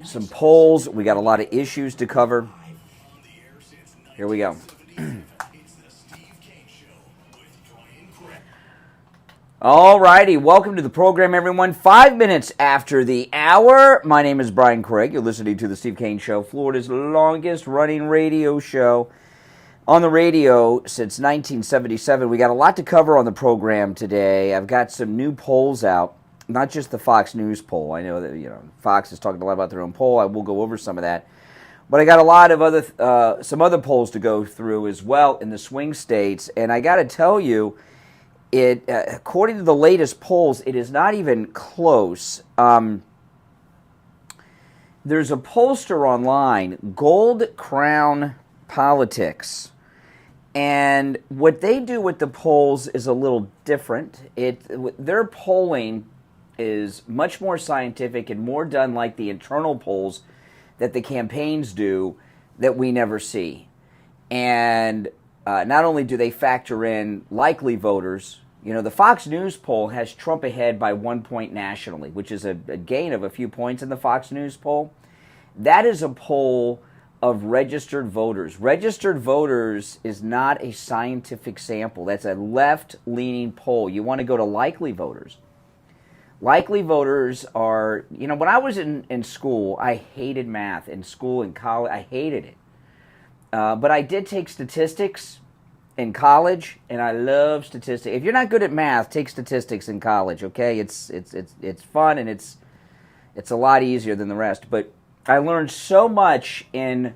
some polls. We got a lot of issues to cover. Here we go. All righty, welcome to the program, everyone. 5 minutes after the hour. My name is Brian Craig. You're listening to the Steve Kane Show, Florida's longest-running radio show on the radio since 1977. We got a lot to cover on the program today. I've got some new polls out, not just the Fox News poll. I know that Fox is talking a lot about their own poll. I will go over some of that. But I got a lot of other some other polls to go through as well in the swing states. And I got to tell you, according to the latest polls, it is not even close. There's a pollster online, Gold Crown Politics, and what they do with the polls is a little different. Their polling is much more scientific and more done like the internal polls that the campaigns do that we never see. And not only do they factor in likely voters, the Fox News poll has Trump ahead by 1 point nationally, which is a gain of a few points in the Fox News poll. That is a poll of registered voters. Registered voters is not a scientific sample. That's a left-leaning poll. You want to go to likely voters. Likely voters are, when I was in school, I hated math. In school, in college, I hated it. But I did take statistics in college, and I love statistics. If you're not good at math, take statistics in college, okay? It's fun, and it's a lot easier than the rest. But I learned so much in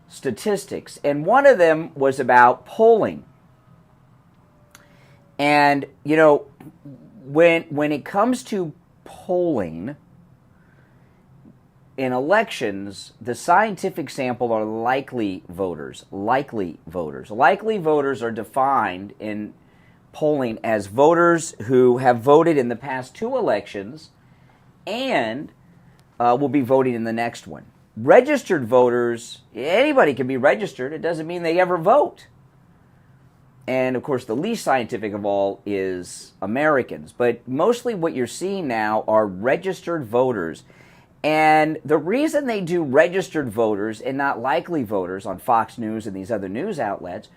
statistics, and one of them was about polling. And, when it comes to polling in elections, the scientific sample are likely voters. Likely voters. Likely voters are defined in polling as voters who have voted in the past 2 elections and will be voting in the next one. Registered voters, anybody can be registered. It doesn't mean they ever vote. And, of course, the least scientific of all is Americans. But mostly what you're seeing now are registered voters. And the reason they do registered voters and not likely voters on Fox News and these other news outlets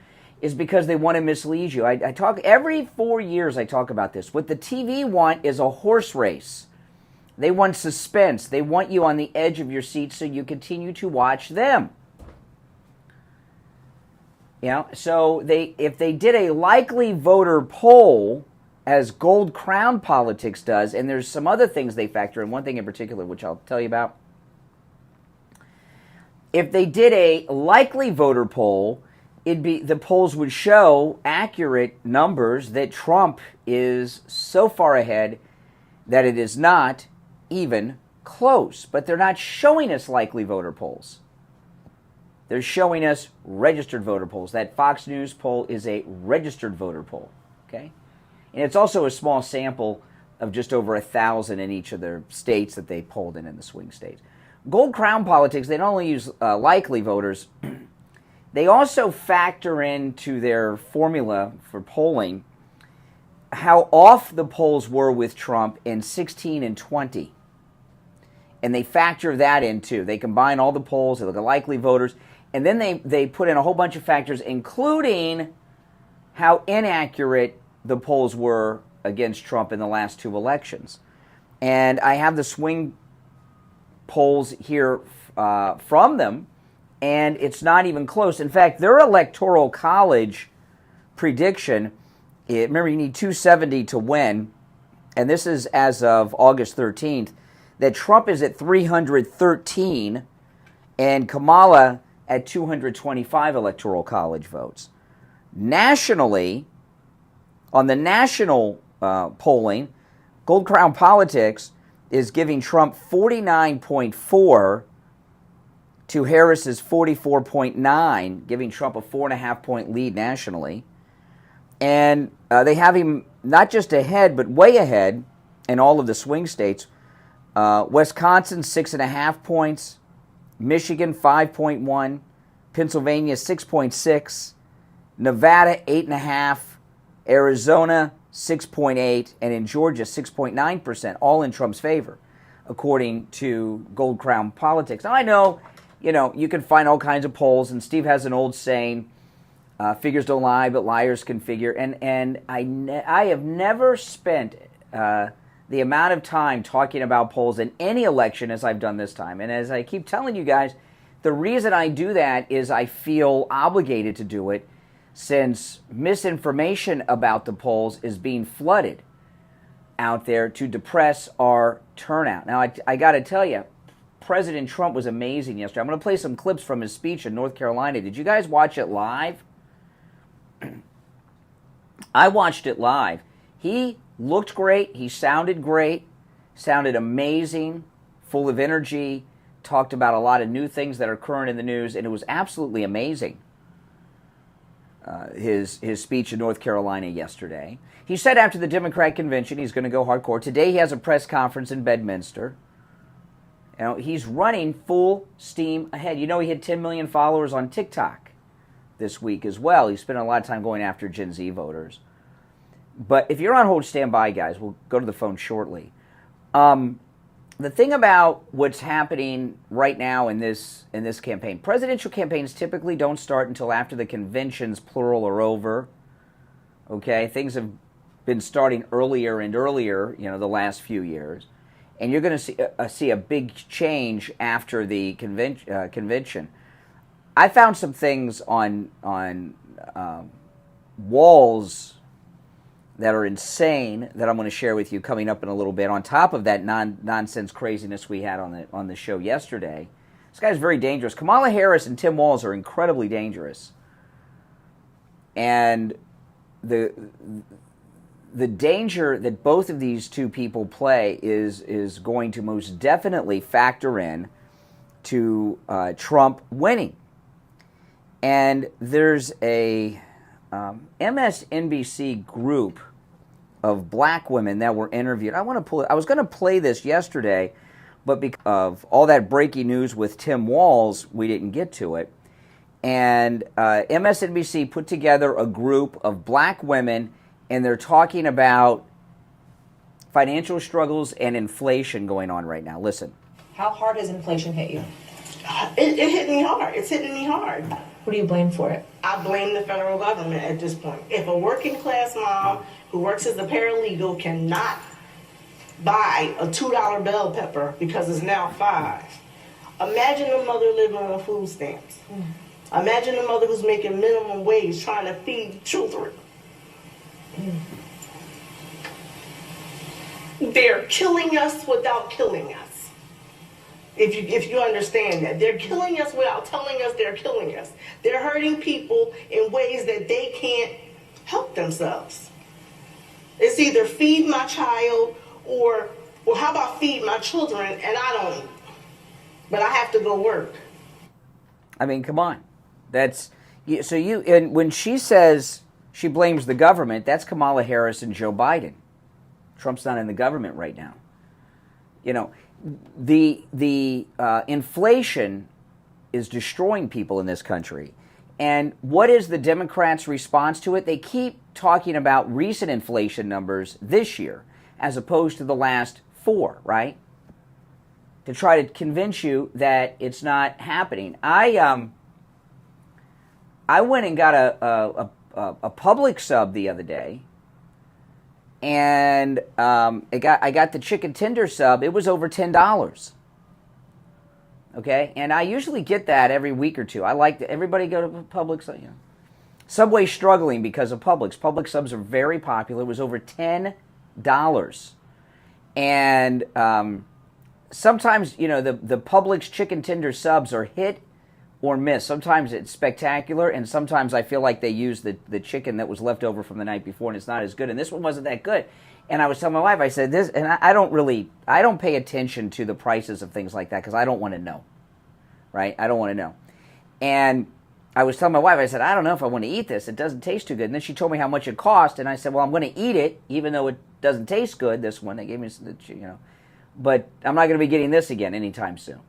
is because they want to mislead you. I talk every 4 years I talk about this. What the TV want is a horse race. They want suspense. They want you on the edge of your seat so you continue to watch them. So if they did a likely voter poll, as Gold Crown Politics does, and there's some other things they factor in, one thing in particular, which I'll tell you about. If they did a likely voter poll, the polls would show accurate numbers that Trump is so far ahead that it is not even close. But they're not showing us likely voter polls. They're showing us registered voter polls. That Fox News poll is a registered voter poll, okay? And it's also a small sample of just over 1,000 in each of their states that they polled in the swing states. Gold Crown Politics, they don't only use likely voters, they also factor into their formula for polling how off the polls were with Trump in 16 and 20. And they factor that in too. They combine all the polls, they look at likely voters, and then they put in a whole bunch of factors, including how inaccurate the polls were against Trump in the last 2 elections. And I have the swing polls here from them, and it's not even close. In fact, their electoral college prediction, remember you need 270 to win, and this is as of August 13th, that Trump is at 313 and Kamala at 225 electoral college votes. Nationally, on the national polling, Gold Crown Politics is giving Trump 49.4 to Harris's 44.9, giving Trump a 4.5 point lead nationally. And they have him not just ahead, but way ahead in all of the swing states. Wisconsin, 6.5 points. Michigan, 5.1. Pennsylvania, 6.6. Nevada, 8.5. Arizona, 6.8. And in Georgia, 6.9%, all in Trump's favor. according to Gold Crown Politics. Now, I know, you can find all kinds of polls, and Steve has an old saying, figures don't lie, but liars can figure. And I have never spent the amount of time talking about polls in any election as I've done this time. And as I keep telling you guys, the reason I do that is I feel obligated to do it, since misinformation about the polls is being flooded out there to depress our turnout. Now, I got to tell you, President Trump was amazing yesterday. I'm going to play some clips from his speech in North Carolina. Did you guys watch it live? I watched it live. He looked great. He sounded great. Sounded amazing, full of energy, talked about a lot of new things that are current in the news, and it was absolutely amazing. His speech in North Carolina yesterday. He said after the Democrat convention he's going to go hardcore. Today he has a press conference in Bedminster. He's running full steam ahead. He had 10 million followers on TikTok this week as well. He's spent a lot of time going after Gen Z voters. But if you're on hold, stand by, guys. We'll go to the phone shortly. The thing about what's happening right now in this campaign, presidential campaigns typically don't start until after the conventions, plural, are over. Okay, things have been starting earlier and earlier, the last few years, and you're going to see a big change after the convention. I found some things on Walz that are insane that I'm going to share with you coming up in a little bit. On top of that nonsense craziness we had on the show yesterday, this guy's very dangerous. Kamala Harris and Tim Walz are incredibly dangerous, and the danger that both of these two people play is going to most definitely factor in to Trump winning. And there's a MSNBC group of black women that were interviewed. I was going to play this yesterday, but because of all that breaking news with Tim Walz, we didn't get to it. And MSNBC put together a group of black women, and they're talking about financial struggles and inflation going on right now. Listen. How hard has inflation hit you? It hit me hard. It's hitting me hard. What do you blame for it? I blame the federal government at this point. If a working class mom who works as a paralegal cannot buy a $2 bell pepper because it's now $5, imagine a mother living on food stamps. Imagine a mother who's making minimum wage trying to feed children. They're killing us without killing us. If you understand that. They're killing us without telling us they're killing us. They're hurting people in ways that they can't help themselves. It's either feed my child or how about feed my children and I don't eat. But I have to go work. I mean, come on. And when she says she blames the government, that's Kamala Harris and Joe Biden. Trump's not in the government right now. The inflation is destroying people in this country. And what is the Democrats' response to it? They keep talking about recent inflation numbers this year as opposed to the last 4, right? To try to convince you that it's not happening. I went and got a Publix sub the other day, and I got the chicken tender sub. It was over $10. Okay, and I usually get that every week or two. I like that. Everybody go to Publix. Subway's struggling because of Publix. Publix subs are very popular. It was over $10, and sometimes the Publix chicken tender subs are hit or miss. Sometimes it's spectacular, and sometimes I feel like they use the chicken that was left over from the night before, and it's not as good. And this one wasn't that good. And I was telling my wife, I said this, and I don't pay attention to the prices of things like that because I don't want to know, right? I don't want to know. And I was telling my wife, I said, I don't know if I want to eat this. It doesn't taste too good. And then she told me how much it cost, and I said, well, I'm going to eat it, even though it doesn't taste good. This one they gave me, but I'm not going to be getting this again anytime soon.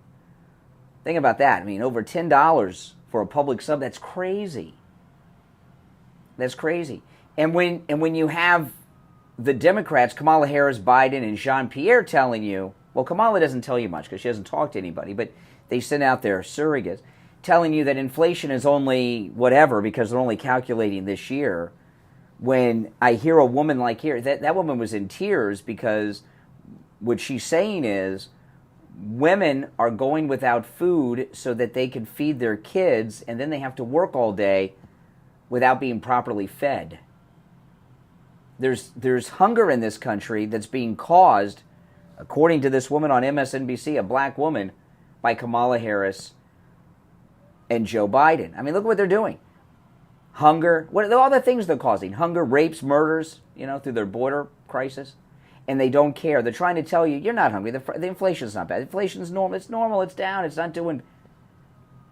Think about that. I mean, over $10 for a Publix sub, that's crazy. That's crazy. And when you have the Democrats, Kamala Harris, Biden, and Jean-Pierre telling you Well, Kamala doesn't tell you much because she doesn't talk to anybody, but they send out their surrogates telling you that inflation is only whatever because they're only calculating this year. When I hear a woman like here, that woman was in tears because what she's saying is women are going without food so that they can feed their kids, and then they have to work all day without being properly fed. There's hunger in this country that's being caused, according to this woman on MSNBC, a black woman, by Kamala Harris and Joe Biden. I mean, look what they're doing. Hunger, all the things they're causing. Hunger, rapes, murders, through their border crisis. And they don't care. They're trying to tell you, you're not hungry. The inflation's not bad. Inflation's normal. It's normal. It's down. It's not doing...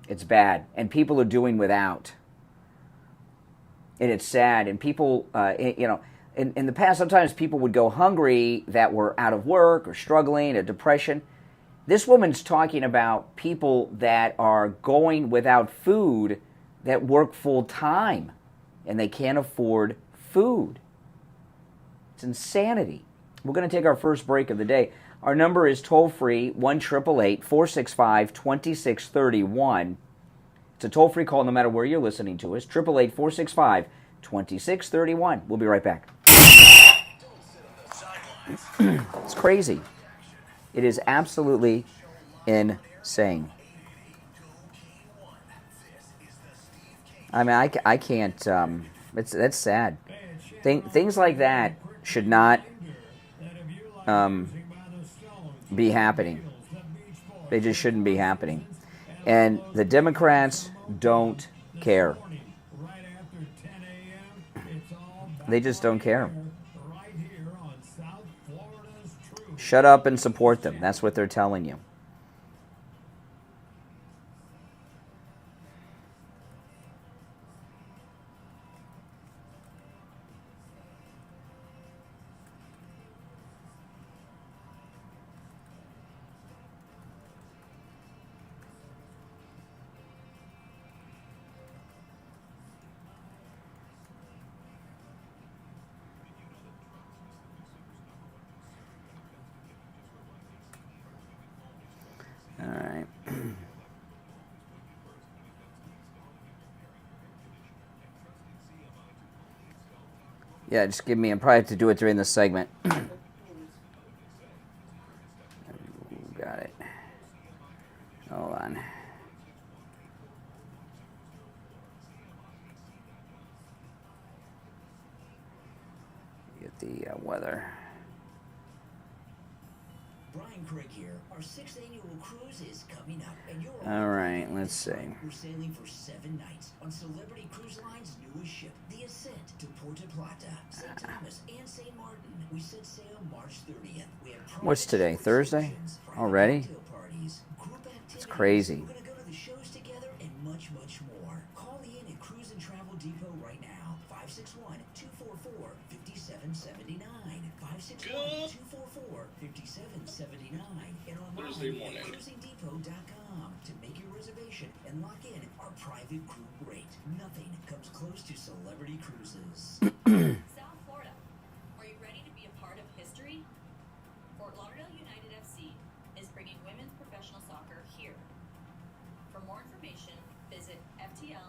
It's bad. And people are doing without. And it's sad. And people, in the past, sometimes people would go hungry that were out of work or struggling or depression. This woman's talking about people that are going without food that work full time and they can't afford food. It's insanity. We're going to take our first break of the day. Our number is toll-free, 1-888-465-2631. It's a toll-free call no matter where you're listening to us, 888-465-2631. We'll be right back. It's crazy. It is absolutely insane. I mean, I can't, that's sad. Things like that should not be happening. They just shouldn't be happening. And the Democrats don't care. They just don't care. Shut up and support them. That's what they're telling you. All right. Yeah, just give me, I probably have to do it during this segment. Got it. Hold on. Get the weather. Brian Craig here. Our 6th annual cruise is coming up, and you're all right, let's see. We're sailing for 7 nights on Celebrity Cruise Line's newest ship, the Ascent, to Puerto Plata, St. Thomas, and St. Martin. We set sail March 30th. We have what's today? Thursday? Already? It's crazy. We're going to go to the shows together and much, much more. Call in at Cruise and Travel Depot right now. 561-244-5779. 561-244-5779. And online at cruisingdepot.com to make your reservation and lock in our private group rate. Nothing comes close to Celebrity Cruises. South Florida, are you ready to be a part of history? Fort Lauderdale United FC is bringing women's professional soccer here. For more information, visit ftlutd.com.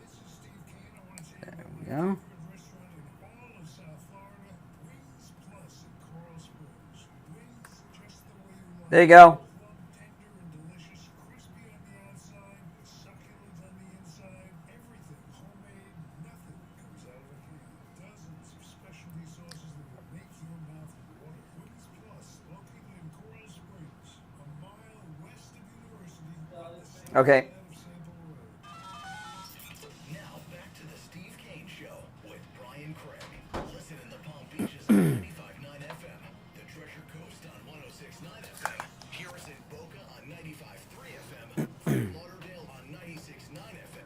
This is Steve Kane. I want to tell you There we about my go. favorite restaurant in all of South Florida, Wings Plus in Coral Springs. Wings just the way you want. There you go. Plump, tender, and delicious, crispy on the outside, succulent on the inside. Everything homemade. Nothing comes out of a can. Dozens of specialty sauces that will make your mouth water. Wings Plus, located in Coral Springs, a mile west of University, on the south Okay. side of Sample Road. Now back to the Steve Kane Show with Brian Craig. Listen in the Palm Beaches on 95.9 FM, the Treasure Coast on 106.9 FM, hear us in Boca on 95.3 FM, Fort Lauderdale on 96.9 FM.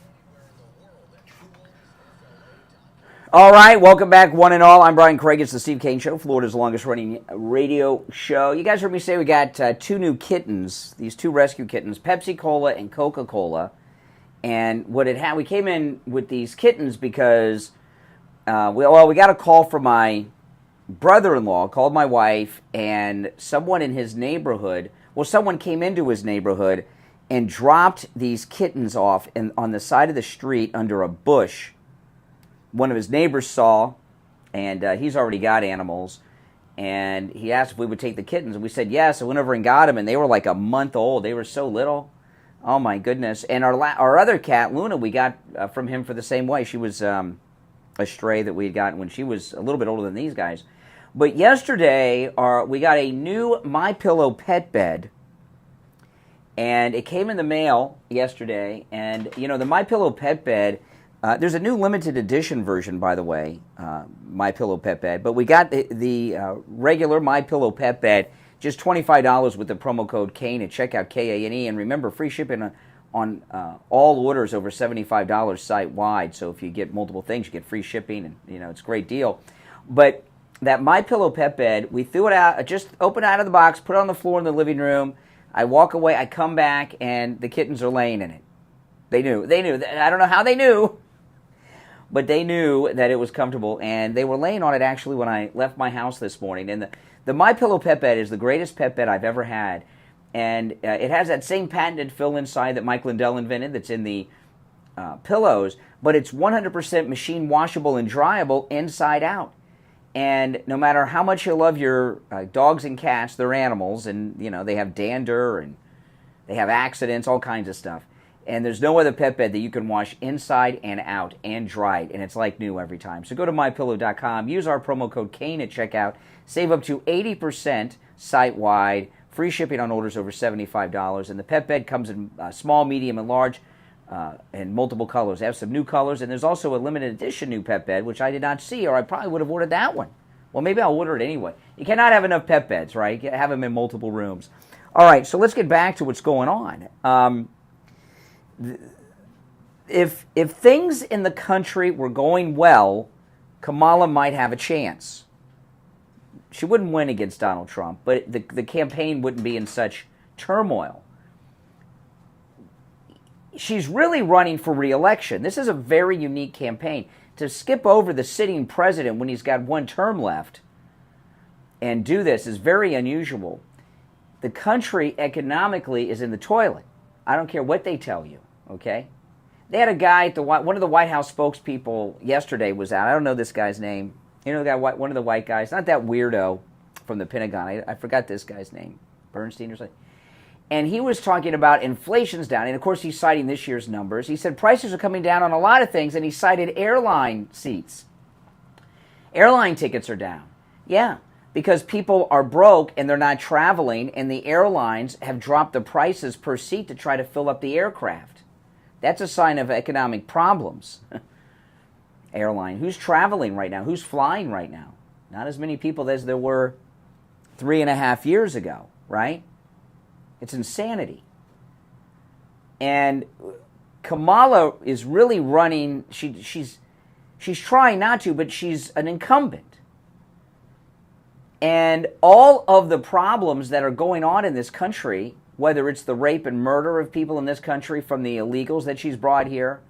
Anywhere in the world at All right, welcome back, one and all. I'm Brian Craig. It's the Steve Kane Show, Florida's longest-running radio show. You guys heard me say we got 2 new kittens, these 2 rescue kittens, Pepsi-Cola and Coca-Cola. And we came in with these kittens because, we got a call from my brother-in-law called my wife, and someone in his neighborhood, someone came into his neighborhood and dropped these kittens off on the side of the street under a bush. One of his neighbors saw, and he's already got animals, and he asked if we would take the kittens, and we said yes. I went over and got them, and they were like a month old. They were so little. Oh, my goodness. And our other cat, Luna, we got from him for the same way. She was a stray that we had gotten when she was a little bit older than these guys. But yesterday, we got a new MyPillow pet bed, and it came in the mail yesterday. And, the MyPillow pet bed, there's a new limited edition version, by the way, MyPillow pet bed. But we got the regular MyPillow pet bed, just $25 with the promo code Kane at checkout, Kane. And remember, free shipping on all orders over $75 site-wide. So if you get multiple things, you get free shipping, and, it's a great deal. But that MyPillow pet bed, we threw it out, just opened it out of the box, put it on the floor in the living room. I walk away, I come back, and the kittens are laying in it. They knew. I don't know how they knew, but they knew that it was comfortable, and they were laying on it actually when I left my house this morning. And the MyPillow pet bed is the greatest pet bed I've ever had, and it has that same patented fill inside that Mike Lindell invented that's in the pillows, but it's 100% machine washable and dryable inside out. And no matter how much you love your dogs and cats, they're animals, and they have dander and they have accidents, all kinds of stuff. And there's no other pet bed that you can wash inside and out and dry it, and it's like new every time. So go to mypillow.com, use our promo code Kane at checkout, save up to 80% site-wide, free shipping on orders over $75, and the pet bed comes in small, medium, and large, and multiple colors. They have some new colors, and there's also a limited edition new pet bed, which I did not see, or I probably would have ordered that one. Well, maybe I'll order it anyway. You cannot have enough pet beds, right? You have them in multiple rooms. All right, so let's get back to what's going on. If things in the country were going well, Kamala might have a chance. She wouldn't win against Donald Trump, but the campaign wouldn't be in such turmoil. She's really running for re-election. This is a very unique campaign. To skip over the sitting president when he's got one term left and do this is very unusual. The country economically is in the toilet. I don't care what they tell you, okay? They had a guy, one of the White House spokespeople yesterday was out. I don't know this guy's name. You know the guy, one of the white guys, not that weirdo from the Pentagon. I forgot this guy's name, Bernstein or something. And he was talking about inflation's down. And, of course, he's citing this year's numbers. He said prices are coming down on a lot of things, and he cited airline seats. Airline tickets are down. Yeah, because people are broke and they're not traveling, and the airlines have dropped the prices per seat to try to fill up the aircraft. That's a sign of economic problems. Airline. Who's traveling right now? Who's flying right now? Not as many people as there were 3.5 years ago, right? It's insanity. And Kamala is really running, she's trying not to, but she's an incumbent. And all of the problems that are going on in this country, whether it's the rape and murder of people in this country from the illegals that she's brought here,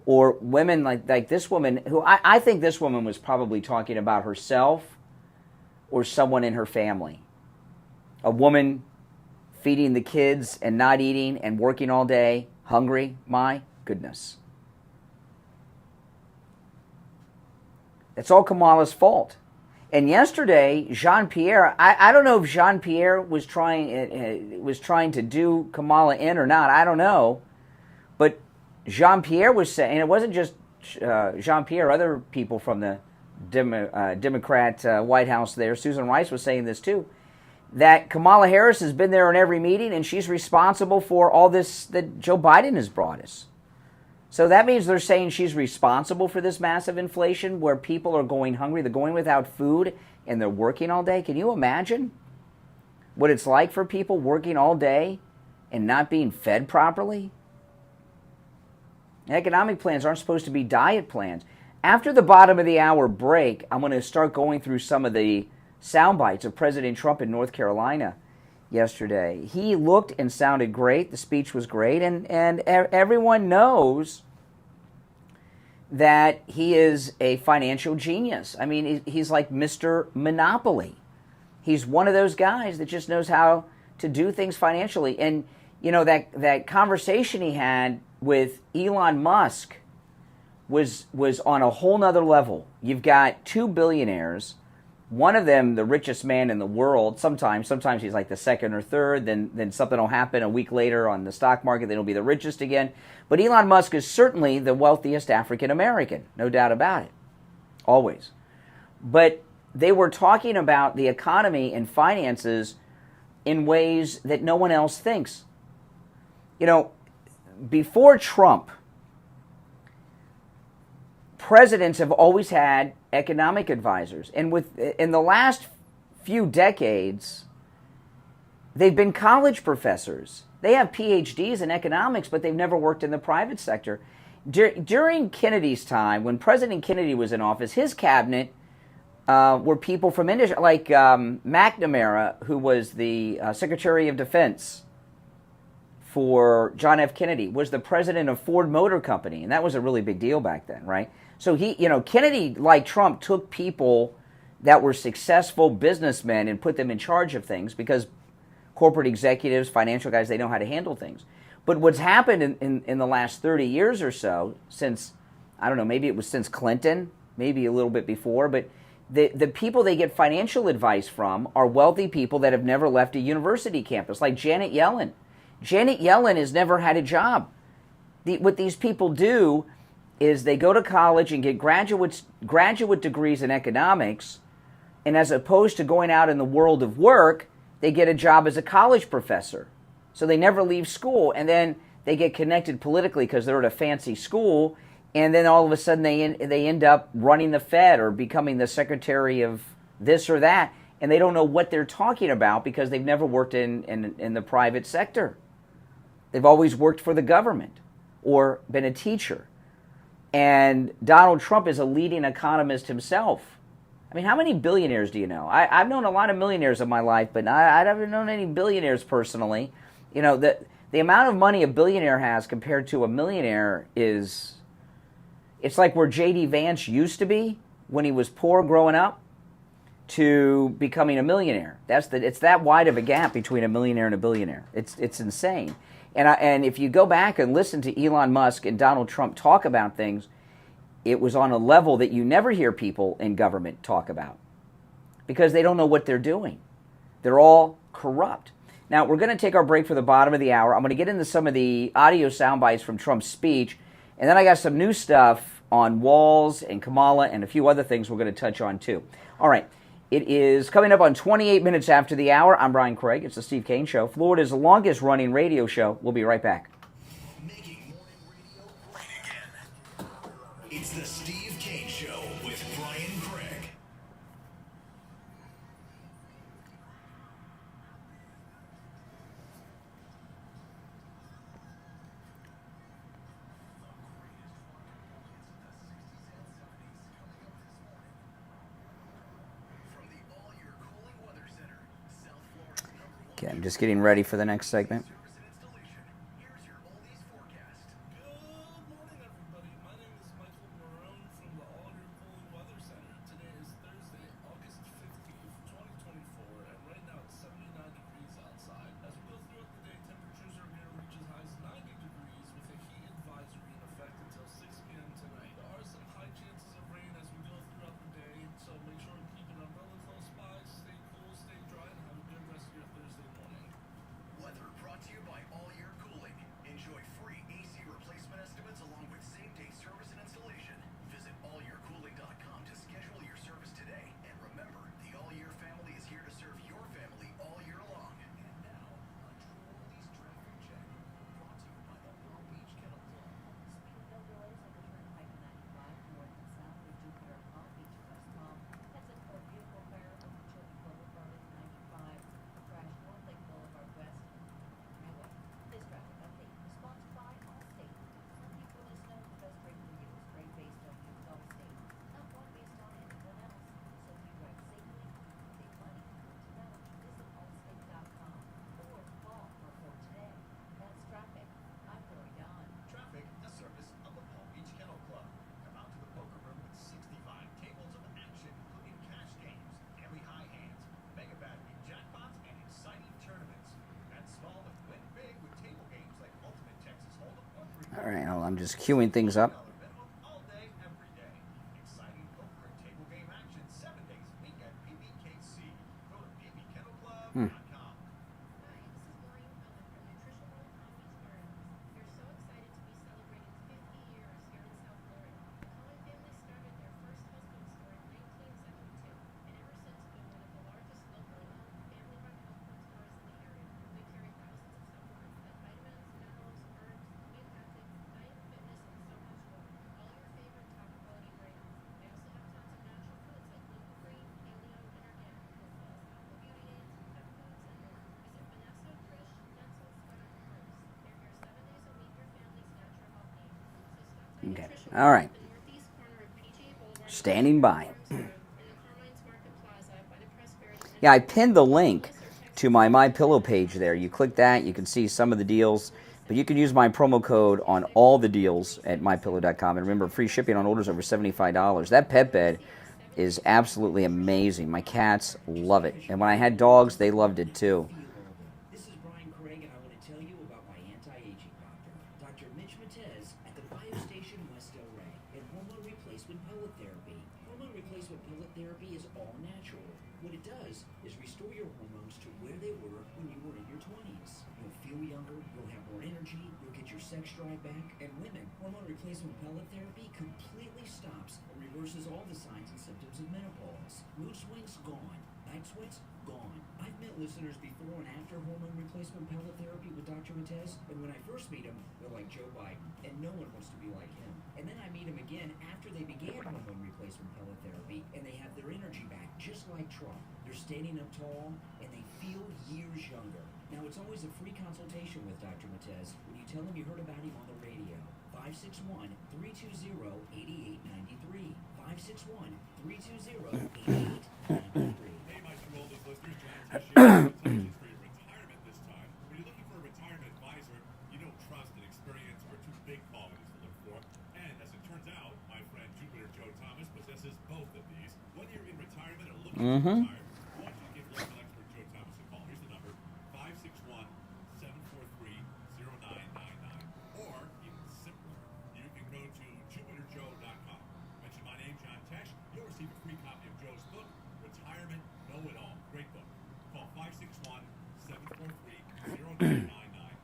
or women like this woman, who I think this woman was probably talking about herself or someone in her family. A woman feeding the kids and not eating and working all day, hungry, my goodness. It's all Kamala's fault. And yesterday, Jean-Pierre, I don't know if Jean-Pierre was trying to do Kamala in or not, I don't know. But Jean-Pierre was saying, and it wasn't just Jean-Pierre, other people from the Democrat White House there, Susan Rice was saying this too, that Kamala Harris has been there in every meeting and she's responsible for all this that Joe Biden has brought us. So that means they're saying she's responsible for this massive inflation where people are going hungry, they're going without food, and they're working all day. Can you imagine what it's like for people working all day and not being fed properly? Economic plans aren't supposed to be diet plans. After the bottom of the hour break, I'm going to start going through some of the sound bites of President Trump in North Carolina yesterday. He looked and sounded great. The speech was great. And everyone knows that he is a financial genius. I mean, he's like Mr. Monopoly. He's one of those guys that just knows how to do things financially. And, you know, that conversation he had with Elon Musk was on a whole nother level. You've got two billionaires, one of them the richest man in the world. Sometimes he's like the second or third, then something will happen a week later on the stock market, then he'll be the richest again. But Elon Musk is certainly the wealthiest African American, no doubt about it, always. But they were talking about the economy and finances in ways that no one else thinks. You know, before Trump, presidents have always had economic advisors. And in the last few decades, they've been college professors. They have PhDs in economics, but they've never worked in the private sector. During Kennedy's time, when President Kennedy was in office, his cabinet were people from industry, like McNamara, who was the Secretary of Defense for John F. Kennedy, was the president of Ford Motor Company, and that was a really big deal back then, right? So Kennedy, like Trump, took people that were successful businessmen and put them in charge of things because corporate executives, financial guys, they know how to handle things. But what's happened in the last 30 years or so, since, I don't know, maybe it was since Clinton, maybe a little bit before, but the people they get financial advice from are wealthy people that have never left a university campus, like Janet Yellen. Janet Yellen has never had a job. What these people do is they go to college and get graduate degrees in economics, and as opposed to going out in the world of work, they get a job as a college professor. So they never leave school, and then they get connected politically because they're at a fancy school, and then all of a sudden they end up running the Fed or becoming the secretary of this or that, and they don't know what they're talking about because they've never worked in the private sector. They've always worked for the government or been a teacher. And Donald Trump is a leading economist himself. I mean, how many billionaires do you know? I've known a lot of millionaires in my life, but I haven't known any billionaires personally. You know, the amount of money a billionaire has compared to a millionaire it's like where J.D. Vance used to be when he was poor growing up to becoming a millionaire. It's that wide of a gap between a millionaire and a billionaire. It's insane. And if you go back and listen to Elon Musk and Donald Trump talk about things, it was on a level that you never hear people in government talk about because they don't know what they're doing. They're all corrupt. Now, we're going to take our break for the bottom of the hour. I'm going to get into some of the audio sound bites from Trump's speech, and then I got some new stuff on Walz and Kamala and a few other things we're going to touch on too. All right. It is coming up on 28 minutes after the hour. I'm Brian Craig. It's the Steve Kane Show, Florida's longest-running radio show. We'll be right back. Making morning radio great again. It's the Steve Kane Show with Brian Craig. Okay, I'm just getting ready for the next segment. Here's your oldies forecast. Good morning, everybody. My name is Michael Marone from the All Year Cooling Weather Center. Today is Thursday, August 15th, 2024, and right now it's 79 degrees outside. As we go throughout the day, temperatures are going to reach as high as 90 degrees with a heat advisory in effect until 6 p.m. tonight. There are some high chances of rain as we go throughout the day, so make sure to keep an umbrella close by, stay cool, stay dry, and have a good rest of your Thursday morning. Weather brought to All right, hold on, I'm just queuing things up. All day, every day. Exciting poker and table game action 7 days a week at PBKC. Go to pbkennelclub.com. Hi, this is Maureen Cohen from Nutritional Conference Gardens. We're so excited to be celebrating 50 years here in South Florida. The Cohen family started their first health food store in 1972, and ever since been one of the largest locally owned, family-run health food stores in the area. We carry thousands of supplements like vitamins, minerals, herbs, homeopathic, diet, fitness, and so much more. All your favorite top-quality brands. We also have tons of natural foods like gluten-free, paleo, and organic, as well as apple beauty aids, pet foods, and more. Visit Vanessa, Trish, Dental, Scott, and Bruce. They're here 7 days a week, your family's natural health needs. So stop by Okay. Nutritional All right. at the northeast corner of PGA Boulevard, Standing by. in the Carmine's Market Plaza by the Prosperity Yeah, I pinned the link to my MyPillow page there. You click that, you can see some of the deals, but you can use my promo code on all the deals at mypillow.com. And remember, free shipping on orders over $75. That pet bed is absolutely amazing. My cats love it. And when I had dogs, they loved it too. This is Brian Craig, and I want to tell you about my anti-aging doctor, Dr. Mitch Matez at the BioStation West El Rey, and hormone replacement pellet therapy. Hormone replacement pellet therapy is all natural. What it does is restore your hormones to where they were when you were in your 20s. You'll feel younger, you'll have more energy, you'll get your sex drive back, and women, hormone replacement pellet therapy completely stops and reverses all the signs and symptoms of menopause. Mood swings gone, night sweats gone. I've met listeners before and after hormone replacement pellet therapy with Dr. Matez, and when I first meet him, they're like Joe Biden, and no one wants to be like him. And then I meet him again after they began hormone replacement pellet therapy, and they have their energy back, just like Trump. They're standing up tall, and they feel years younger. Now, it's always a free consultation with Dr. Matez when you tell him you heard about him on the radio. 561-320-8893. 561-320-8893. Hey, my two oldest listeners, John Trish here. For your retirement this time. When you're looking for a retirement advisor, you know trust and experience are two big qualities to look for. And as it turns out, my friend Jupiter Joe Thomas possesses both of these. When you're in retirement or looking to retire, I want you to give local expert Joe Thomas a call. Here's the number, 561-743-0999. Or, even simpler, you can go to jupiterjoe.com. Mention my name, John Tesh. You'll receive a free copy of Joe's book, Retirement Know-It-All. Great book. Call 561-743-0999.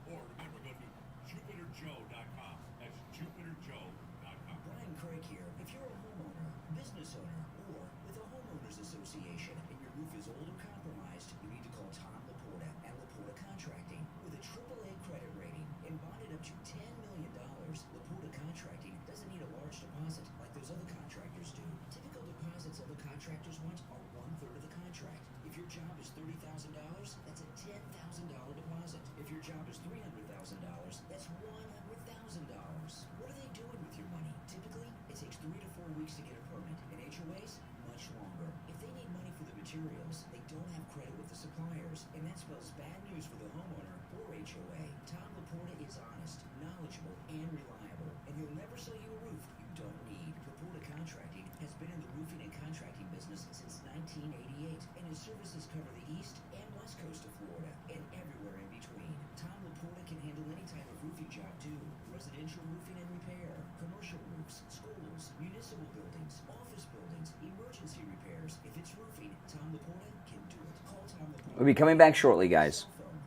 Or remember, go to jupiterjoe.com. That's jupiterjoe.com. Brian Craig here. If you're a homeowner, business owner, or with a homeowners association and your roof is old or compromised, you need to call Tom Laporta at Laporta Contracting. With a AAA credit rating and bonded up to $10 million, Laporta Contracting doesn't need a large deposit like those other contractors do. Typical deposits other contractors want are 1/3 of the contract. If your job is $30,000, that's a $10,000 deposit. If your job is $300,000, that's $100,000. What are they doing with your money? Typically, it takes 3 to 4 weeks to get a permit, and HOAs, much longer. If they need money for the materials, they don't have credit with the suppliers, and that spells bad news for the homeowner or HOA. Tom Laporta is honest, knowledgeable, and reliable, and he'll never sell you a roof you don't need. Laporta Contracting has been in the roofing and contracting business since 1988, and his services cover the east and west coast of Florida and everywhere in between. Tom Laporta can handle any type of roofing job too. Residential roofing and repair, commercial roofs, schools, municipal buildings, office buildings, emergency repairs. If it's roofing, Tom Laporta can do it. Call Tom Laporta. We'll be coming back shortly, guys. Cell phone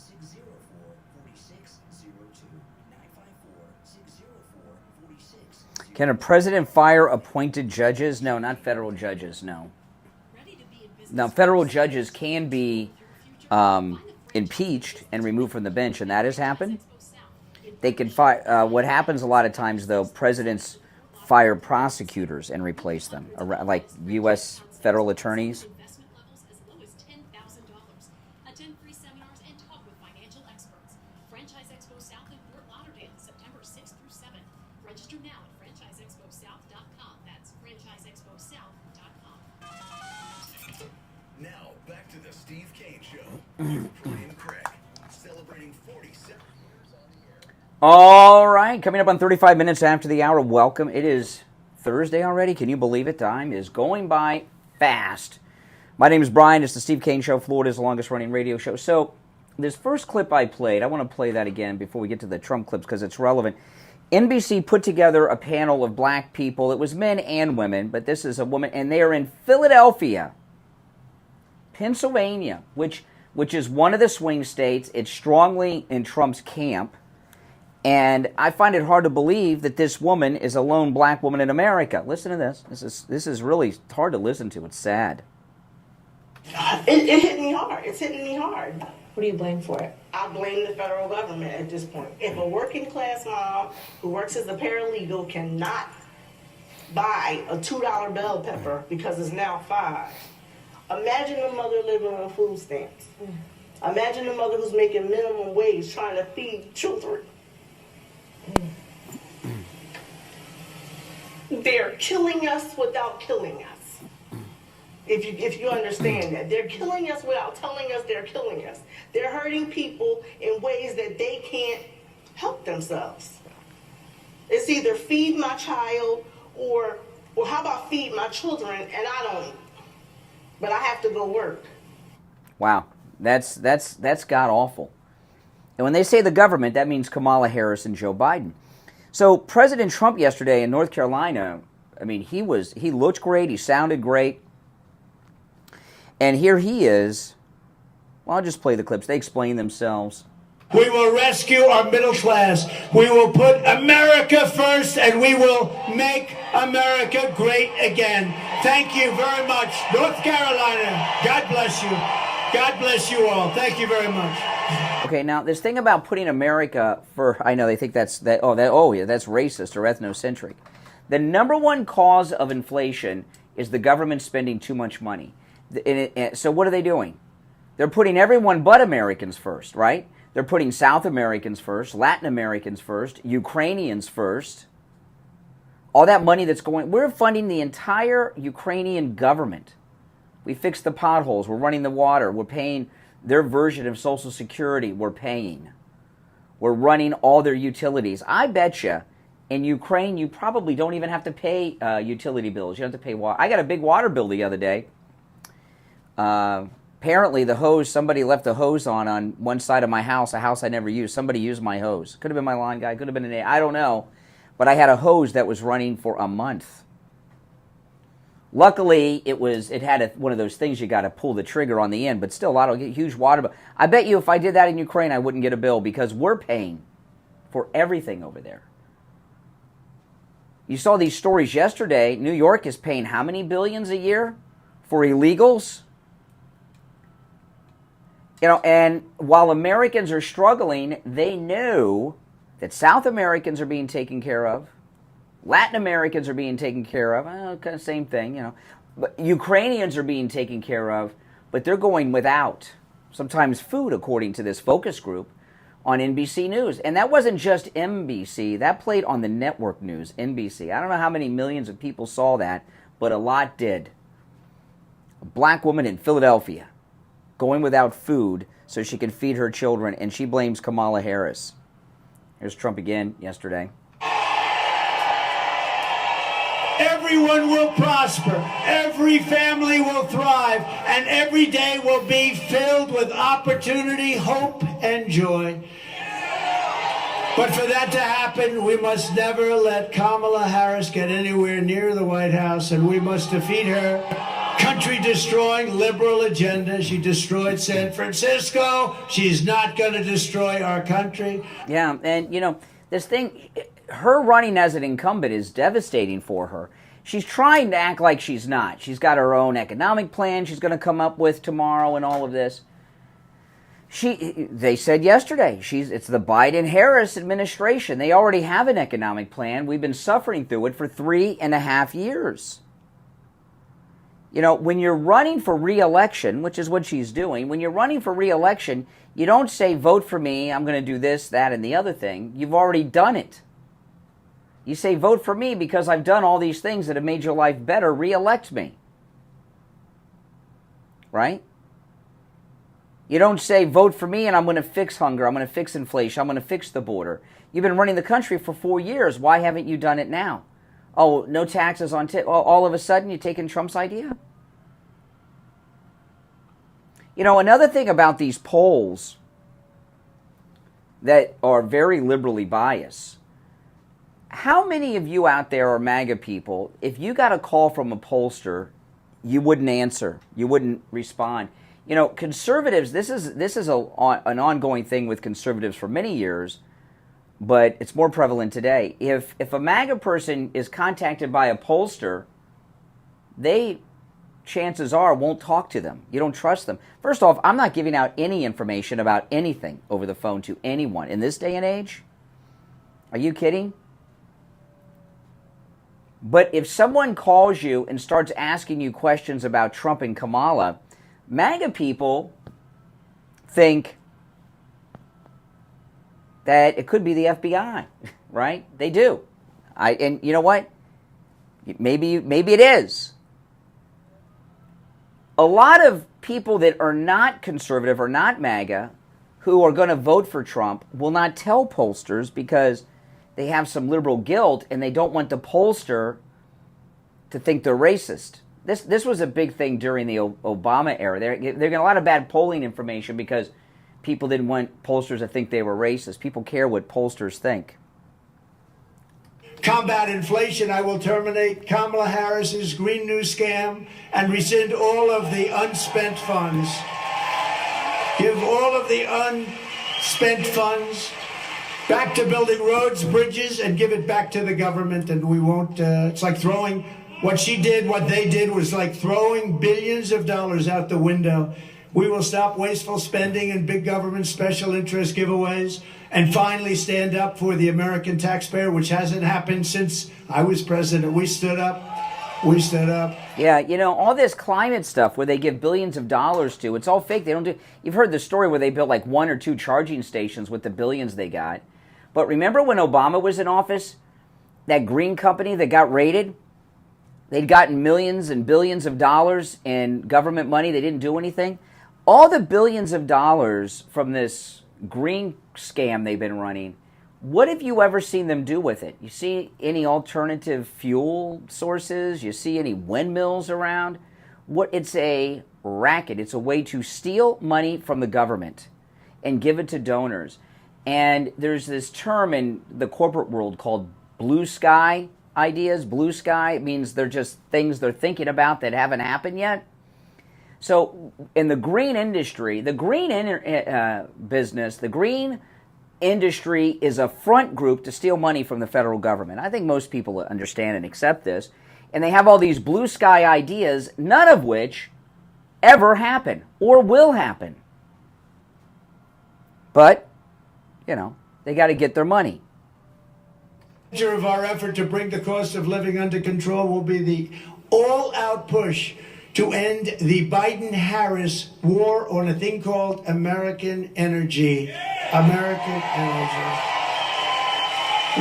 954-604-4602. 954-604-4602. Can a president fire appointed judges? No, not federal judges, no. Now, federal judges can be impeached and removed from the bench, and that has happened. They can fire. What happens a lot of times, though, presidents fire prosecutors and replace them, like U.S. federal attorneys. Investment levels as low as $10,000. Attend free seminars and talk with financial experts. Franchise Expo South in Fort Lauderdale, September 6th through 7th. Register now at franchiseexposouth.com. That's franchiseexposouth.com. Now, back to the Steve Kane Show with Brian Craig, celebrating 47 years on the air. All right, coming up on 35 minutes after the hour. Welcome. It is Thursday already. Can you believe it? Time is going by fast. My name is Brian. It's the Steve Kane Show, Florida's longest-running radio show. So, this first clip I played, I want to play that again before we get to the Trump clips because it's relevant. NBC put together a panel of black people. It was men and women, but this is a woman, and they are in Philadelphia, Pennsylvania, which is one of the swing states. It's strongly in Trump's camp. And I find it hard to believe that this woman is a lone black woman in America. Listen to this. This is really hard to listen to. It's sad. It hit me hard. It's hitting me hard. What do you blame for it? I blame the federal government at this point. If a working class mom who works as a paralegal cannot buy a $2 bell pepper because it's now $5, imagine a mother living on food stamps. Imagine a mother who's making minimum wage trying to feed children. They're killing us without killing us. If you understand that. They're killing us without telling us they're killing us. They're hurting people in ways that they can't help themselves. It's either feed my child or how about feed my children and I don't, but I have to go work. Wow, that's god awful. And when they say the government, that means Kamala Harris and Joe Biden. So President Trump yesterday in North Carolina, I mean, he looked great, he sounded great. And here he is. Well, I'll just play the clips. They explain themselves. We will rescue our middle class. We will put America first, and we will make America great again. Thank you very much. North Carolina, God bless you. God bless you all. Thank you very much. Okay, now this thing about putting America first, I know they think that's racist or ethnocentric. The number one cause of inflation is the government spending too much money. So what are they doing? They're putting everyone but Americans first, right? They're putting South Americans first, Latin Americans first, Ukrainians first. All that money that's going, we're funding the entire Ukrainian government. We fixed the potholes, we're running the water, we're paying their version of Social Security, we're paying. We're running all their utilities. I bet you in Ukraine you probably don't even have to pay utility bills. You don't have to pay water. I got a big water bill the other day. Apparently the hose, somebody left the hose on one side of my house, a house I never used. Somebody used my hose. Could have been my lawn guy, could have been I don't know. But I had a hose that was running for a month. Luckily, it had one of those things you got to pull the trigger on the end, but still a huge water bill. I bet you if I did that in Ukraine, I wouldn't get a bill because we're paying for everything over there. You saw these stories yesterday. New York is paying how many billions a year for illegals? You know, and while Americans are struggling, they know that South Americans are being taken care of. Latin Americans are being taken care of. Kind of same thing, you know. But Ukrainians are being taken care of, but they're going without sometimes food, according to this focus group on NBC News. And that wasn't just NBC. That played on the network news, NBC. I don't know how many millions of people saw that, but a lot did. A black woman in Philadelphia going without food so she can feed her children, and she blames Kamala Harris. Here's Trump again yesterday. Everyone will prosper, every family will thrive, and every day will be filled with opportunity, hope, and joy. But for that to happen, we must never let Kamala Harris get anywhere near the White House, and we must defeat her country-destroying liberal agenda. She destroyed San Francisco. She's not going to destroy our country. Yeah, and, you know, this thing, her running as an incumbent is devastating for her. She's trying to act like she's not. She's got her own economic plan she's going to come up with tomorrow and all of this. They said yesterday, it's the Biden-Harris administration. They already have an economic plan. We've been suffering through it for 3.5 years. You know, when you're running for re-election, which is what she's doing, when you're running for re-election, you don't say, vote for me, I'm going to do this, that, and the other thing. You've already done it. You say, vote for me because I've done all these things that have made your life better, re-elect me. Right? You don't say, vote for me and I'm going to fix hunger, I'm going to fix inflation, I'm going to fix the border. You've been running the country for 4 years. Why haven't you done it now? Oh, no taxes on all of a sudden you're taking Trump's idea? You know, another thing about these polls that are very liberally biased. How many of you out there are MAGA people? If you got a call from a pollster, you wouldn't answer. You wouldn't respond. You know, conservatives, this is an ongoing thing with conservatives for many years, but it's more prevalent today. If a MAGA person is contacted by a pollster, they, chances are, won't talk to them. You don't trust them. First off, I'm not giving out any information about anything over the phone to anyone in this day and age. Are you kidding? But if someone calls you and starts asking you questions about Trump and Kamala, MAGA people think that it could be the FBI, right? They do. And you know what? Maybe it is. A lot of people that are not conservative or not MAGA who are going to vote for Trump will not tell pollsters because they have some liberal guilt and they don't want the pollster to think they're racist. This was a big thing during the Obama era. They're getting a lot of bad polling information because people didn't want pollsters to think they were racist. People care what pollsters think. Combat inflation, I will terminate Kamala Harris's Green New Scam and rescind all of the unspent funds. Give all of the unspent funds back to building roads, bridges, and give it back to the government, and we won't, it's like throwing, what they did was like throwing billions of dollars out the window. We will stop wasteful spending and big government special interest giveaways and finally stand up for the American taxpayer, which hasn't happened since I was president. We stood up. We stood up. Yeah, you know, all this climate stuff where they give billions of dollars to, it's all fake. They don't do. You've heard the story where they built like 1 or 2 charging stations with the billions they got. But remember when Obama was in office, that green company that got raided? They'd gotten millions and billions of dollars in government money. They didn't do anything. All the billions of dollars from this green scam they've been running, what have you ever seen them do with it? You see any alternative fuel sources? You see any windmills around? It's a racket. It's a way to steal money from the government and give it to donors. And there's this term in the corporate world called blue sky ideas. Blue sky, it means they're just things they're thinking about that haven't happened yet. So in the green industry, the green business, the green industry is a front group to steal money from the federal government. I think most people understand and accept this. And they have all these blue sky ideas, none of which ever happen or will happen. But, you know, they got to get their money. Of our effort to bring the cost of living under control will be the all-out push to end the Biden-Harris war on a thing called American energy. American energy.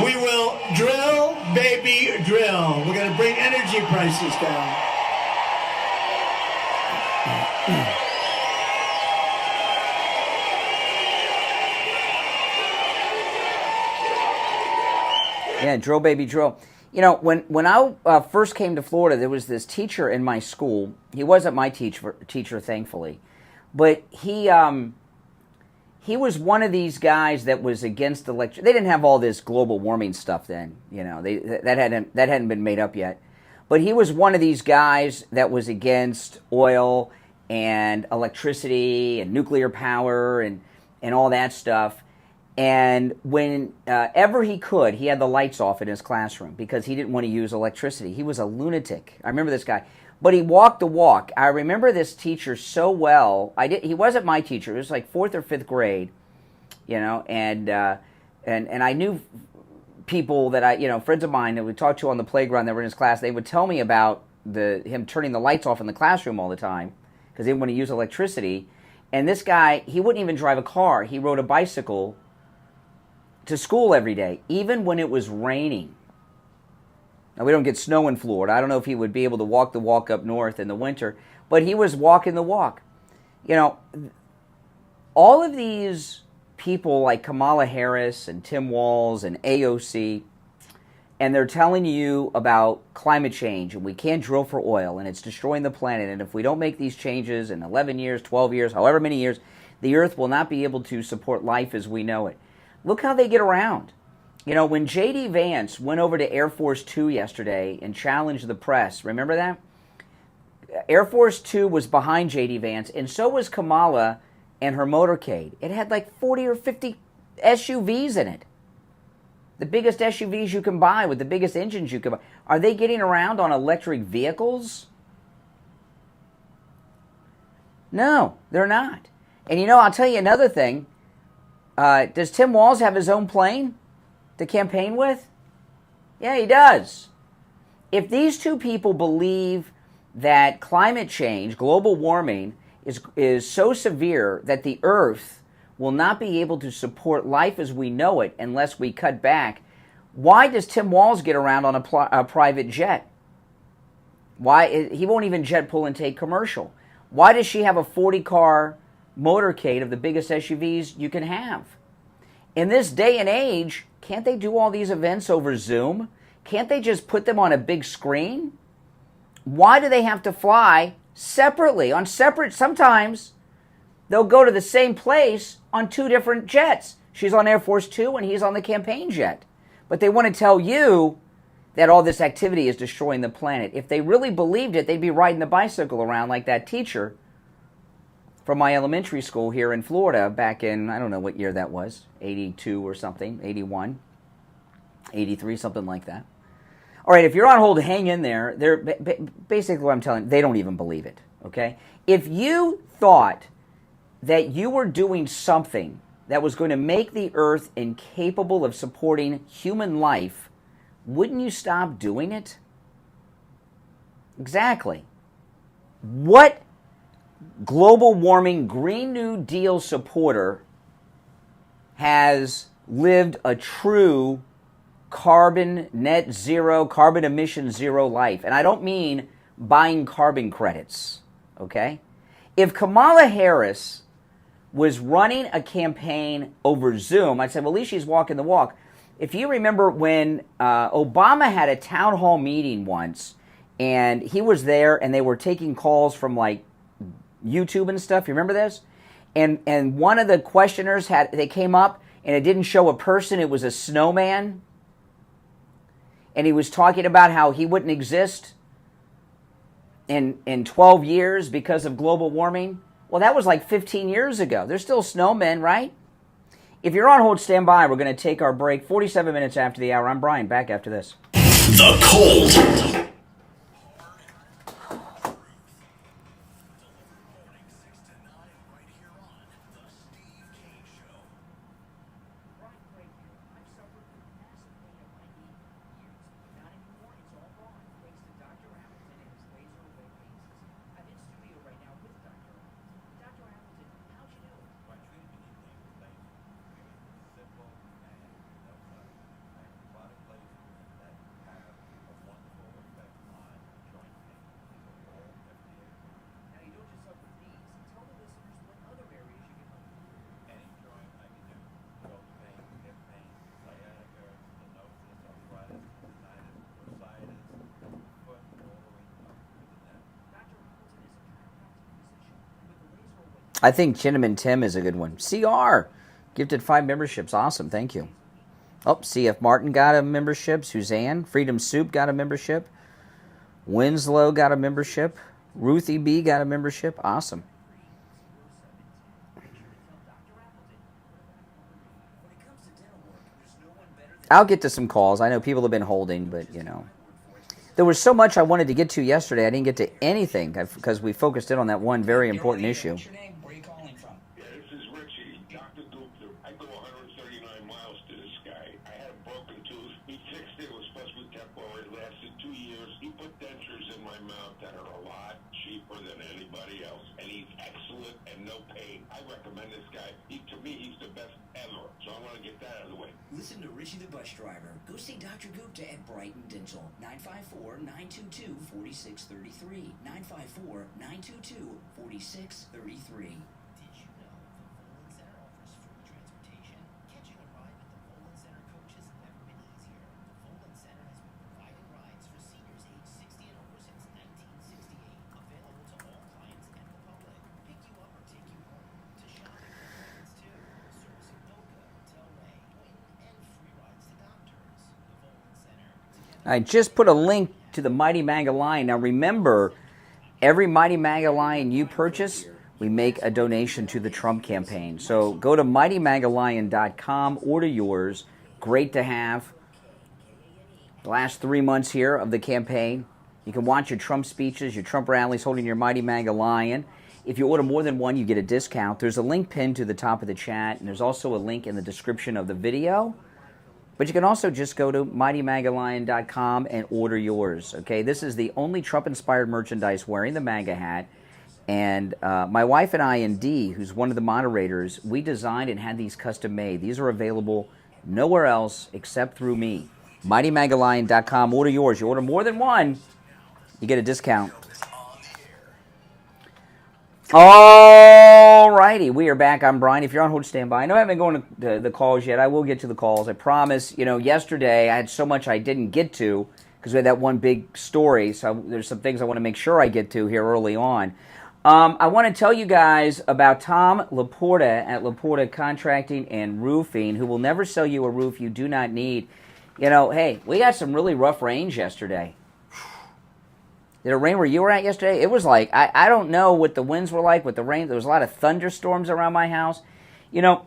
We will drill, baby, drill. We're going to bring energy prices down. Yeah, drill, baby, drill. You know, when I first came to Florida, there was this teacher in my school. He wasn't my teacher, thankfully, but he was one of these guys that was against electricity. They didn't have all this global warming stuff then, you know. That hadn't been made up yet. But he was one of these guys that was against oil and electricity and nuclear power and all that stuff. And whenever he could, he had the lights off in his classroom because he didn't want to use electricity. He was a lunatic. I remember this guy. But he walked the walk. I remember this teacher so well. He wasn't my teacher. It was like 4th or 5th grade, you know, and I knew people that friends of mine that we talked to on the playground that were in his class. They would tell me about him turning the lights off in the classroom all the time because they didn't want to use electricity. And this guy, he wouldn't even drive a car. He rode a bicycle to school every day, even when it was raining. Now, we don't get snow in Florida. I don't know if he would be able to walk the walk up north in the winter, but he was walking the walk. You know, all of these people like Kamala Harris and Tim Walz and AOC, and they're telling you about climate change, and we can't drill for oil, and it's destroying the planet, and if we don't make these changes in 11 years, 12 years, however many years, the Earth will not be able to support life as we know it. Look how they get around. You know, when J.D. Vance went over to Air Force 2 yesterday and challenged the press, remember that? Air Force 2 was behind J.D. Vance, and so was Kamala and her motorcade. It had like 40 or 50 SUVs in it. The biggest SUVs you can buy with the biggest engines you can buy. Are they getting around on electric vehicles? No, they're not. And you know, I'll tell you another thing. Does Tim Walz have his own plane to campaign with? Yeah, he does. If these two people believe that climate change, global warming, is so severe that the Earth will not be able to support life as we know it unless we cut back, why does Tim Walz get around on a private jet? Why he won't even jet pull and take commercial? Why does she have a 40-car motorcade of the biggest SUVs you can have? In this day and age, can't they do all these events over Zoom? Can't they just put them on a big screen? Why do they have to fly separately, on separate, sometimes they'll go to the same place on two different jets. She's on Air Force 2 and he's on the campaign jet. But they want to tell you that all this activity is destroying the planet. If they really believed it, they'd be riding the bicycle around like that teacher from my elementary school here in Florida back in, I don't know what year that was, 82 or something, 81, 83, something like that. All right, if you're on hold, hang in there. They're basically what I'm telling you, they don't even believe it, okay? If you thought that you were doing something that was going to make the Earth incapable of supporting human life, wouldn't you stop doing it? Exactly. What global warming Green New Deal supporter has lived a true carbon net zero, carbon emission zero life? And I don't mean buying carbon credits, okay? If Kamala Harris was running a campaign over Zoom, I'd say, well, at least she's walking the walk. If you remember when Obama had a town hall meeting once, and he was there, and they were taking calls from like YouTube and stuff. You remember this? And one of the questioners they came up, and it didn't show a person; it was a snowman. And he was talking about how he wouldn't exist in 12 years because of global warming. Well, that was like 15 years ago. There's still snowmen, right? If you're on hold, stand by. We're going to take our break. 47 minutes after the hour. I'm Brian. Back after this. The Cold. I think Cinnamon Tim is a good one. CR, gifted 5 memberships. Awesome, thank you. Oh, CF Martin got a membership. Suzanne, Freedom Soup got a membership. Winslow got a membership. Ruthie B got a membership. Awesome. I'll get to some calls. I know people have been holding, but, you know. There was so much I wanted to get to yesterday. I didn't get to anything because we focused in on that one very important issue. Listen to Richie the Bus Driver. Go see Dr. Gupta at Brighton Dental. 954-922-4633. 954-922-4633. Did you know the Volin Center offers free transportation? Catching a ride with the Volin Center coach has never been easier. The Volin Center has been providing rides for seniors age 60 and over since 1968. Available to all clients and the public. Pick you up or take you home. To shopping for friends too. Servicing Boca, Delray, I just put a link to the Mighty Manga line. Now remember, every Mighty Manga line you purchase, we make a donation to the Trump campaign. So go to MightyMagaLion.com, order yours. Great to have. The last 3 months here of the campaign. You can watch your Trump speeches, your Trump rallies, holding your Mighty Manga Lion. If you order more than one, you get a discount. There's a link pinned to the top of the chat, and there's also a link in the description of the video. But you can also just go to MightyMagaLion.com and order yours, okay? This is the only Trump-inspired merchandise wearing the MAGA hat. And my wife and I, and Dee, who's one of the moderators, we designed and had these custom made. These are available nowhere else except through me. MightyMagaLion.com, order yours. You order more than one, you get a discount. All righty, we are back. I'm Brian. If you're on hold, stand by. I know I haven't gone to the calls yet. I will get to the calls. I promise. You know, yesterday I had so much I didn't get to because we had that one big story. So there's some things I want to make sure I get to here early on. I want to tell you guys about Tom Laporta at Laporta Contracting and Roofing, who will never sell you a roof you do not need. You know, hey, we got some really rough rains yesterday. Did it rain where you were at yesterday? It was like, I don't know what the winds were like with the rain. There was a lot of thunderstorms around my house. You know,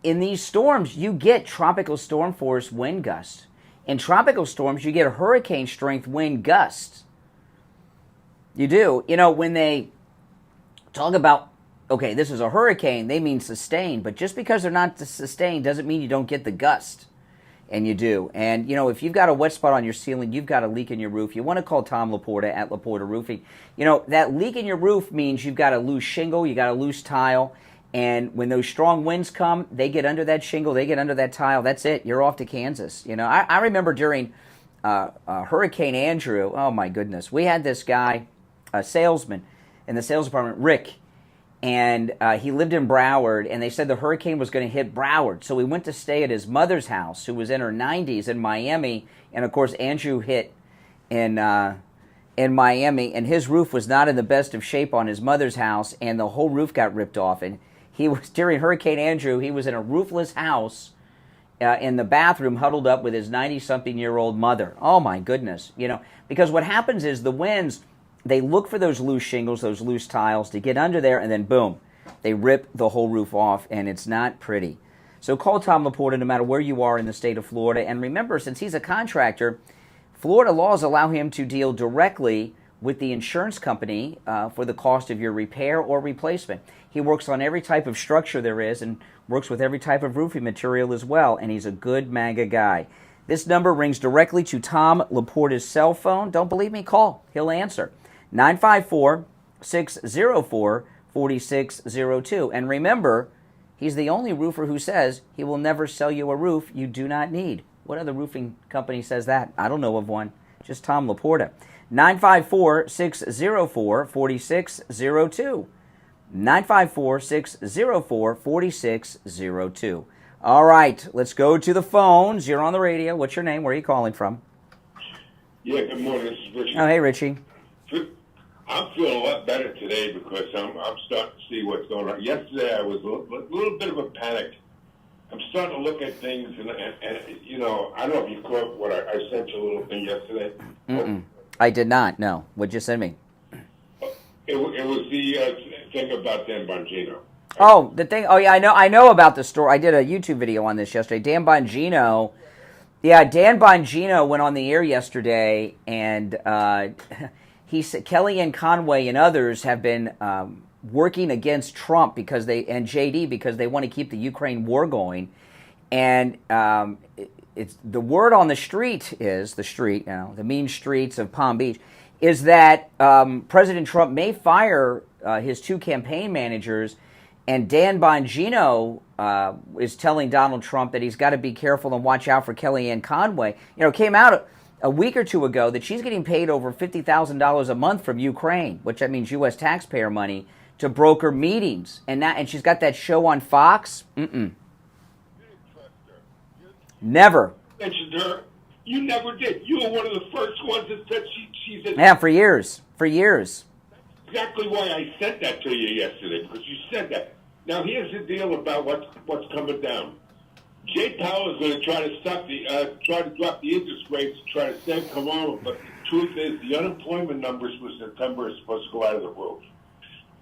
in these storms, you get tropical storm force wind gusts. In tropical storms, you get hurricane strength wind gusts. You do. You know, when they talk about, okay, this is a hurricane, they mean sustained. But just because they're not sustained doesn't mean you don't get the gust. And you do. And, you know, if you've got a wet spot on your ceiling, you've got a leak in your roof, you want to call Tom Laporta at Laporta Roofing. You know, that leak in your roof means you've got a loose shingle, you got a loose tile, and when those strong winds come, they get under that shingle, they get under that tile, that's it, you're off to Kansas. You know, I remember during Hurricane Andrew, oh my goodness, we had this guy, a salesman in the sales department, Rick, and he lived in Broward, and they said the hurricane was going to hit Broward. So we went to stay at his mother's house, who was in her 90s in Miami. And, of course, Andrew hit in Miami, and his roof was not in the best of shape on his mother's house, and the whole roof got ripped off. And he was, during Hurricane Andrew, he was in a roofless house in the bathroom, huddled up with his 90-something-year-old mother. Oh, my goodness. You know, because what happens is the winds, they look for those loose shingles, those loose tiles to get under there, and then boom, they rip the whole roof off, and it's not pretty. So call Tom Laporta no matter where you are in the state of Florida. And remember, since he's a contractor, Florida laws allow him to deal directly with the insurance company for the cost of your repair or replacement. He works on every type of structure there is and works with every type of roofing material as well, and he's a good MAGA guy. This number rings directly to Tom Laporta's cell phone. Don't believe me? Call. He'll answer. 954-604-4602. And remember, he's the only roofer who says he will never sell you a roof you do not need. What other roofing company says that? I don't know of one. Just Tom Laporta. 954-604-4602. 954-604-4602. All right, let's go to the phones. You're on the radio. What's your name? Where are you calling from? Yeah, good morning. This is Richie. Oh, hey, Richie. I'm feeling a lot better today because I'm starting to see what's going on. Yesterday, I was a little bit of a panic. I'm starting to look at things, and you know, I don't know if you caught what I sent you a little thing yesterday. I did not, no. What'd you send me? It was the thing about Dan Bongino. Oh, the thing. Oh, yeah, I know about the story. I did a YouTube video on this yesterday. Dan Bongino. Yeah, Dan Bongino went on the air yesterday, and he said Kellyanne Conway and others have been working against Trump and JD because they want to keep the Ukraine war going, and it's the word on the street is the mean streets of Palm Beach is that President Trump may fire his two campaign managers, and Dan Bongino is telling Donald Trump that he's got to be careful and watch out for Kellyanne Conway. You know, it came out a week or two ago that she's getting paid over $50,000 a month from Ukraine, which that means U.S. taxpayer money, to broker meetings. And she's got that show on Fox. Never. Mentioned her. You never did. You were one of the first ones that said she's a... Yeah, for years. For years. That's exactly why I sent that to you yesterday, because you said that. Now, here's the deal about what's coming down. Jay Powell is going to try to drop the interest rates to try to save Kamala. But the truth is, the unemployment numbers for September are supposed to go out of the roof.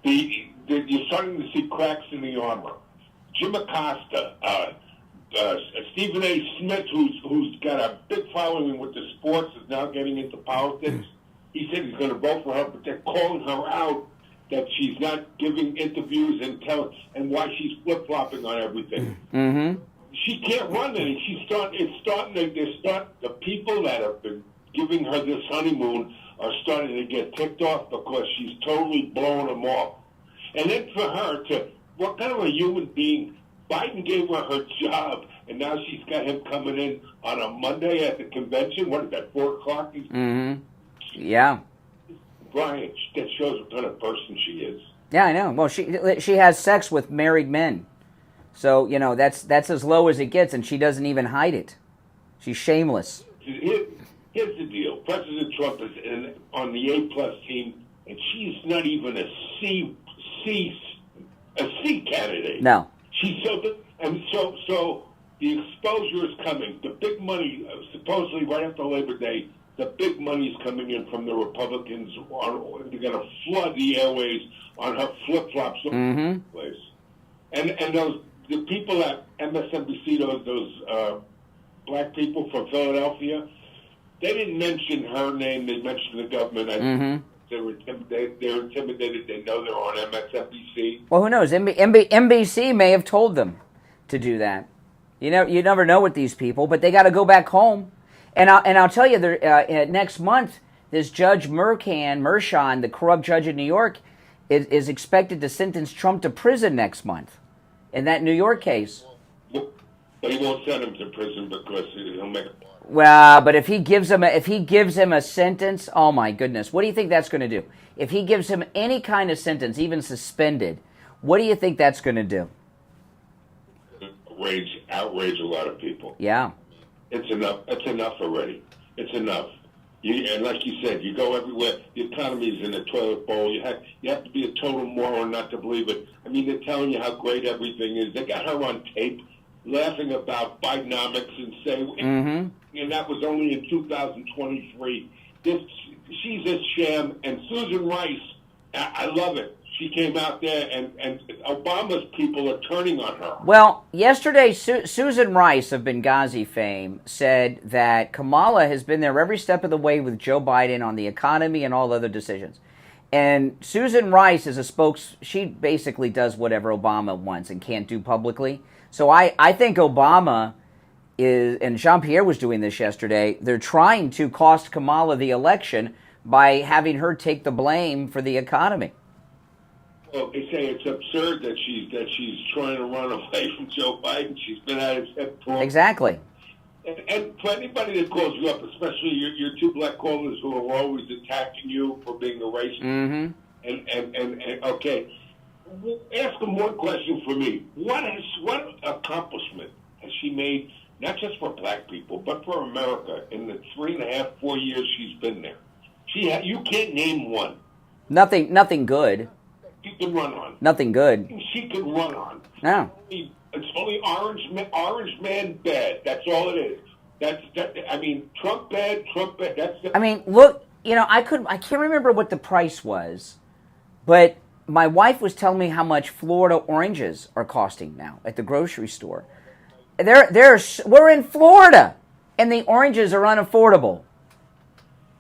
You're starting to see cracks in the armor. Jim Acosta, Stephen A. Smith, who's got a big following with the sports, is now getting into politics. He said he's going to vote for her, but they're calling her out that she's not giving interviews and why she's flip-flopping on everything. Mm-hmm. She can't run any. The people that have been giving her this honeymoon are starting to get ticked off because she's totally blowing them off. And then for her what kind of a human being? Biden gave her her job, and now she's got him coming in on a Monday at the convention. What is that, 4 o'clock? Mm-hmm. Yeah. Brian, that shows what kind of person she is. Yeah, I know. Well, she has sex with married men. So, that's as low as it gets, and she doesn't even hide it. She's shameless. Here's the deal. President Trump is on the A-plus team, and she's not even a C candidate. No. She's so the exposure is coming. The big money, supposedly right after Labor Day, the big money is coming in from the Republicans. They're going to flood the airways on her flip-flops all over the place. And the people at MSNBC, those black people from Philadelphia, they didn't mention her name. They mentioned the government. They're intimidated. They know they're on MSNBC. Well, who knows? NBC may have told them to do that. You never know with these people, but they got to go back home. And I'll tell you, next month, this Judge Merchan, the corrupt judge in New York, is expected to sentence Trump to prison next month in that New York case. But he won't send him to prison because he'll make it. Well, but if he gives him a sentence, oh my goodness, what do you think that's going to do? If he gives him any kind of sentence, even suspended, what do you think that's going to do? Outrage a lot of people. Yeah. It's enough. It's enough already. It's enough. And like you said, you go everywhere. The economy is in a toilet bowl. You have to be a total moron not to believe it. I mean, they're telling you how great everything is. They got her on tape laughing about Bidenomics and saying, and that was only in 2023. She's a sham. And Susan Rice, I love it. She came out there, and Obama's people are turning on her. Well, yesterday, Susan Rice of Benghazi fame said that Kamala has been there every step of the way with Joe Biden on the economy and all other decisions. And Susan Rice is she basically does whatever Obama wants and can't do publicly. So I think Obama is, and Jean-Pierre was doing this yesterday, they're trying to cost Kamala the election by having her take the blame for the economy. Well, they say it's absurd that she's trying to run away from Joe Biden. She's been at his hip for Exactly. And for anybody that calls you up, especially your two black callers who are always attacking you for being a racist, and okay, ask them one question for me: what accomplishment has she made, not just for black people, but for America in the 3.5, 4 years she's been there? You can't name one. Nothing good. She can run on. Nothing good. She can run on. No. It's only orange man bad. That's all it is. I mean, Trump bad. I mean, look, I can't remember what the price was, but my wife was telling me how much Florida oranges are costing now at the grocery store. We're in Florida, and the oranges are unaffordable.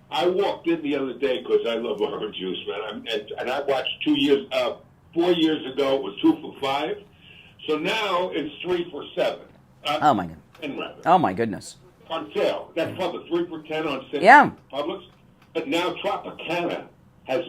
I walked in the other day because I love orange juice, man. And I watched 4 years ago, it was 2 for $5. So now it's 3 for $7. Oh my god! 10 rather. Oh my goodness! On sale. That's probably 3 for $10 on sale. Yeah. Publix. But now Tropicana has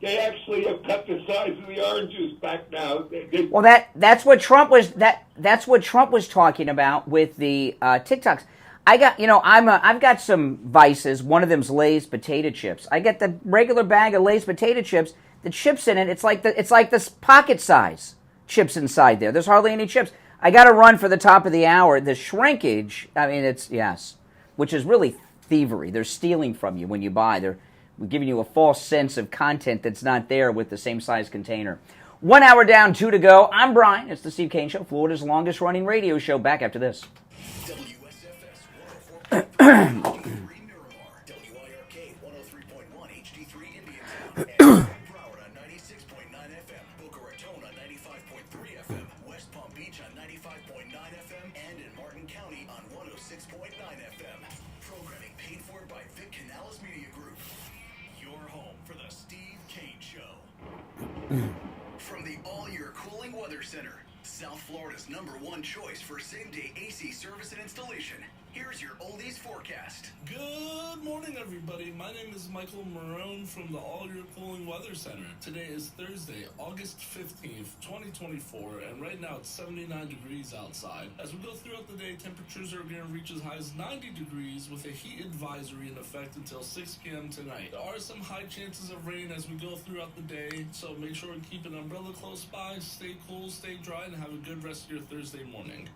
they actually have cut the size of the orange juice back now. Well, that's what Trump was talking about with the TikToks. I've got some vices. One of them's Lay's potato chips. I get the regular bag of Lay's potato chips. The chips in it, it's like this pocket size chips inside there. There's hardly any chips. I got to run for the top of the hour. The shrinkage, I mean, which is really thievery. They're stealing from you when you buy. They're giving you a false sense of content that's not there with the same size container. 1 hour down, 2 to go. I'm Brian. It's the Steve Kane Show, Florida's longest-running radio show. Back after this. WSFS 104.3 HD3 Miramar, WIRK 103.1 HD3 Indiantown, and Broward on 96.9 FM, Boca Raton on 95.3 FM, West Palm Beach on 95.9 FM, and in Martin County on 106.9 FM. Programming paid for by Vic Canales Media Group. Your home for the Steve Kane Show. From the All-Year Cooling Weather Center, South Florida's #1 choice for same-day AC service and installation. Here's your oldies forecast. Good morning, everybody. My name is Michael Marone from the All-Year Cooling Weather Center. Today is Thursday, August 15th, 2024, and right now it's 79 degrees outside. As we go throughout the day, temperatures are going to reach as high as 90 degrees with a heat advisory in effect until 6 p.m. tonight. There are some high chances of rain as we go throughout the day, so make sure to keep an umbrella close by, stay cool, stay dry, and have a good rest of your Thursday morning.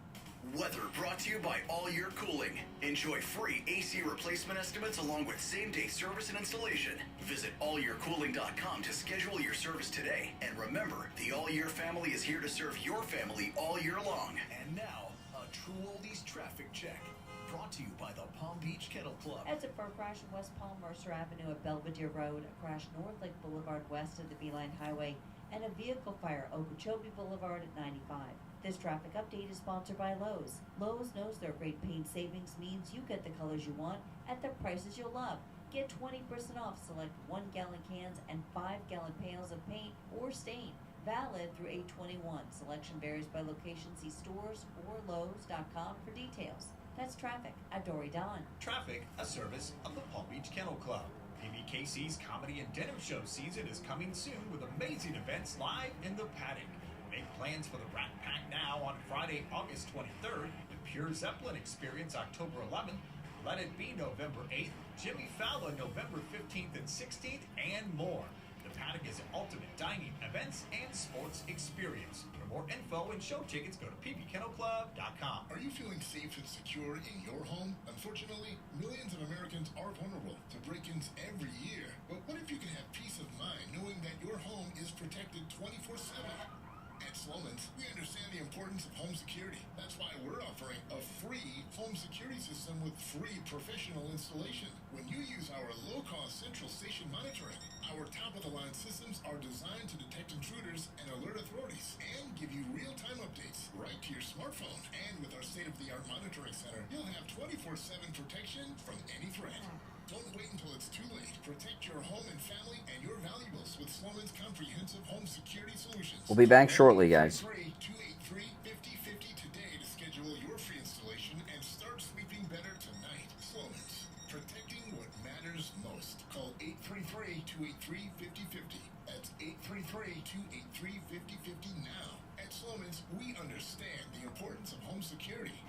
Weather brought to you by All Year Cooling. Enjoy free AC replacement estimates along with same-day service and installation. Visit allyearcooling.com to schedule your service today. And remember, the All Year family is here to serve your family all year long. And now, a True Oldies traffic check. Brought to you by the Palm Beach Kennel Club. Heads up for a crash in West Palm Mercer Avenue at Belvedere Road, a crash North Lake Boulevard west of the Beeline Highway, and a vehicle fire Okeechobee Boulevard at 95. This traffic update is sponsored by Lowe's. Lowe's knows their great paint savings means you get the colors you want at the prices you'll love. Get 20% off select 1-gallon cans and 5-gallon pails of paint or stain. Valid through 8/21. Selection varies by location. See stores or Lowe's.com for details. That's traffic. I'm Dory Don. Traffic, a service of the Palm Beach Kennel Club. PBKC's comedy and dinner show season is coming soon with amazing events live in the paddock. Make plans for the Rat Pack now on Friday, August 23rd, the Pure Zeppelin Experience October 11th, Let It Be November 8th, Jimmy Fallon November 15th and 16th, and more. The paddock is an ultimate dining, events, and sports experience. For more info and show tickets, go to pbkennelclub.com. Are you feeling safe and secure in your home? Unfortunately, millions of Americans are vulnerable to break-ins every year. But what if you can have peace of mind knowing that your home is protected 24/7? At Sloman's, we understand the importance of home security. That's why we're offering a free home security system with free professional installation. When you use our low-cost central station monitoring, our top-of-the-line systems are designed to detect intruders and alert authorities and give you real-time updates right to your smartphone. And with our state-of-the-art monitoring center, you'll have 24/7 protection from any threat. Don't wait until it's too late. Protect your home and family and your valuables with Sloman's comprehensive home security solutions. We'll be back shortly, guys. 283-5050 today to schedule your free installation and start sleeping better tonight. Sloman's, protecting what matters most. Call 833-283-5050. That's 833-283-5050 now. At Sloman's, we understand the importance of home security.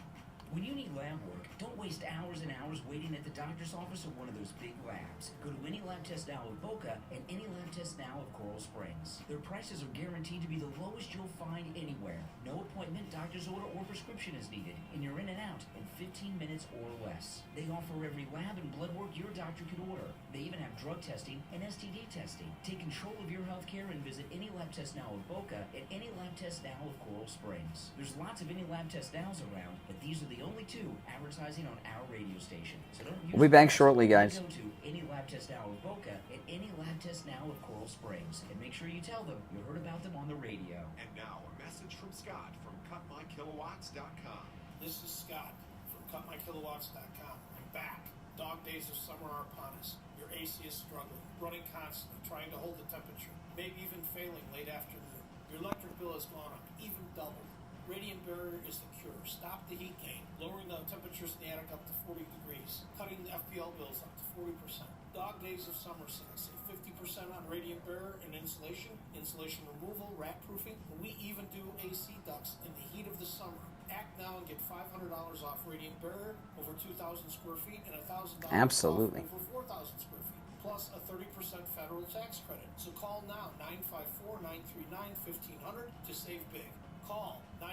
When you need lab work, don't waste hours and hours waiting at the doctor's office or one of those big labs. Go to Any Lab Test Now of Boca and Any Lab Test Now of Coral Springs. Their prices are guaranteed to be the lowest you'll find anywhere. No appointment, doctor's order, or prescription is needed, and you're in and out in 15 minutes or less. They offer every lab and blood work your doctor could order. They even have drug testing and STD testing. Take control of your health care and visit Any Lab Test Now of Boca and Any Lab Test Now of Coral Springs. There's lots of Any Lab Test Nows around, but these are the only two advertising on our radio station. So don't use We'll be back shortly, guys. Go to Any Lab Test Now of Boca and Any Lab Test Now of Coral Springs, and make sure you tell them you heard about them on the radio. And now a message from Scott from CutMyKilowatts.com. This is Scott from CutMyKilowatts.com. I'm back. Dog days of summer are upon us. Your AC is struggling, running constantly, trying to hold the temperature, maybe even failing late afternoon. Your electric bill has gone up, even doubled. Radiant Barrier is the cure. Stop the heat gain, lowering the temperatures in the attic up to 40 degrees, cutting the FPL bills up to 40%. Dog days of summer sales, save 50% on Radiant Barrier and insulation removal, rat proofing, and we even do AC ducts in the heat of the summer. Act now and get $500 off Radiant Barrier over 2,000 square feet and $1,000 Absolutely. off over 4,000 square feet, plus a 30% federal tax credit. So call now, 954-939-1500 to save big. Call 954-939-1500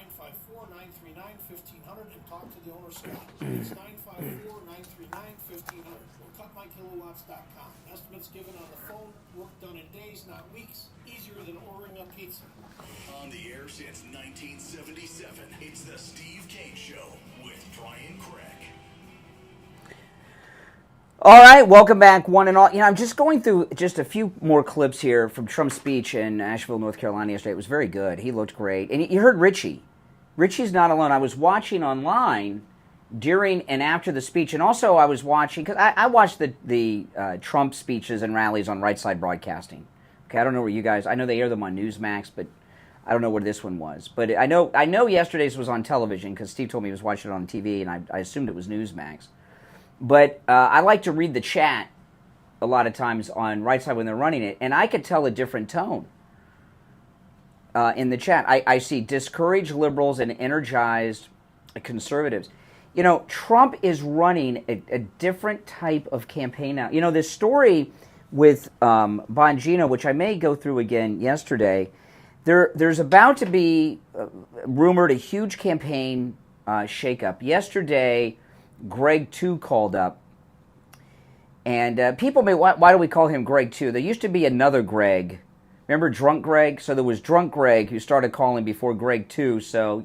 and talk to the owner, Scott. It's 954-939-1500 or cutmykilowatts.com. Estimates given on the phone, work done in days, not weeks. Easier than ordering a pizza. On the air since 1977, it's the Steve Kane Show with Brian Craig. All right, welcome back, one and all. I'm just going through just a few more clips here from Trump's speech in Asheville, North Carolina yesterday. It was very good. He looked great. And you heard Richie. Richie's not alone. I was watching online during and after the speech, and also I was watching, because I watched the Trump speeches and rallies on Right Side Broadcasting. Okay, I don't know where you guys, I know they air them on Newsmax, but I don't know where this one was. But I know yesterday's was on television, because Steve told me he was watching it on TV, and I assumed it was Newsmax. But I like to read the chat a lot of times on Right Side when they're running it, and I could tell a different tone in the chat. I see discouraged liberals and energized conservatives. Trump is running a different type of campaign now. This story with Bongino, which I may go through again yesterday, there's about to be rumored a huge campaign shakeup. Yesterday, Greg 2 called up, and people may, why do we call him Greg 2? There used to be another Greg. Remember Drunk Greg? So there was Drunk Greg who started calling before Greg 2, so,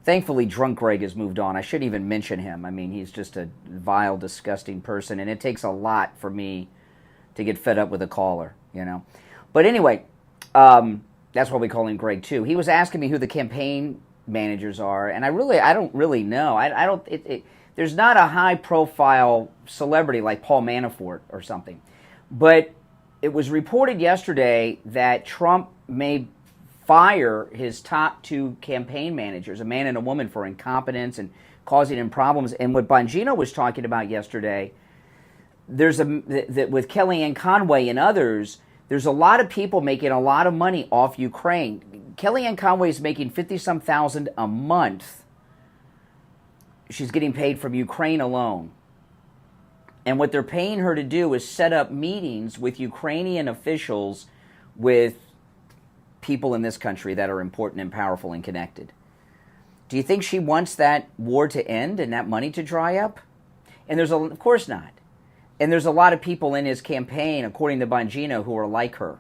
thankfully Drunk Greg has moved on. I shouldn't even mention him. I mean, he's just a vile, disgusting person, and it takes a lot for me to get fed up with a caller, But anyway, that's why we call him Greg 2. He was asking me who the campaign managers are, and I don't really know. There's not a high-profile celebrity like Paul Manafort or something, but it was reported yesterday that Trump may fire his top 2 campaign managers, a man and a woman, for incompetence and causing him problems. And what Bongino was talking about yesterday, with Kellyanne Conway and others, there's a lot of people making a lot of money off Ukraine. Kellyanne Conway is making $50-some thousand a month. She's getting paid from Ukraine alone. And what they're paying her to do is set up meetings with Ukrainian officials with people in this country that are important and powerful and connected. Do you think she wants that war to end and that money to dry up? And of course not. And there's a lot of people in his campaign, according to Bongino, who are like her.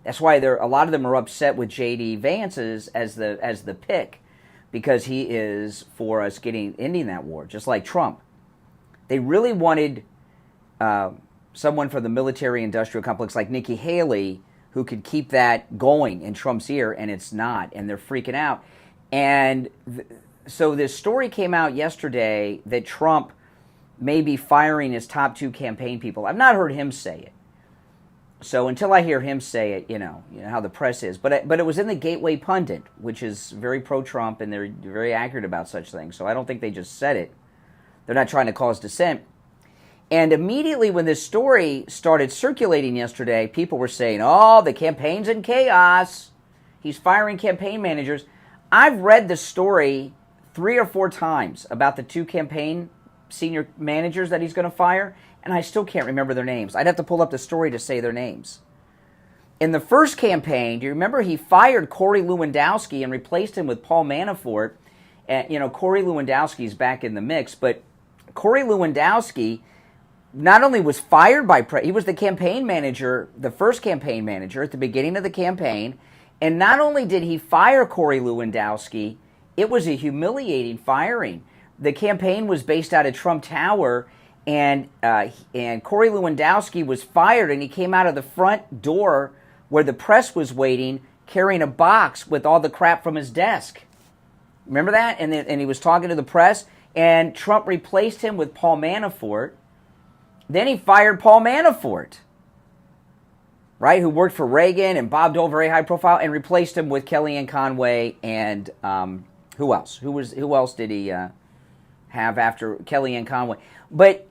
That's why a lot of them are upset with J.D. Vance as the pick, because he is for us ending that war, just like Trump. They really wanted someone from the military-industrial complex like Nikki Haley who could keep that going in Trump's ear, and it's not, and they're freaking out. And so this story came out yesterday that Trump may be firing his top 2 campaign people. I've not heard him say it. So until I hear him say it, you know how the press is. But it was in the Gateway Pundit, which is very pro-Trump, and they're very accurate about such things. So I don't think they just said it. They're not trying to cause dissent. And immediately when this story started circulating yesterday, people were saying, oh, the campaign's in chaos. He's firing campaign managers. I've read the story 3 or 4 times about the 2 campaign senior managers that he's going to fire, and I still can't remember their names. I'd have to pull up the story to say their names. In the first campaign, do you remember he fired Corey Lewandowski and replaced him with Paul Manafort? And, Corey Lewandowski's back in the mix, but Corey Lewandowski not only was fired by he was the campaign manager, the first campaign manager at the beginning of the campaign, and not only did he fire Corey Lewandowski, it was a humiliating firing. The campaign was based out of Trump Tower, and Corey Lewandowski was fired, and he came out of the front door where the press was waiting, carrying a box with all the crap from his desk. Remember that? And he was talking to the press, and Trump replaced him with Paul Manafort. Then he fired Paul Manafort, right, who worked for Reagan and Bob Dole, very high profile, and replaced him with Kellyanne Conway and who else? Who else did he have after Kellyanne Conway? But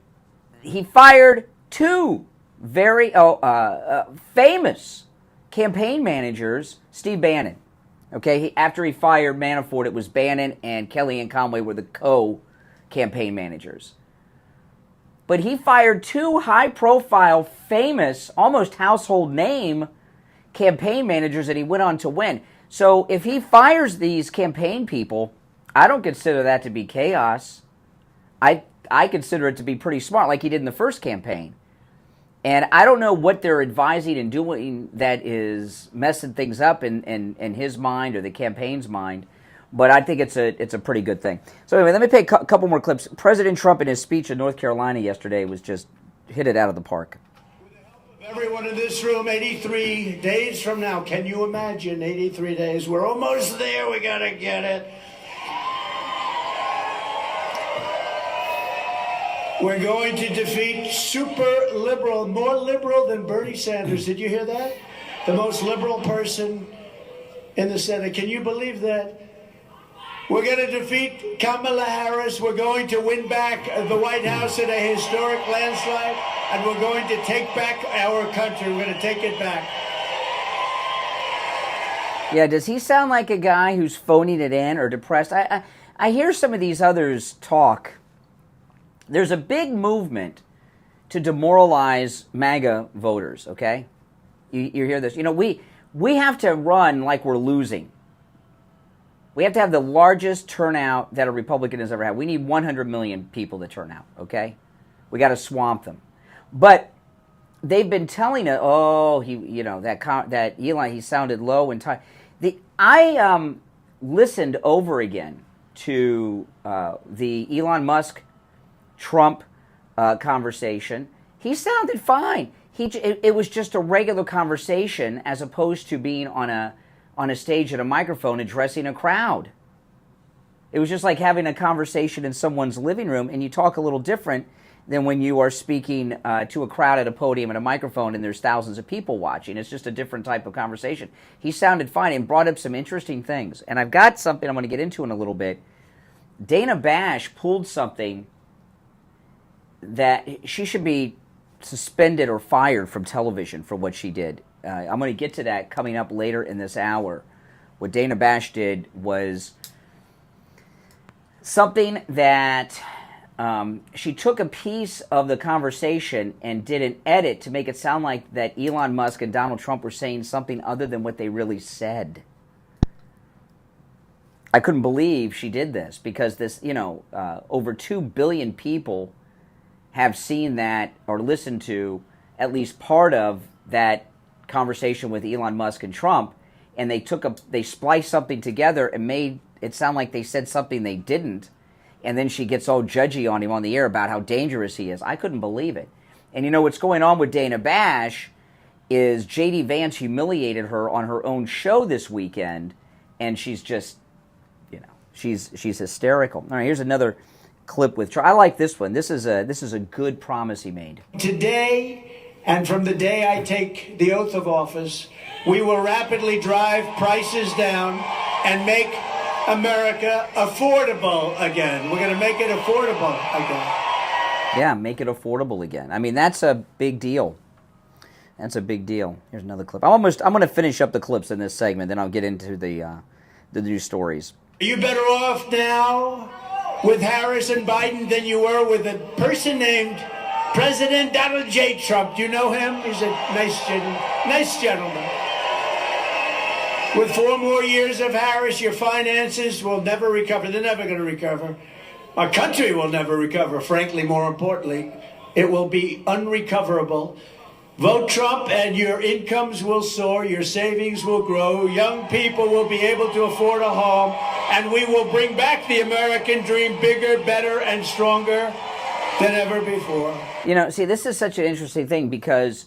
he fired 2 very famous campaign managers. Steve Bannon, okay? After he fired Manafort, it was Bannon and Kellyanne Conway were the co-campaign managers. But he fired 2 high-profile, famous, almost household name campaign managers that he went on to win. So if he fires these campaign people, I don't consider that to be chaos. I consider it to be pretty smart, like he did in the first campaign. And I don't know what they're advising and doing that is messing things up in his mind or the campaign's mind, but I think it's a pretty good thing. So anyway, let me play a couple more clips. President Trump in his speech in North Carolina yesterday was just hit it out of the park. Everyone in this room, 83 days from now, can you imagine 83 days? We're almost there. We got to get it. We're going to defeat super liberal, more liberal than Bernie Sanders. Did you hear that? The most liberal person in the Senate. Can you believe that? We're going to defeat Kamala Harris. We're going to win back the White House in a historic landslide. And we're going to take back our country. We're going to take it back. Yeah, does he sound like a guy who's phoning it in or depressed? I hear some of these others talk. There's a big movement to demoralize MAGA voters, okay? You hear this. You know, we have to run like we're losing. We have to have the largest turnout that a Republican has ever had. We need 100 million people to turn out, okay? We got to swamp them. But they've been telling us, that Elon, he sounded low and tired. I listened over again to the Elon Musk Trump conversation. He sounded fine. It was just a regular conversation as opposed to being on a stage at a microphone addressing a crowd. It was just like having a conversation in someone's living room, and you talk a little different than when you are speaking to a crowd at a podium and a microphone and there's thousands of people watching. It's just a different type of conversation. He sounded fine and brought up some interesting things. And I've got something I'm going to get into in a little bit. Dana Bash pulled something that she should be suspended or fired from television for what she did. I'm going to get to that coming up later in this hour. What Dana Bash did was something that she took a piece of the conversation and did an edit to make it sound like that Elon Musk and Donald Trump were saying something other than what they really said. I couldn't believe she did this because this, over 2 billion people have seen that or listened to at least part of that conversation with Elon Musk and Trump, and they spliced something together and made it sound like they said something they didn't, and then she gets all judgy on him on the air about how dangerous he is. I couldn't believe it. And what's going on with Dana Bash is J.D. Vance humiliated her on her own show this weekend, and she's just, she's hysterical. All right, here's another clip with. I like this one. This is a good promise he made. Today, and from the day I take the oath of office, we will rapidly drive prices down and make America affordable again. We're going to make it affordable again. Yeah, make it affordable again. I mean, that's a big deal. That's a big deal. Here's another clip. I'm going to finish up the clips in this segment, then I'll get into the news stories. Are you better off now with Harris and Biden than you were with a person named President Donald J. Trump? Do you know him? He's a nice gentleman. With 4 more years of Harris, your finances will never recover. They're never going to recover. Our country will never recover. Frankly, more importantly, it will be unrecoverable. Vote Trump and your incomes will soar, your savings will grow, young people will be able to afford a home, and we will bring back the American dream bigger, better, and stronger than ever before. See, this is such an interesting thing because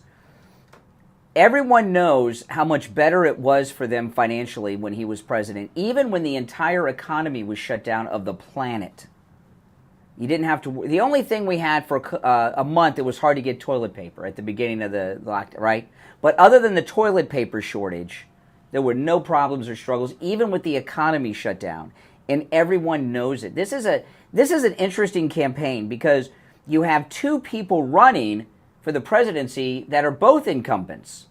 everyone knows how much better it was for them financially when he was president, even when the entire economy was shut down of the planet. You didn't have to. The only thing we had for a month, it was hard to get toilet paper at the beginning of the lockdown, right? But other than the toilet paper shortage, there were no problems or struggles, even with the economy shut down. And everyone knows it. This is an interesting campaign because you have 2 people running for the presidency that are both incumbents.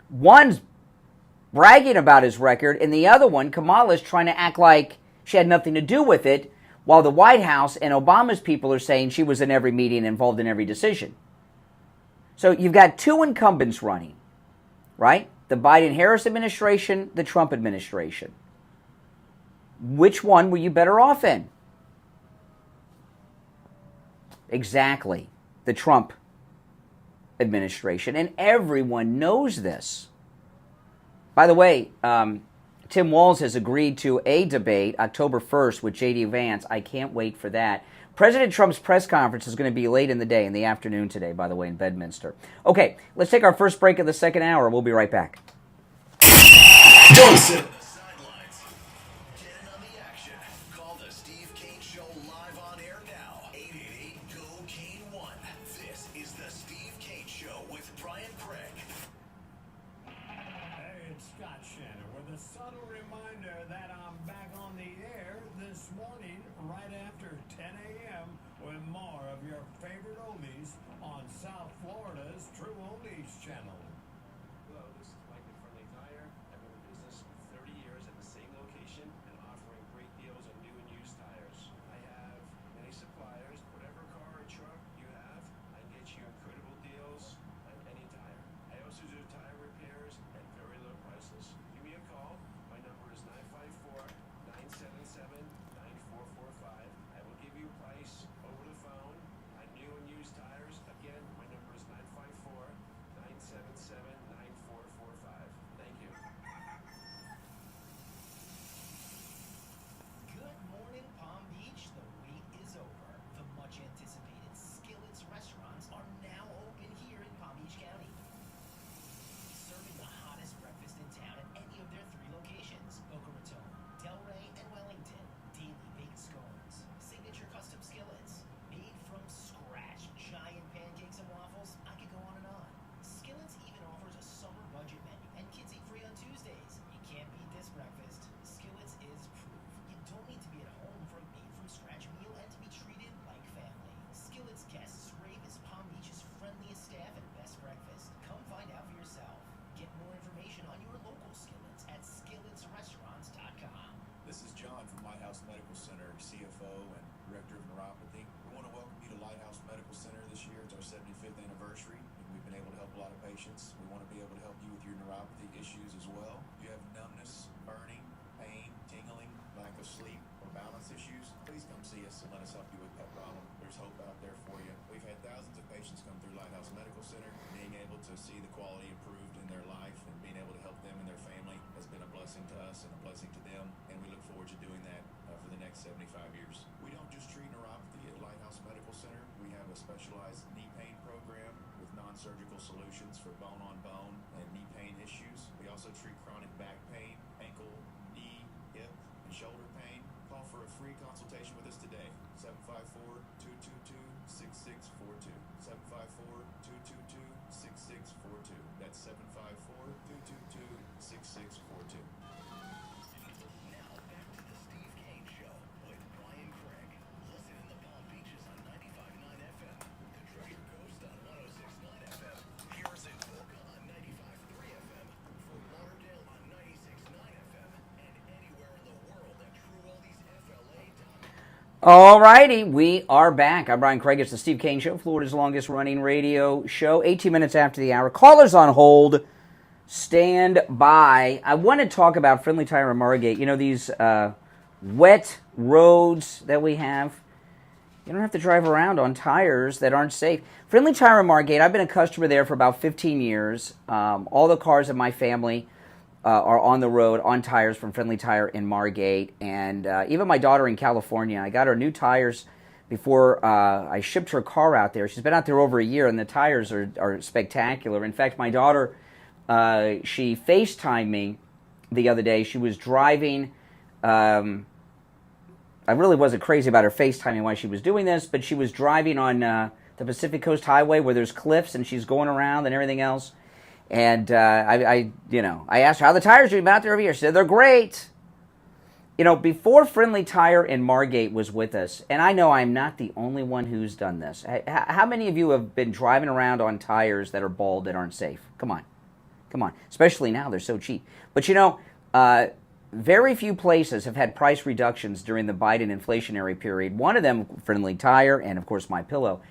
One's bragging about his record, and the other one, Kamala, is trying to act like she had nothing to do with it, while the White House and Obama's people are saying she was in every meeting, involved in every decision. So you've got 2 incumbents running, right? The Biden-Harris administration, the Trump administration. Which one were you better off in? Exactly. The Trump administration. And everyone knows this. By the way, Tim Walz has agreed to a debate October 1st with J.D. Vance. I can't wait for that. President Trump's press conference is going to be late in the day, in the afternoon today, by the way, in Bedminster. Okay, let's take our first break of the second hour. We'll be right back. Don't sit. Get in on the action. Call the Steve Kane Show live on air now. 888-GO-KANE-1. This is the Steve Kane Show with Brian Craig. Hey, it's Scott Shannon with a subtle reminder that I'm back on the air this morning right after 10 a.m. with more of your favorite oldies on South Florida's True Oldies channel. Hello, this is Mike at Friendly Tire. I've been in business 30 years at the same location and offering great deals on new and used tires. I have many suppliers. Whatever car or truck you have, I get you incredible deals on any tire. I also do tire repairs at very low prices. Give me a call. My number is 954-977-9445. I will give you a price over the phone on new and used tires. Again, my number is 954-977-9445. Thank you. Good morning, Palm Beach. The wait is over. The much anticipated Skillets restaurants are now open here in Palm Beach County. Serving the hottest breakfast in town at any of their 3 locations: Boca Raton, Delray, and Wellington. Daily baked scones, signature custom skillets, made from scratch, giant pancakes and waffles. I could go on and on. Skillets even offers a summer budget menu, and kids eat free on Tuesdays. You can't beat this breakfast. Skillets is proof. You don't need to be at home for a made-from-scratch meal and to be treated like family. Skillets guests rave as Palm Beach's friendliest staff and best breakfast. Come find out for yourself. Get more information on your local Skillets at skilletsrestaurants.com. This is John from Lighthouse Medical Center, CFO and Director of Neuropathy. We want to welcome you to Lighthouse Medical Center this year. It's our 75th anniversary, and we've been able to help a lot of patients. We want to be able to help you with your neuropathy issues as well. If you have numbness, burning, pain, tingling, lack of sleep, or balance issues, please come see us and let us help you with that problem. There's hope out there for you. We've had thousands of patients come through Lighthouse Medical Center. Being able to see the quality improved in their life and being able to help them and their family has been a blessing to us and a blessing to them, and we look forward to doing that for the next 75 years. We don't just treat neuropathy at Lighthouse Medical Center. We have a specialized knee pain program with non-surgical solutions for bone-on-bone and knee pain issues. We also treat chronic back pain, ankle, knee, hip, and shoulder pain. Call for a free consultation with us today. 754-222-6642. 754-222-6642. That's 754-222-6642. Now back to the Steve Kane Show with Brian Craig. Listen in the Palm Beaches on 95.9 FM, the Treasure Coast on 106.9 FM, Harris and Boca on 95.3 FM, Fort Lauderdale on 96.9 FM, and anywhere in the world at TrueOldiesFLA.com. All righty, we are back. I'm Brian Craig. It's the Steve Kane Show, Florida's longest running radio show. 18 minutes after the hour. Callers on hold. Stand by. I want to talk about Friendly Tire and Margate. You know, these wet roads that we have. You don't have to drive around on tires that aren't safe. Friendly Tire and Margate, I've been a customer there for about 15 years. All the cars in my family are on the road on tires from Friendly Tire in Margate. And even my daughter in California, I got her new tires before I shipped her car out there. She's been out there over a year, and the tires are spectacular. In fact, my daughter, she FaceTimed me the other day. She was driving. I really wasn't crazy about her FaceTiming while she was doing this, but she was driving on the Pacific Coast Highway where there's cliffs, and she's going around and everything else. And I asked her how the tires are out there over here. She said they're great. You know, before Friendly Tire in Margate was with us, and I know I'm not the only one who's done this. How many of you have been driving around on tires that are bald that aren't safe? Come on. Especially now, they're so cheap. But you know, very few places have had price reductions during the Biden inflationary period. One of them, Friendly Tire, and of course MyPillow.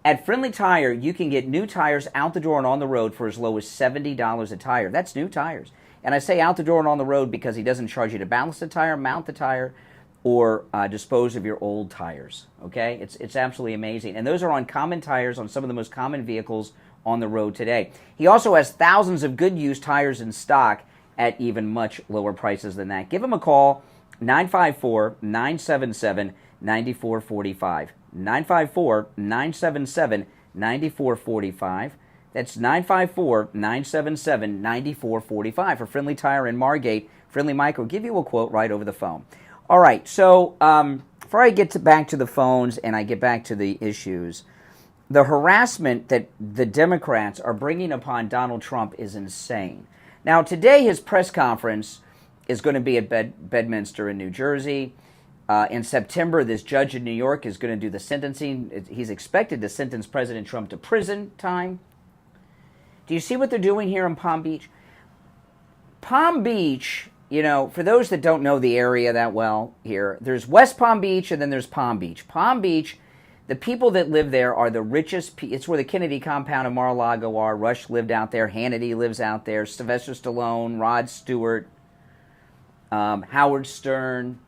At Friendly Tire, you can get new tires out the door and on the road for as low as $70 a tire. That's new tires. And I say out the door and on the road because he doesn't charge you to balance the tire, mount the tire, or dispose of your old tires. Okay? It's absolutely amazing. And those are on common tires on some of the most common vehicles on the road today. He also has thousands of good used tires in stock at even much lower prices than that. Give him a call, 954-977-9445. 954-977-9445. That's 954-977-9445 for Friendly Tire in Margate. Friendly Mike will give you a quote right over the phone. All right, so before I get back to the phones and I get back to the issues, the harassment that the Democrats are bringing upon Donald Trump is insane. Now, today his press conference is going to be at Bedminster in New Jersey. In September, this judge in New York is going to do the sentencing. He's expected to sentence President Trump to prison time. Do you see what they're doing here in Palm Beach? Palm Beach, you know, for those that don't know the area that well here, there's West Palm Beach and then there's Palm Beach. Palm Beach, the people that live there are the richest. It's where the Kennedy compound in Mar-a-Lago are. Rush lived out there. Hannity lives out there. Sylvester Stallone, Rod Stewart, Howard Stern,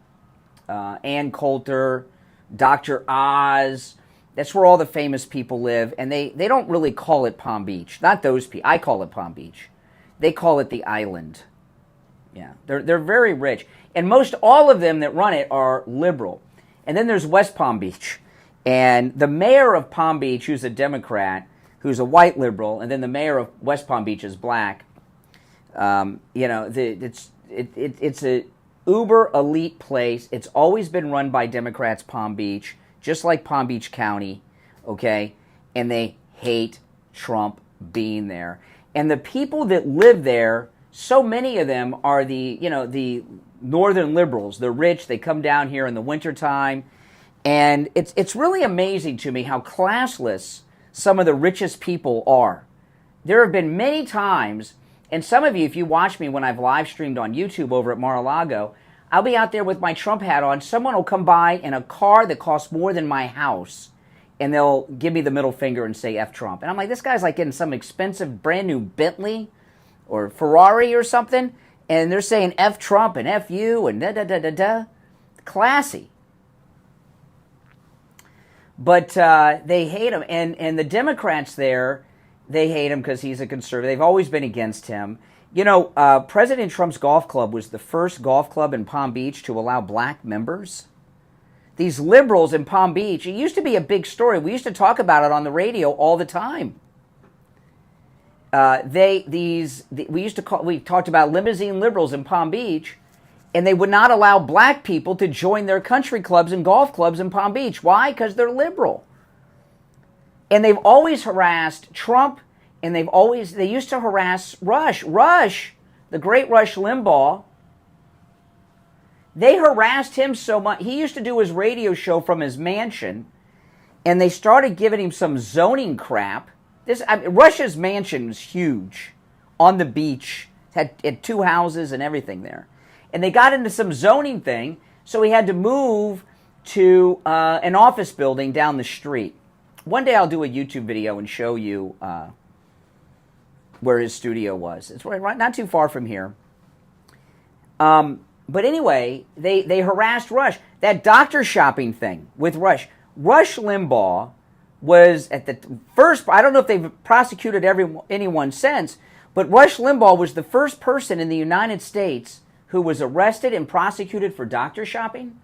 Ann Coulter, Dr. Oz. That's where all the famous people live. And they don't really call it Palm Beach. Not those people. I call it Palm Beach. They call it the island. Yeah, they're very rich. And most all of them that run it are liberal. And then there's West Palm Beach. And the mayor of Palm Beach, who's a Democrat, who's a white liberal, and then the mayor of West Palm Beach is black. You know, it's a uber elite place. It's always been run by Democrats, Palm Beach, just like Palm Beach County, okay? And they hate Trump being there. And the people that live there, so many of them are the northern liberals. They're rich. They come down here in the wintertime. And it's really amazing to me how classless some of the richest people are. There have been many times, and some of you, if you watch me when I've live streamed on YouTube over at Mar-a-Lago, I'll be out there with my Trump hat on. Someone will come by in a car that costs more than my house, and they'll give me the middle finger and say F Trump. And I'm like, this guy's like in some expensive brand new Bentley or Ferrari or something, and they're saying F Trump and F you and da-da-da-da-da. Classy. But they hate him. And the Democrats there, they hate him because he's a conservative. They've always been against him. You know, President Trump's golf club was the first golf club in Palm Beach to allow black members. These liberals in Palm Beach, it used to be a big story. We used to talk about it on the radio all the time. We talked about limousine liberals in Palm Beach, and they would not allow black people to join their country clubs and golf clubs in Palm Beach. Why? Because they're liberal. And they've always harassed Trump, and they used to harass Rush. Rush, the great Rush Limbaugh, they harassed him so much. He used to do his radio show from his mansion, and they started giving him some zoning crap. Rush's mansion was huge on the beach. It had 2 houses and everything there. And they got into some zoning thing, so he had to move to an office building down the street. One day I'll do a YouTube video and show you where his studio was. It's right not too far from here. But anyway, they harassed Rush. That doctor shopping thing with Rush. Rush Limbaugh was at the first, I don't know if they've prosecuted anyone since, but Rush Limbaugh was the first person in the United States who was arrested and prosecuted for doctor shopping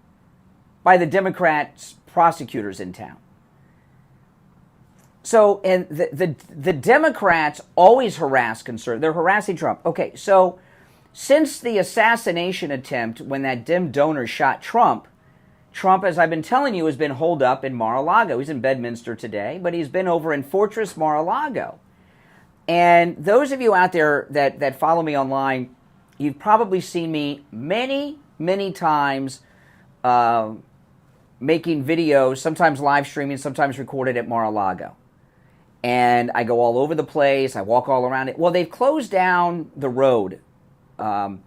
by the Democrats prosecutors in town. So, and the Democrats always harass conservatives. They're harassing Trump. Okay, so since the assassination attempt when that Dem donor shot Trump, as I've been telling you, has been holed up in Mar-a-Lago. He's in Bedminster today, but he's been over in Fortress Mar-a-Lago. And those of you out there that follow me online, you've probably seen me many, many times making videos, sometimes live streaming, sometimes recorded at Mar-a-Lago. And I go all over the place. I walk all around it. Well, they've closed down the road. You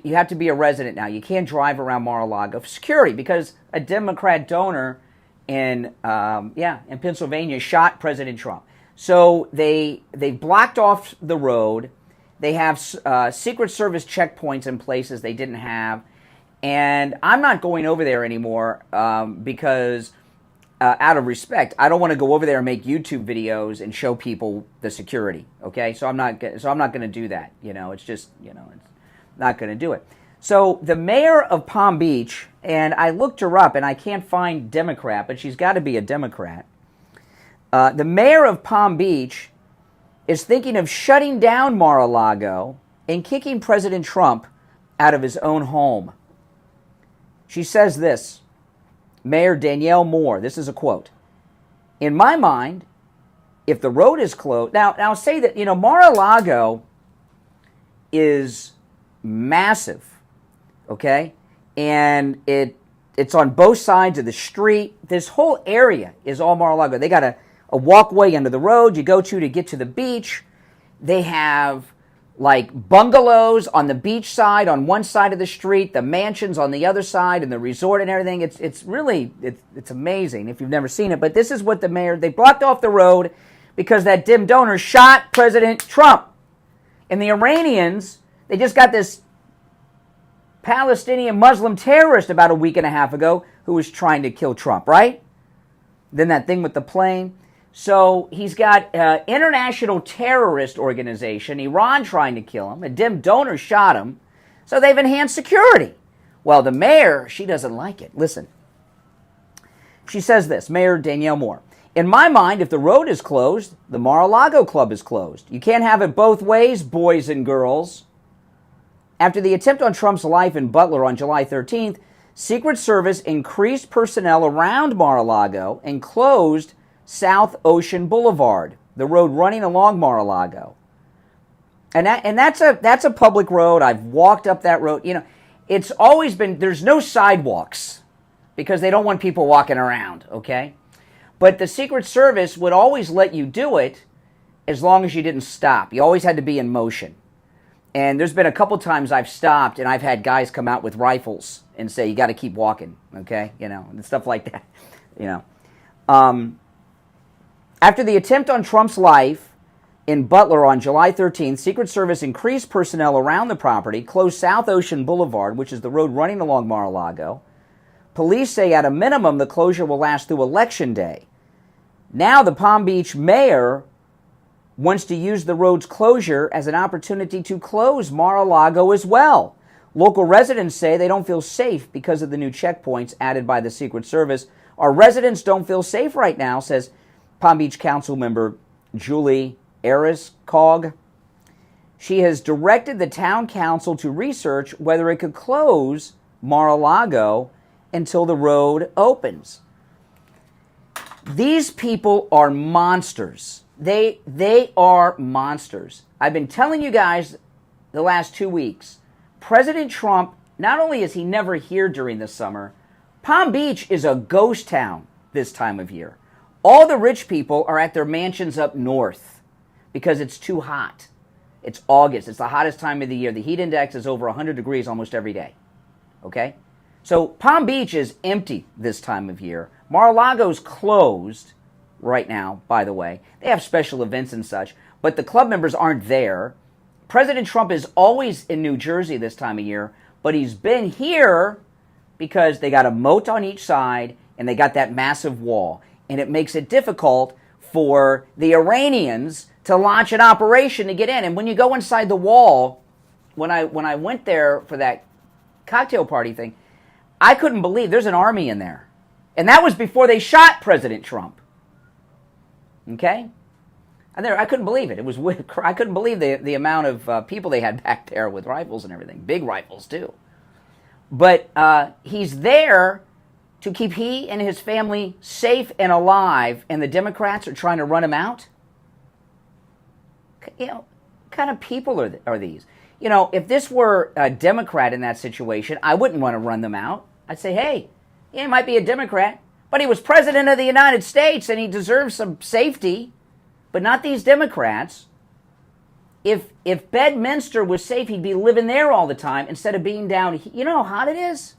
have to be a resident now. You can't drive around Mar-a-Lago for security because a Democrat donor in Pennsylvania shot President Trump. So they blocked off the road. They have Secret Service checkpoints in places they didn't have. And I'm not going over there anymore because, out of respect, I don't want to go over there and make YouTube videos and show people the security. Okay, so I'm not going to do that. It's just it's not going to do it. So the mayor of Palm Beach, and I looked her up, and I can't find Democrat, but she's got to be a Democrat. The mayor of Palm Beach is thinking of shutting down Mar-a-Lago and kicking President Trump out of his own home. She says this, Mayor Danielle Moore, this is a quote, "In my mind, if the road is closed..." Now say that, Mar-a-Lago is massive, okay? And it's on both sides of the street. This whole area is all Mar-a-Lago. They got a walkway under the road you go to get to the beach. They have like bungalows on the beach side on one side of the street, the mansions on the other side, and the resort and everything. It's really amazing if you've never seen it. But this is what they blocked off the road because that dim donor shot President Trump. And the Iranians, they just got this Palestinian Muslim terrorist about a week and a half ago who was trying to kill Trump, right? Then that thing with the plane. So he's got an international terrorist organization, Iran trying to kill him. A dim donor shot him. So they've enhanced security. Well, the mayor, she doesn't like it. Listen. She says this, Mayor Danielle Moore. "In my mind, if the road is closed, the Mar-a-Lago Club is closed. You can't have it both ways, boys and girls." After the attempt on Trump's life in Butler on July 13th, Secret Service increased personnel around Mar-a-Lago and closed South Ocean Boulevard, the road running along Mar-a-Lago. And that's a public road. I've walked up that road. It's always been, there's no sidewalks because they don't want people walking around, okay? But the Secret Service would always let you do it as long as you didn't stop. You always had to be in motion. And there's been a couple times I've stopped and I've had guys come out with rifles and say, "You got to keep walking," okay? And stuff like that, After the attempt on Trump's life in Butler on July 13th, Secret Service increased personnel around the property, closed South Ocean Boulevard, which is the road running along Mar-a-Lago. Police say at a minimum the closure will last through Election Day. Now the Palm Beach mayor wants to use the road's closure as an opportunity to close Mar-a-Lago as well. Local residents say they don't feel safe because of the new checkpoints added by the Secret Service. "Our residents don't feel safe right now," says Palm Beach Council member Julie Ariskog. She has directed the town council to research whether it could close Mar-a-Lago until the road opens. These people are monsters. They are monsters. I've been telling you guys the last 2 weeks, President Trump, not only is he never here during the summer, Palm Beach is a ghost town this time of year. All the rich people are at their mansions up north because it's too hot. It's August. It's the hottest time of the year. The heat index is over 100 degrees almost every day. Okay? So Palm Beach is empty this time of year. Mar-a-Lago's closed right now, by the way. They have special events and such, but the club members aren't there. President Trump is always in New Jersey this time of year, but he's been here because they got a moat on each side and they got that massive wall. And it makes it difficult for the Iranians to launch an operation to get in. And when you go inside the wall, when I went there for that cocktail party thing, I couldn't believe there's an army in there. And that was before they shot President Trump. Okay? And I couldn't believe it. I couldn't believe the amount of people they had back there with rifles and everything. Big rifles, too. But he's there to keep he and his family safe and alive, and the Democrats are trying to run him out? What kind of people are these? If this were a Democrat in that situation, I wouldn't want to run them out. I'd say, hey, he might be a Democrat, but he was president of the United States, and he deserves some safety, but not these Democrats. If Bedminster was safe, he'd be living there all the time instead of being down. You know how hot it is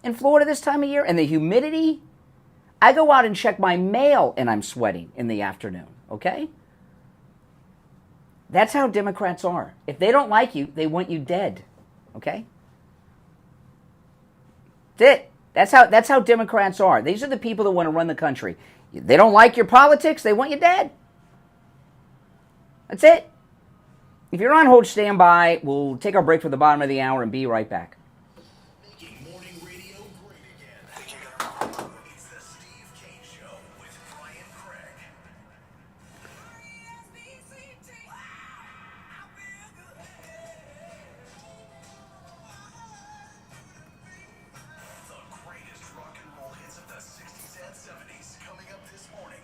in Florida this time of year? And the humidity? I go out and check my mail and I'm sweating in the afternoon, okay? That's how Democrats are. If they don't like you, they want you dead, okay? That's it. That's how Democrats are. These are the people that want to run the country. They don't like your politics, they want you dead. That's it. If you're on hold, stand by. We'll take our break for the bottom of the hour and be right back. Morning radio great again. It's the Steve Kane Show with Brian Craig. The greatest rock and roll hits of the 60s and 70s coming up this morning.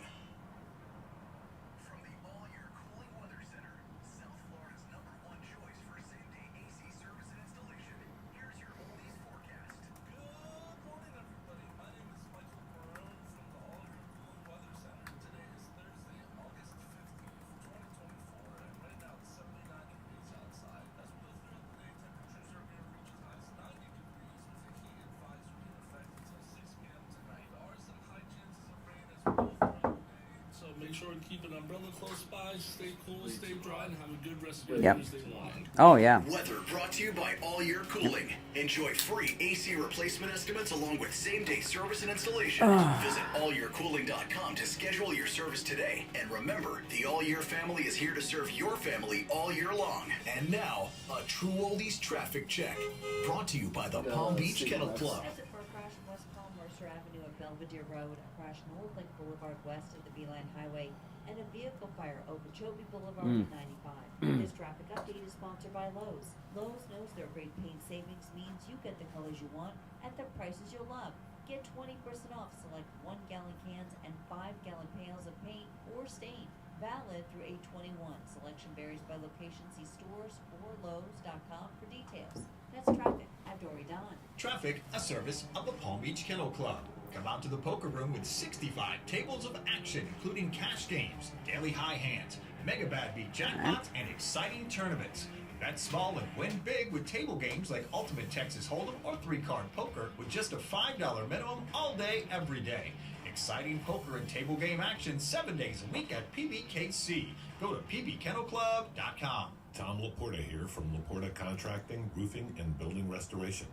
From the all-year cooling weather center, South Florida's #1 choice for same-day AC service and installation. Here's your oldies forecast. Good morning, everybody. My name is Michael Marone from the All-Year Cooling Weather Center. Today is Thursday, August 15th, 2024, and right now it's 79 degrees outside. As we go throughout the day, temperatures are going to reach as high as 90 degrees with a heat advisory in effect until 6 p.m. tonight. There are some high chances of rain as we go throughout the day, so make sure to keep an umbrella close by, stay cool, stay dry, and have a good rest of your Thursday morning. Oh, yeah. Weather brought to you by All Year Cooling. Enjoy free AC replacement estimates along with same-day service and installation. Visit allyearcooling.com to schedule your service today. And remember, the All Year family is here to serve your family all year long. And now, a true oldies traffic check. Brought to you by the Palm Beach Kennel Club. Exit for a crash on West Palm Mercer Avenue at Belvedere Road, a crash North Lake Boulevard west of the Beeline Highway, and a vehicle fire Okeechobee Boulevard at 95. This traffic update is sponsored by Lowe's. Lowe's knows their great paint savings means you get the colors you want at the prices you'll love. Get 20% off select 1-gallon cans and 5-gallon pails of paint or stain. Valid through 8/21. Selection varies by location. See stores or Lowe's.com for details. That's traffic. I'm Dory Don. Traffic, a service of the Palm Beach Kennel Club. Come out to the poker room with 65 tables of action, including cash games, daily high hands, mega bad beat jackpots, and exciting tournaments. Bet small and win big with table games like Ultimate Texas Hold'em or 3-card poker with just a $5 minimum all day, every day. Exciting poker and table game action 7 days a week at PBKC. Go to pbkennelclub.com. Tom Laporta here from Laporta Contracting, Roofing, and Building Restoration.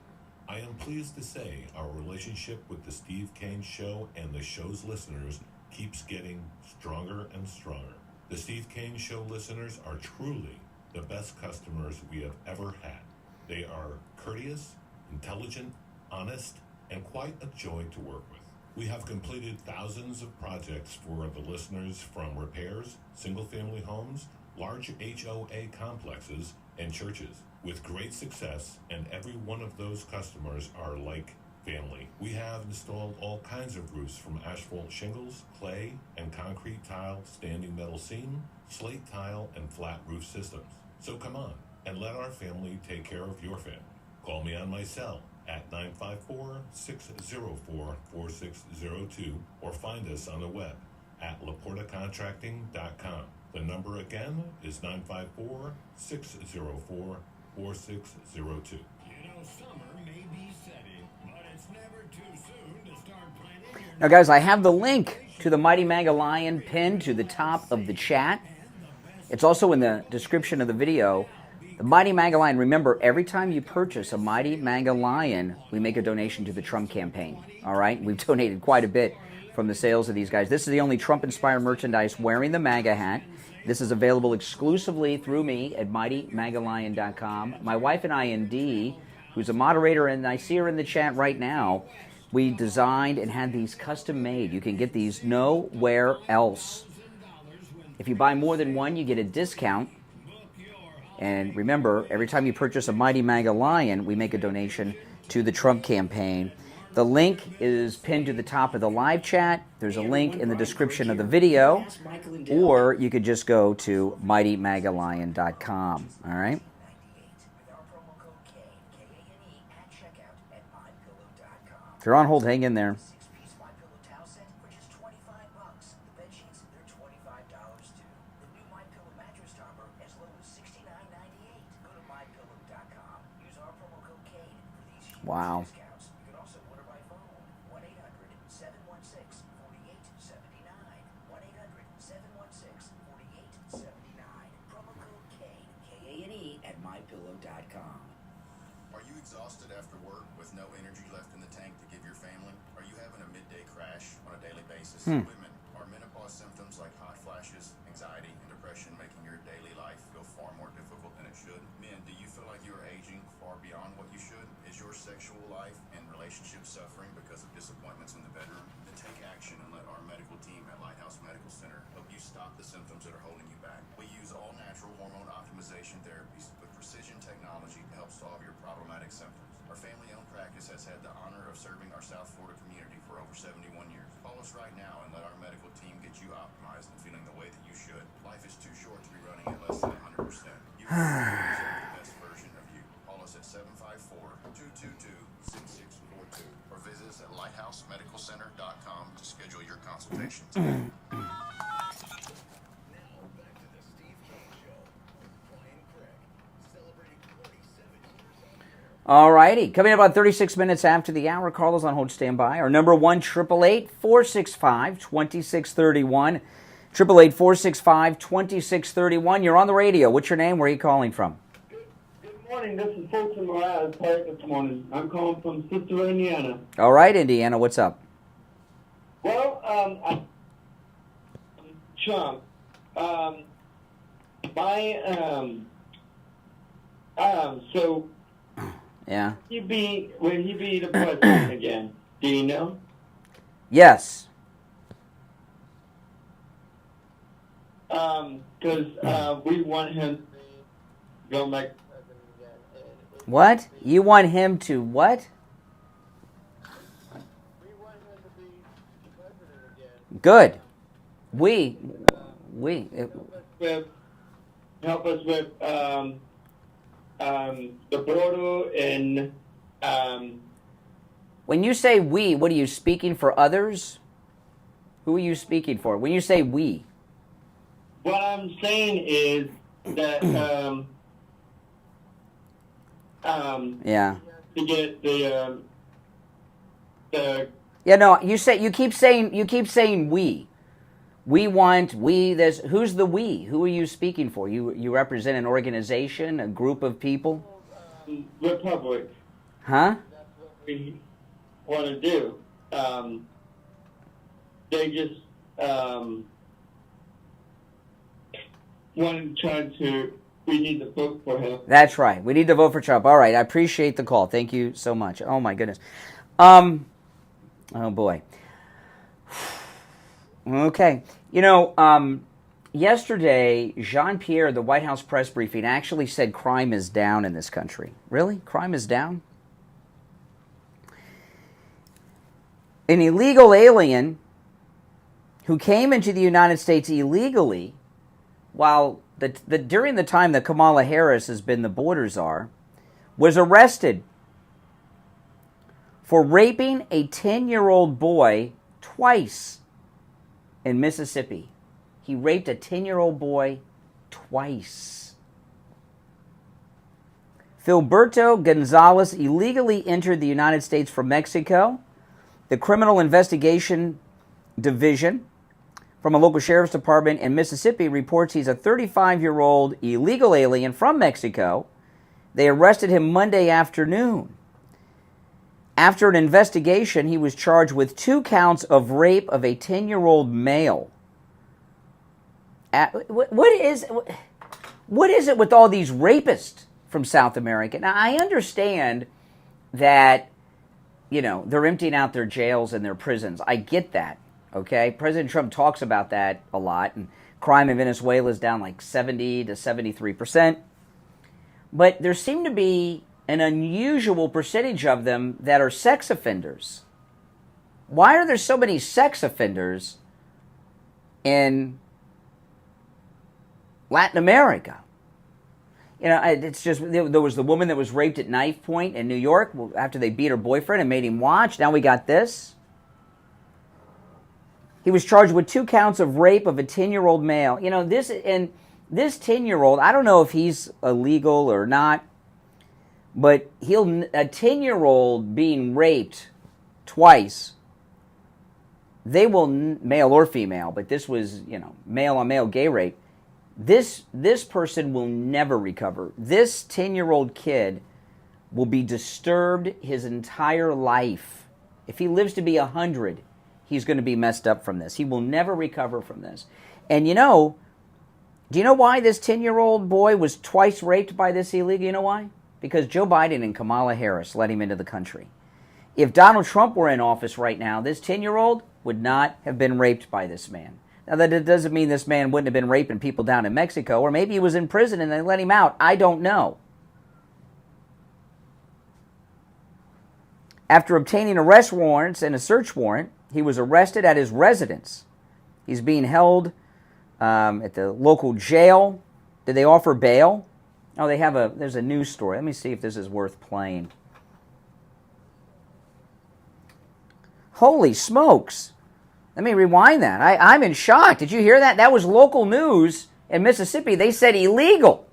I am pleased to say our relationship with the Steve Kane Show and the show's listeners keeps getting stronger and stronger. The Steve Kane Show listeners are truly the best customers we have ever had. They are courteous, intelligent, honest, and quite a joy to work with. We have completed thousands of projects for the listeners, from repairs, single-family homes, large HOA complexes, and churches, with great success, and every one of those customers are like family. We have installed all kinds of roofs, from asphalt shingles, clay, and concrete tile, standing metal seam, slate tile, and flat roof systems. So come on, and let our family take care of your family. Call me on my cell at 954-604-4602, or find us on the web at laportacontracting.com. The number again is 954-604-4602. Summer may be setting, but it's never too soon to start planning your Now, guys, I have the link to the Mighty Manga Lion pinned to the top of the chat. It's also in the description of the video. The Mighty Manga Lion, remember, every time you purchase a Mighty Manga Lion, we make a donation to the Trump campaign. All right? We've donated quite a bit from the sales of these guys. This is the only Trump-inspired merchandise wearing the MAGA hat. This is available exclusively through me at MightyMagaLion.com. My wife and I, Indy, who's a moderator, and I see her in the chat right now, we designed and had these custom made. You can get these nowhere else. If you buy more than one, you get a discount. And remember, every time you purchase a Mighty Manga Lion, we make a donation to the Trump campaign. The link is pinned to the top of the live chat. There's a link in the description of the video. Or you could just go to MightyMagaLion.com. All right? If you're on hold, hang in there. Wow. with no energy left in the tank to give your family? Are you having a midday crash on a daily basis? Hmm. Women, are menopause symptoms like hot flashes, anxiety, and depression making your daily life feel far more difficult than it should? Men, do you feel like you are aging far beyond what you should? Is your sexual life and relationship suffering because of disappointments in the bedroom? Then take action and let our medical team at Lighthouse Medical Center help you stop the symptoms that are holding you back. We use all natural hormone optimization therapies with precision technology to help solve your problematic symptoms. Our family-owned practice has had the honor of serving our South Florida community for over 71 years. Call us right now and let our medical team get you optimized and feeling the way that you should. Life is too short to be running at less than 100%. You deserve the best version of you. Call us at 754-222-6642 or visit us at lighthousemedicalcenter.com to schedule your consultation today. All righty. Coming up about 36 minutes after the hour. Carlos on hold standby. Our number 1-888-465-2631. 888-465-2631. You're on the radio. What's your name? Where are you calling from? Good morning. This is Fulton Morales this morning. I'm calling from Sister, Indiana. All right, Indiana. What's up? Well, Trump. So. Yeah. Will he be the president again? Do you know? Yes. Because we want him to go back president again. What? You want him to what? We want him to be the president again. Good. Help us with the border and. When you say we, what are you speaking for others? Who are you speaking for? When you say we. What I'm saying is that Yeah. to get the Yeah, no, you keep saying we. We want, we this. Who's the we? Who are you speaking for? You represent an organization, a group of people? Republic. Huh? That's what we want to do. They just want to try to. We need to vote for him. That's right. We need to vote for Trump. All right. I appreciate the call. Thank you so much. Oh my goodness. Oh boy. Okay. You know, yesterday, Jean-Pierre, the White House press briefing, actually said crime is down in this country. Really? Crime is down? An illegal alien who came into the United States illegally while during the time that Kamala Harris has been the border czar, was arrested for raping a 10-year-old boy twice in Mississippi. He raped a 10-year-old boy twice. Filberto Gonzalez illegally entered the United States from Mexico. The Criminal Investigation Division from a local sheriff's department in Mississippi reports he's a 35-year-old illegal alien from Mexico. They arrested him Monday afternoon. After an investigation, he was charged with 2 counts of rape of a 10-year-old male. What is it with all these rapists from South America? Now, I understand that, you know, they're emptying out their jails and their prisons. I get that, okay? President Trump talks about that a lot, and crime in Venezuela is down like 70 to 73%. But there seem to be an unusual percentage of them that are sex offenders. Why are there so many sex offenders in Latin America? You know, it's just, there was the woman that was raped at knife point in New York after they beat her boyfriend and made him watch. Now we got this. He was charged with 2 counts of rape of a 10-year-old male. You know, this 10-year-old, I don't know if he's illegal or not, but a 10-year-old being raped twice, they will, male or female, but this was, you know, male on male gay rape. This person will never recover. This 10-year-old kid will be disturbed his entire life. If he lives to be 100, he's going to be messed up from this. He will never recover from this. And do you know why this 10-year-old boy was twice raped by this illegal? You know why? Because Joe Biden and Kamala Harris let him into the country. If Donald Trump were in office right now, this 10-year-old would not have been raped by this man. Now, that doesn't mean this man wouldn't have been raping people down in Mexico, or maybe he was in prison and they let him out. I don't know. After obtaining arrest warrants and a search warrant, he was arrested at his residence. He's being held at the local jail. Did they offer bail? Oh, there's a news story. Let me see if this is worth playing. Holy smokes. Let me rewind that. I'm in shock. Did you hear that? That was local news in Mississippi. They said illegal.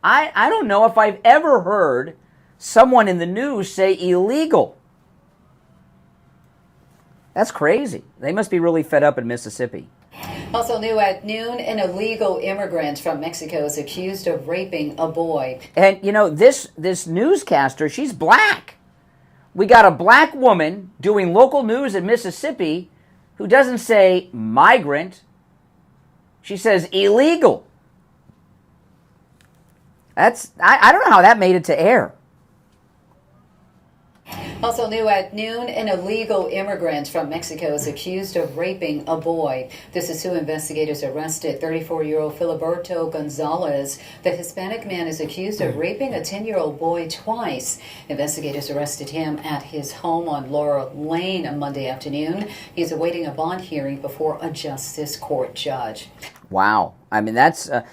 I don't know if I've ever heard someone in the news say illegal. That's crazy. They must be really fed up in Mississippi. Also new at noon, an illegal immigrant from Mexico is accused of raping a boy. And, this newscaster, she's black. We got a black woman doing local news in Mississippi who doesn't say migrant. She says illegal. I don't know how that made it to air. Also new at noon, an illegal immigrant from Mexico is accused of raping a boy. This is who investigators arrested 34-year-old Filiberto Gonzalez. The Hispanic man is accused of raping a 10-year-old boy twice. Investigators arrested him at his home on Laura Lane on Monday afternoon. He's awaiting a bond hearing before a justice court judge. Wow. I mean, that's how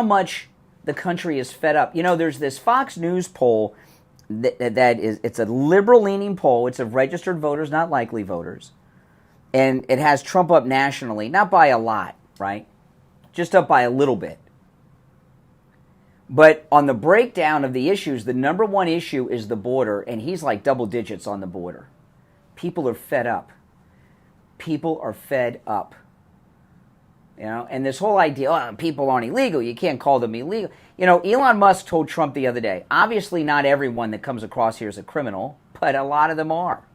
much the country is fed up. There's this Fox News poll it's a liberal-leaning poll. It's of registered voters, not likely voters. And it has Trump up nationally, not by a lot, right? Just up by a little bit. But on the breakdown of the issues, the number one issue is the border, and he's like double digits on the border. People are fed up. People are fed up. And this whole idea, people aren't illegal, you can't call them illegal. Elon Musk told Trump the other day, obviously not everyone that comes across here is a criminal, but a lot of them are.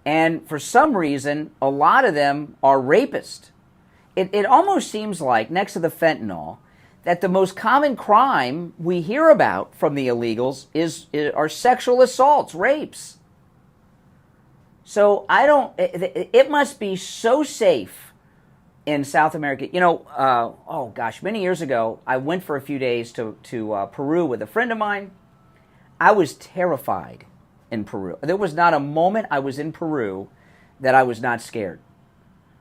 And for some reason, a lot of them are rapists. It almost seems like, next to the fentanyl, that the most common crime we hear about from the illegals are sexual assaults, rapes. So it must be so safe in South America. Many years ago, I went for a few days to Peru with a friend of mine. I was terrified in Peru. There was not a moment I was in Peru that I was not scared.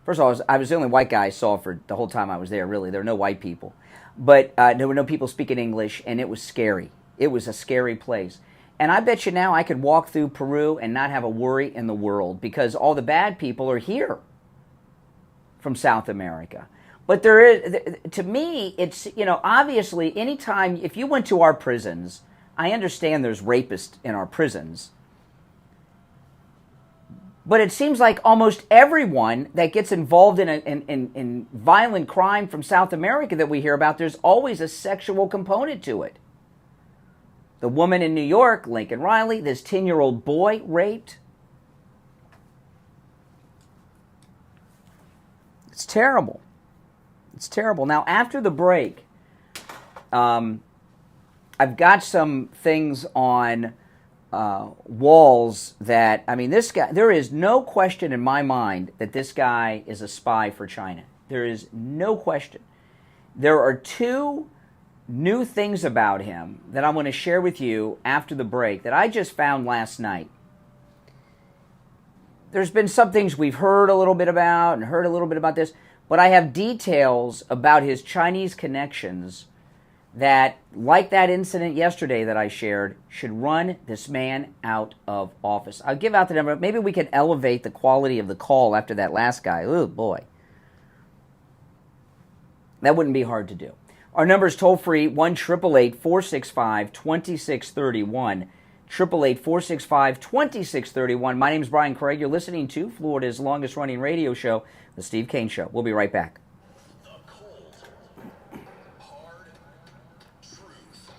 First of all, I was the only white guy I saw for the whole time I was there, really. There were no white people. But there were no people speaking English, and it was scary. It was a scary place. And I bet you now I could walk through Peru and not have a worry in the world because all the bad people are here from South America. But there is, to me, it's, obviously anytime, if you went to our prisons, I understand there's rapists in our prisons. But it seems like almost everyone that gets involved in violent crime from South America that we hear about, there's always a sexual component to it. The woman in New York, Lincoln Riley, this 10-year-old boy raped. It's terrible. It's terrible. Now, after the break, I've got some things on Walz that, this guy, there is no question in my mind that this guy is a spy for China. There is no question. There are two new things about him that I'm going to share with you after the break that I just found last night. There's been some things we've heard a little bit about and heard a little bit about this, but I have details about his Chinese connections that, like that incident yesterday that I shared, should run this man out of office. I'll give out the number. Maybe we can elevate the quality of the call after that last guy. Oh, boy. That wouldn't be hard to do. Our number is toll-free, 1-888-465-2631. 888-465-2631. My name is Brian Craig. You're listening to Florida's longest-running radio show, The Steve Kane Show. We'll be right back. The cold, hard truth.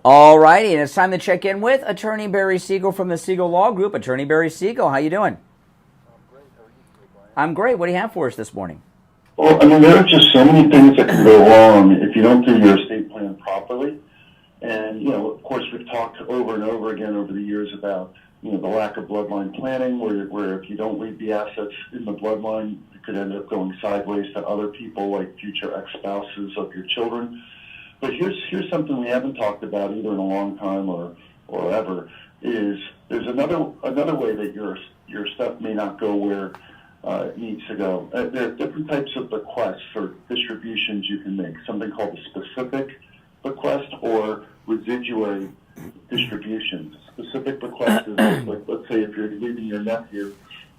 All righty, and it's time to check in with Attorney Barry Siegel from the Siegel Law Group. Attorney Barry Siegel, how you doing? I'm great. What do you have for us this morning? Well, I mean, there are just so many things that can go wrong if you don't do your estate plan properly. And, you know, of course, we've talked over and over again over the years about, you know, the lack of bloodline planning, where if you don't leave the assets in the bloodline, it could end up going sideways to other people, like future ex-spouses of your children. But here's something we haven't talked about either in a long time or ever, is there's another way that your stuff may not go where it needs to go. There are different types of bequests or distributions you can make, something called a specific bequest or residuary distributions. Specific bequest is like, let's say if you're leaving your nephew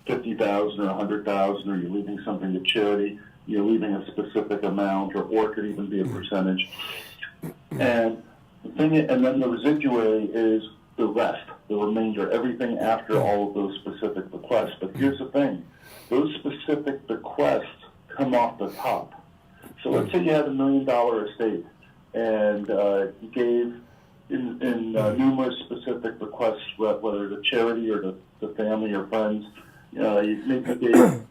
$50,000 or $100,000, or you're leaving something to charity, you're leaving a specific amount, or it could even be a percentage. And then the residuary is the rest, the remainder, everything after all of those specific bequests. But here's the thing: those specific bequests come off the top. So let's say you had $1 million estate, and you gave in numerous specific bequests, whether to charity or to family or friends, you maybe gave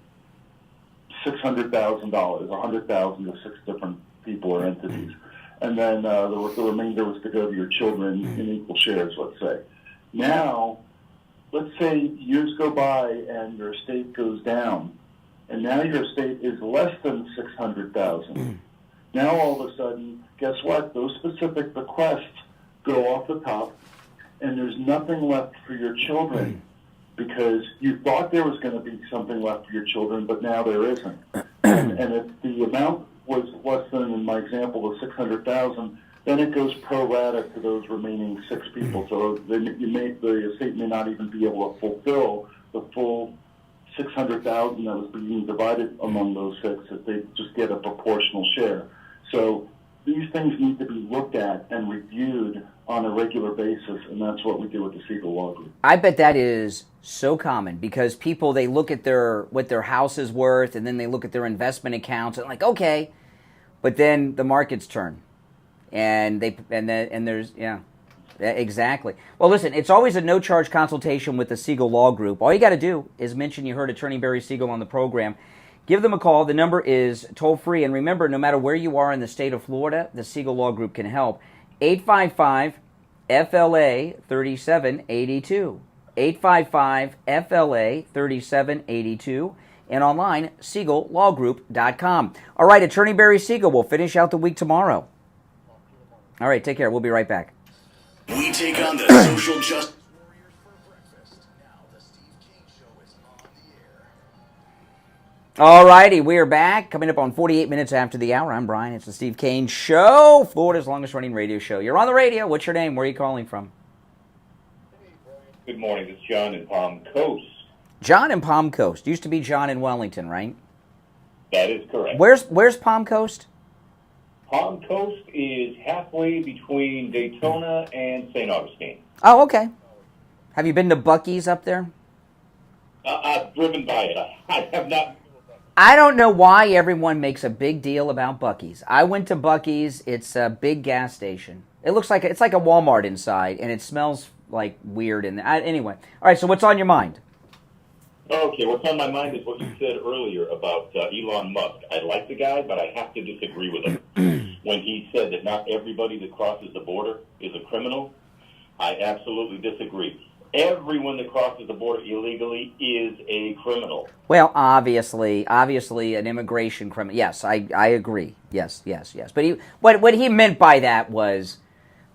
$600,000, $100,000 to 6 different people or entities. And then the remainder was to go to your children in equal shares, let's say. Now, let's say years go by and your estate goes down, and now your estate is less than $600,000. Now, all of a sudden, guess what? Those specific bequests go off the top, and there's nothing left for your children because you thought there was going to be something left for your children, but now there isn't. And if the amount was less than, in my example, the $600,000, then it goes pro rata to those remaining 6 people. So then the estate may not even be able to fulfill the full $600,000 that was being divided among those 6 if they just get a proportional share. So these things need to be looked at and reviewed on a regular basis, and that's what we do with the Siegel Law Group. I bet that is so common because people, they look at what their house is worth, and then they look at their investment accounts and like, okay, but then the markets turn, and there's exactly. Well, listen, it's always a no-charge consultation with the Siegel Law Group. All you got to do is mention you heard Attorney Barry Siegel on the program. Give them a call. The number is toll-free. And remember, no matter where you are in the state of Florida, the Siegel Law Group can help. 855-FLA-3782. 855-FLA-3782. And online, SiegelLawGroup.com. All right, Attorney Barry Siegel will finish out the week tomorrow. All right, take care. We'll be right back. We take on the social justice warriors for breakfast. Now the Steve Kane Show is on the air. All righty, we are back. Coming up on 48 minutes after the hour. I'm Brian. It's the Steve Kane Show, Florida's longest-running radio show. You're on the radio. What's your name? Where are you calling from? Good morning. It's John in Palm Coast. John in Palm Coast. Used to be John in Wellington, right? That is correct. Where's Palm Coast? Palm Coast is halfway between Daytona and St. Augustine. Oh, okay. Have you been to Buc-ee's up there? I've driven by it. I have not. I don't know why everyone makes a big deal about Buc-ee's. I went to Buc-ee's. It's a big gas station. It's like a Walmart inside, and it smells like weird. Anyway, all right. So what's on your mind? Okay, what's on my mind is what you said earlier about Elon Musk. I like the guy, but I have to disagree with him. When he said that not everybody that crosses the border is a criminal, I absolutely disagree. Everyone that crosses the border illegally is a criminal. Well, obviously an immigration criminal. Yes, I agree. Yes. But what he meant by that was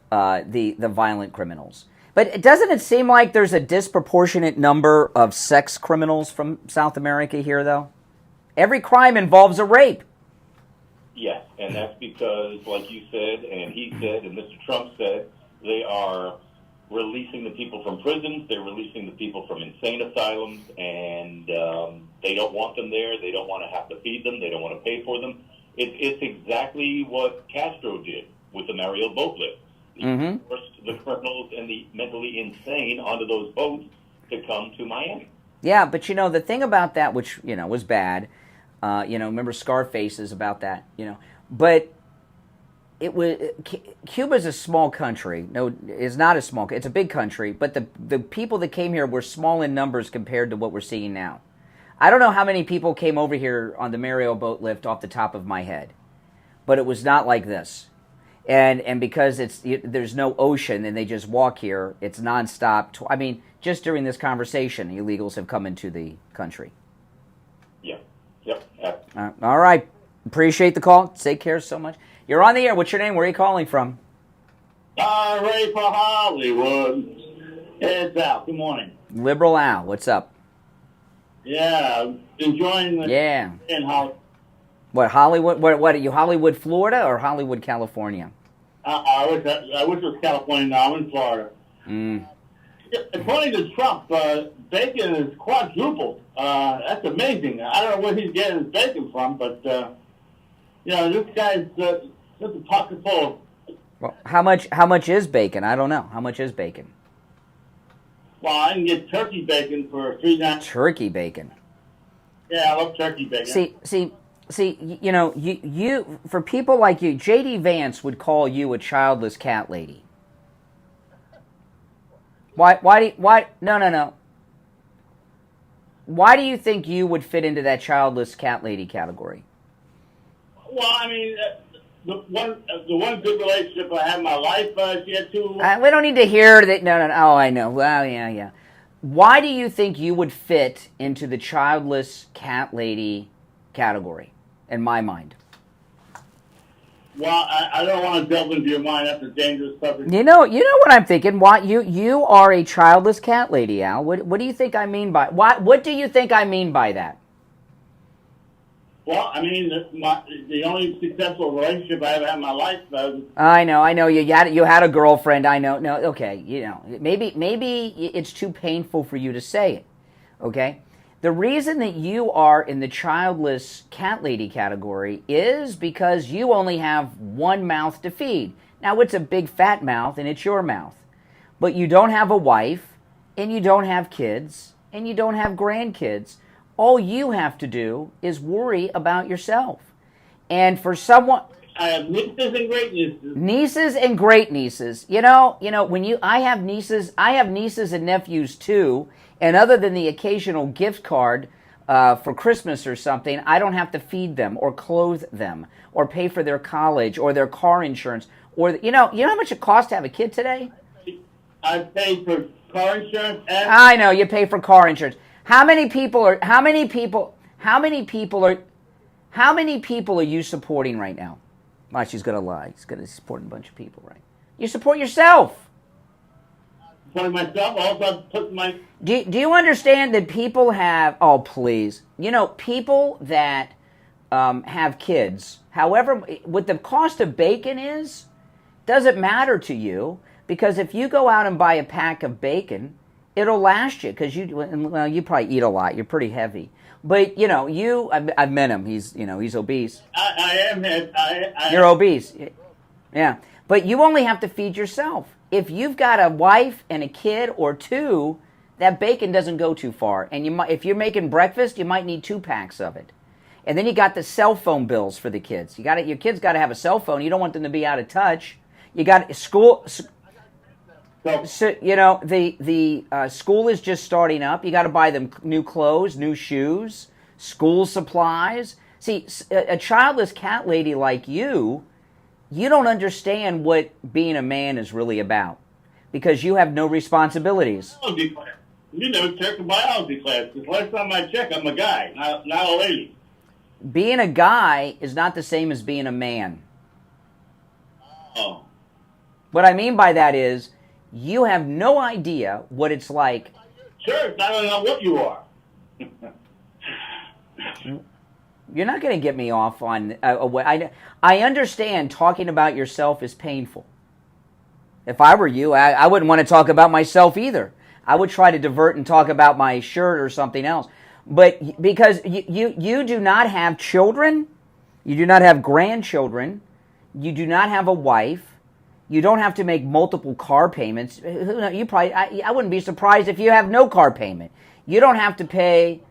the violent criminals. But doesn't it seem like there's a disproportionate number of sex criminals from South America here, though? Every crime involves a rape. Yes, and that's because, like you said, and he said, and Mr. Trump said, they are releasing the people from prisons, they're releasing the people from insane asylums, and they don't want them there, they don't want to have to feed them, they don't want to pay for them. It's exactly what Castro did with the Mariel boat lift. He forced the criminals and the mentally insane onto those boats to come to Miami. Yeah, but the thing about that, which, was bad, remember Scarface is about that, but Cuba's a small country. No, it's not a small. It's a big country, but the people that came here were small in numbers compared to what we're seeing now. I don't know how many people came over here on the Mario boat lift off the top of my head, but it was not like this. And because there's no ocean and they just walk here, it's nonstop. I mean, just during this conversation, illegals have come into the country. Yeah. Yep. All right. Appreciate the call. Take care so much. You're on the air. What's your name? Where are you calling from? Ray for Hollywood. It's Al. Good morning. Liberal Al. What's up? Yeah, enjoying the in Hollywood. What, Hollywood? What are you, Hollywood, Florida, or Hollywood, California? I wish it was California. No, I'm in Florida. According to Trump, bacon is quadrupled. That's amazing. I don't know where he's getting his bacon from, but this guy's just a pocket full. Well, how much is bacon? I don't know. How much is bacon? Well, I can get turkey bacon for $3.99. Turkey bacon. Yeah, I love turkey bacon. See, you for people like you, J.D. Vance would call you a childless cat lady. Why? No. Why do you think you would fit into that childless cat lady category? Well, I mean, the one good relationship I had in my life, she had two. We don't need to hear that. No. Oh, I know. Well, yeah. Why do you think you would fit into the childless cat lady category? In my mind. Well, I don't want to delve into your mind. That's a dangerous subject. You know what I'm thinking. Why you are a childless cat lady, Al? What do you think I mean by what do you think I mean by that? Well, I mean the only successful relationship I ever had in my life. I know. You had a girlfriend. I know. No, okay. Maybe it's too painful for you to say it. Okay. The reason that you are in the childless cat lady category is because you only have one mouth to feed. Now, it's a big fat mouth, and it's your mouth. But you don't have a wife, and you don't have kids, and you don't have grandkids. All you have to do is worry about yourself. And for someone... I have nieces and great nieces. Nieces and great nieces. I have nieces and nephews too, and other than the occasional gift card for Christmas or something, I don't have to feed them or clothe them or pay for their college or their car insurance. Or you know how much it costs to have a kid today? I pay for car insurance. I know you pay for car insurance. How many people are you supporting right now? Well, she's going to lie. She's going to support a bunch of people, right? You support yourself. Supporting myself. Also, put my. Do you understand that people have? Oh, please. People that have kids. However, what the cost of bacon is, doesn't matter to you because if you go out and buy a pack of bacon, it'll last you because you probably eat a lot. You're pretty heavy. But, I've met him. He's obese. I am. You're obese. Yeah. But you only have to feed yourself. If you've got a wife and a kid or two, that bacon doesn't go too far. And if you're making breakfast, you might need 2 packs of it. And then you got the cell phone bills for the kids. Your kids got to have a cell phone. You don't want them to be out of touch. You got school... So, the school is just starting up. You got to buy them new clothes, new shoes, school supplies. See, a childless cat lady like you don't understand what being a man is really about because you have no responsibilities. You never took a biology class. Because last time I checked, I'm a guy, not a lady. Being a guy is not the same as being a man. Oh. What I mean by that is, you have no idea what it's like. Sure, I don't know what you are. You're not going to get me off on... I understand talking about yourself is painful. If I were you, I wouldn't want to talk about myself either. I would try to divert and talk about my shirt or something else. But because you do not have children, you do not have grandchildren, you do not have a wife, you don't have to make multiple car payments. I wouldn't be surprised if you have no car payment. You don't have to pay.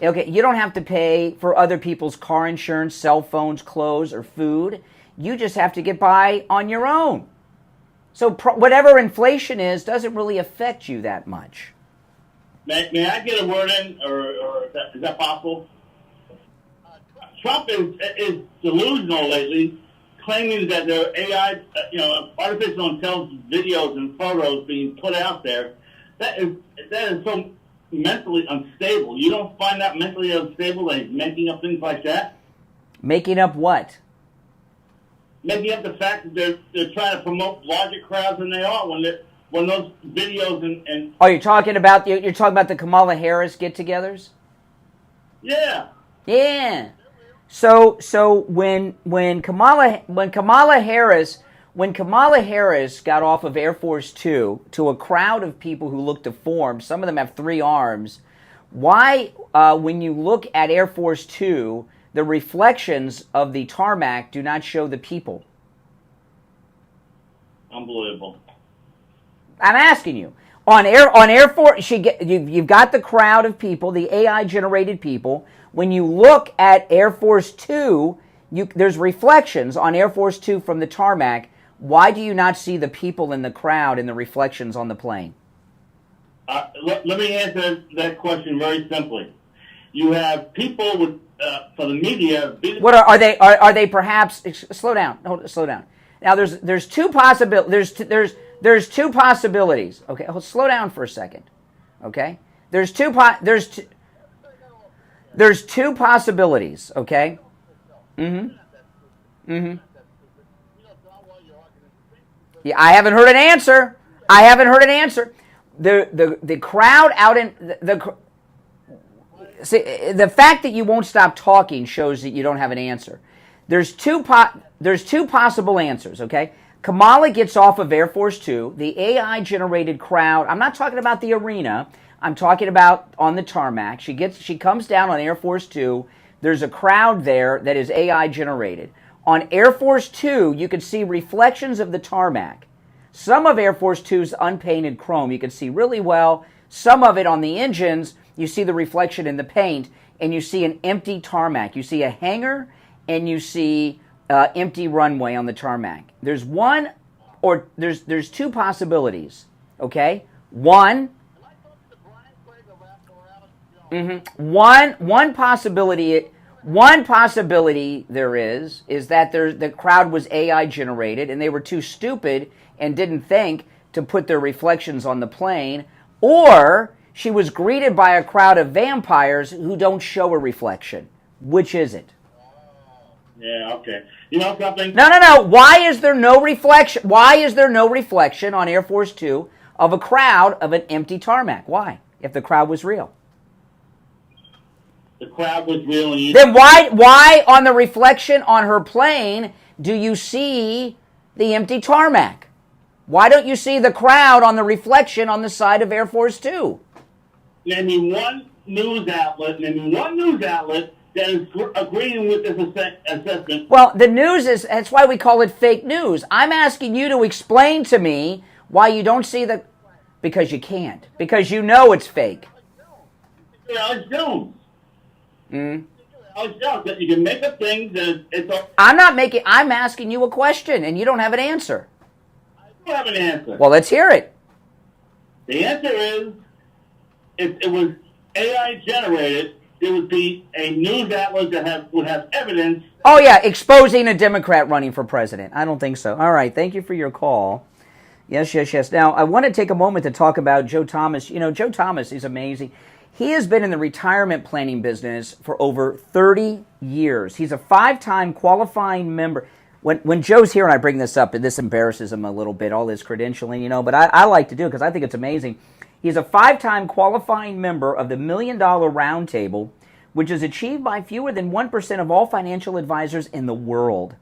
Okay, you don't have to pay for other people's car insurance, cell phones, clothes, or food. You just have to get by on your own. So whatever inflation is doesn't really affect you that much. May I get a word in, or is that possible? Trump is delusional lately, claiming that there are AI, artificial intelligence videos and photos being put out there. That is so mentally unstable. You don't find that mentally unstable that he's making up things like that? Making up what? Making up the fact that they're trying to promote larger crowds than they are when those videos and Oh, you're talking about the Kamala Harris get-togethers? yeah. Yeah. So when Kamala Harris got off of Air Force 2 to a crowd of people who look deformed, some of them have 3 arms, why when you look at Air Force 2, the reflections of the tarmac do not show the people? Unbelievable. I'm asking you. On Air Force, you've got the crowd of people, the AI-generated people. When you look at Air Force 2, there's reflections on Air Force 2 from the tarmac. Why do you not see the people in the crowd and the reflections on the plane? Let me answer that question very simply. You have people with for the media. What are they? Are they perhaps? Slow down. Slow down. Now there's two possibilities. There's two possibilities. Okay, slow down for a second. Okay, there's two possibilities. Okay. Yeah, I haven't heard an answer. The crowd out in see, the fact that you won't stop talking shows that you don't have an answer. There's two possible answers, okay? Kamala gets off of Air Force 2, the AI-generated crowd. I'm not talking about the arena. I'm talking about on the tarmac. She comes down on Air Force 2. There's a crowd there that is AI-generated. On Air Force 2, you can see reflections of the tarmac. Some of Air Force 2's unpainted chrome you can see really well. Some of it on the engines, you see the reflection in the paint, and you see an empty tarmac. You see a hangar, and you see empty runway on the tarmac. There's two possibilities, okay? One possibility there is that the crowd was AI generated and they were too stupid and didn't think to put their reflections on the plane, or she was greeted by a crowd of vampires who don't show a reflection. Which is it? Yeah, okay. You know something? No. Why is there no reflection? Why is there no reflection on Air Force 2 of a crowd of an empty tarmac? Why? If the crowd was real. The crowd was real. And then why on the reflection on her plane do you see the empty tarmac? Why don't you see the crowd on the reflection on the side of Air Force 2? Name me one news outlet that is agreeing with this assessment. Well, the news that's why we call it fake news. I'm asking you to explain to me why you don't see because you can't. Because you know it's fake. Alex Jones. Alex Jones, you can make up things that I'm asking you a question and you don't have an answer. I do have an answer. Well, let's hear it. The answer is, if it was AI generated, there would be a news outlet that would have evidence. Oh, yeah, exposing a Democrat running for president. I don't think so. All right, thank you for your call. Yes. Now, I want to take a moment to talk about Joe Thomas. You know, Joe Thomas is amazing. He has been in the retirement planning business for over 30 years. He's a 5-time qualifying member. When Joe's here and I bring this up, and this embarrasses him a little bit, all his credentialing, but I like to do it because I think it's amazing. He's a 5-time qualifying member of the $1 Million Roundtable, which is achieved by fewer than 1% of all financial advisors in the world.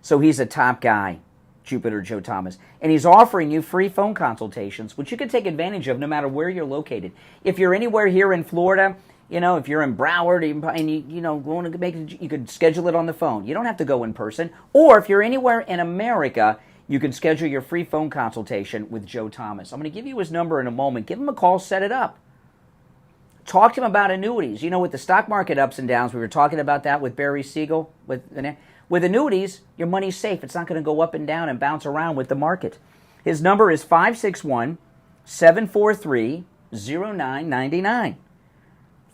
So he's a top guy, Jupiter Joe Thomas. And he's offering you free phone consultations, which you can take advantage of no matter where you're located. If you're anywhere here in Florida, if you're in Broward and you could schedule it on the phone. You don't have to go in person. Or if you're anywhere in America, you can schedule your free phone consultation with Joe Thomas. I'm going to give you his number in a moment. Give him a call, set it up. Talk to him about annuities. With the stock market ups and downs, we were talking about that with Barry Siegel. With annuities, your money's safe. It's not going to go up and down and bounce around with the market. His number is 561-743-0999.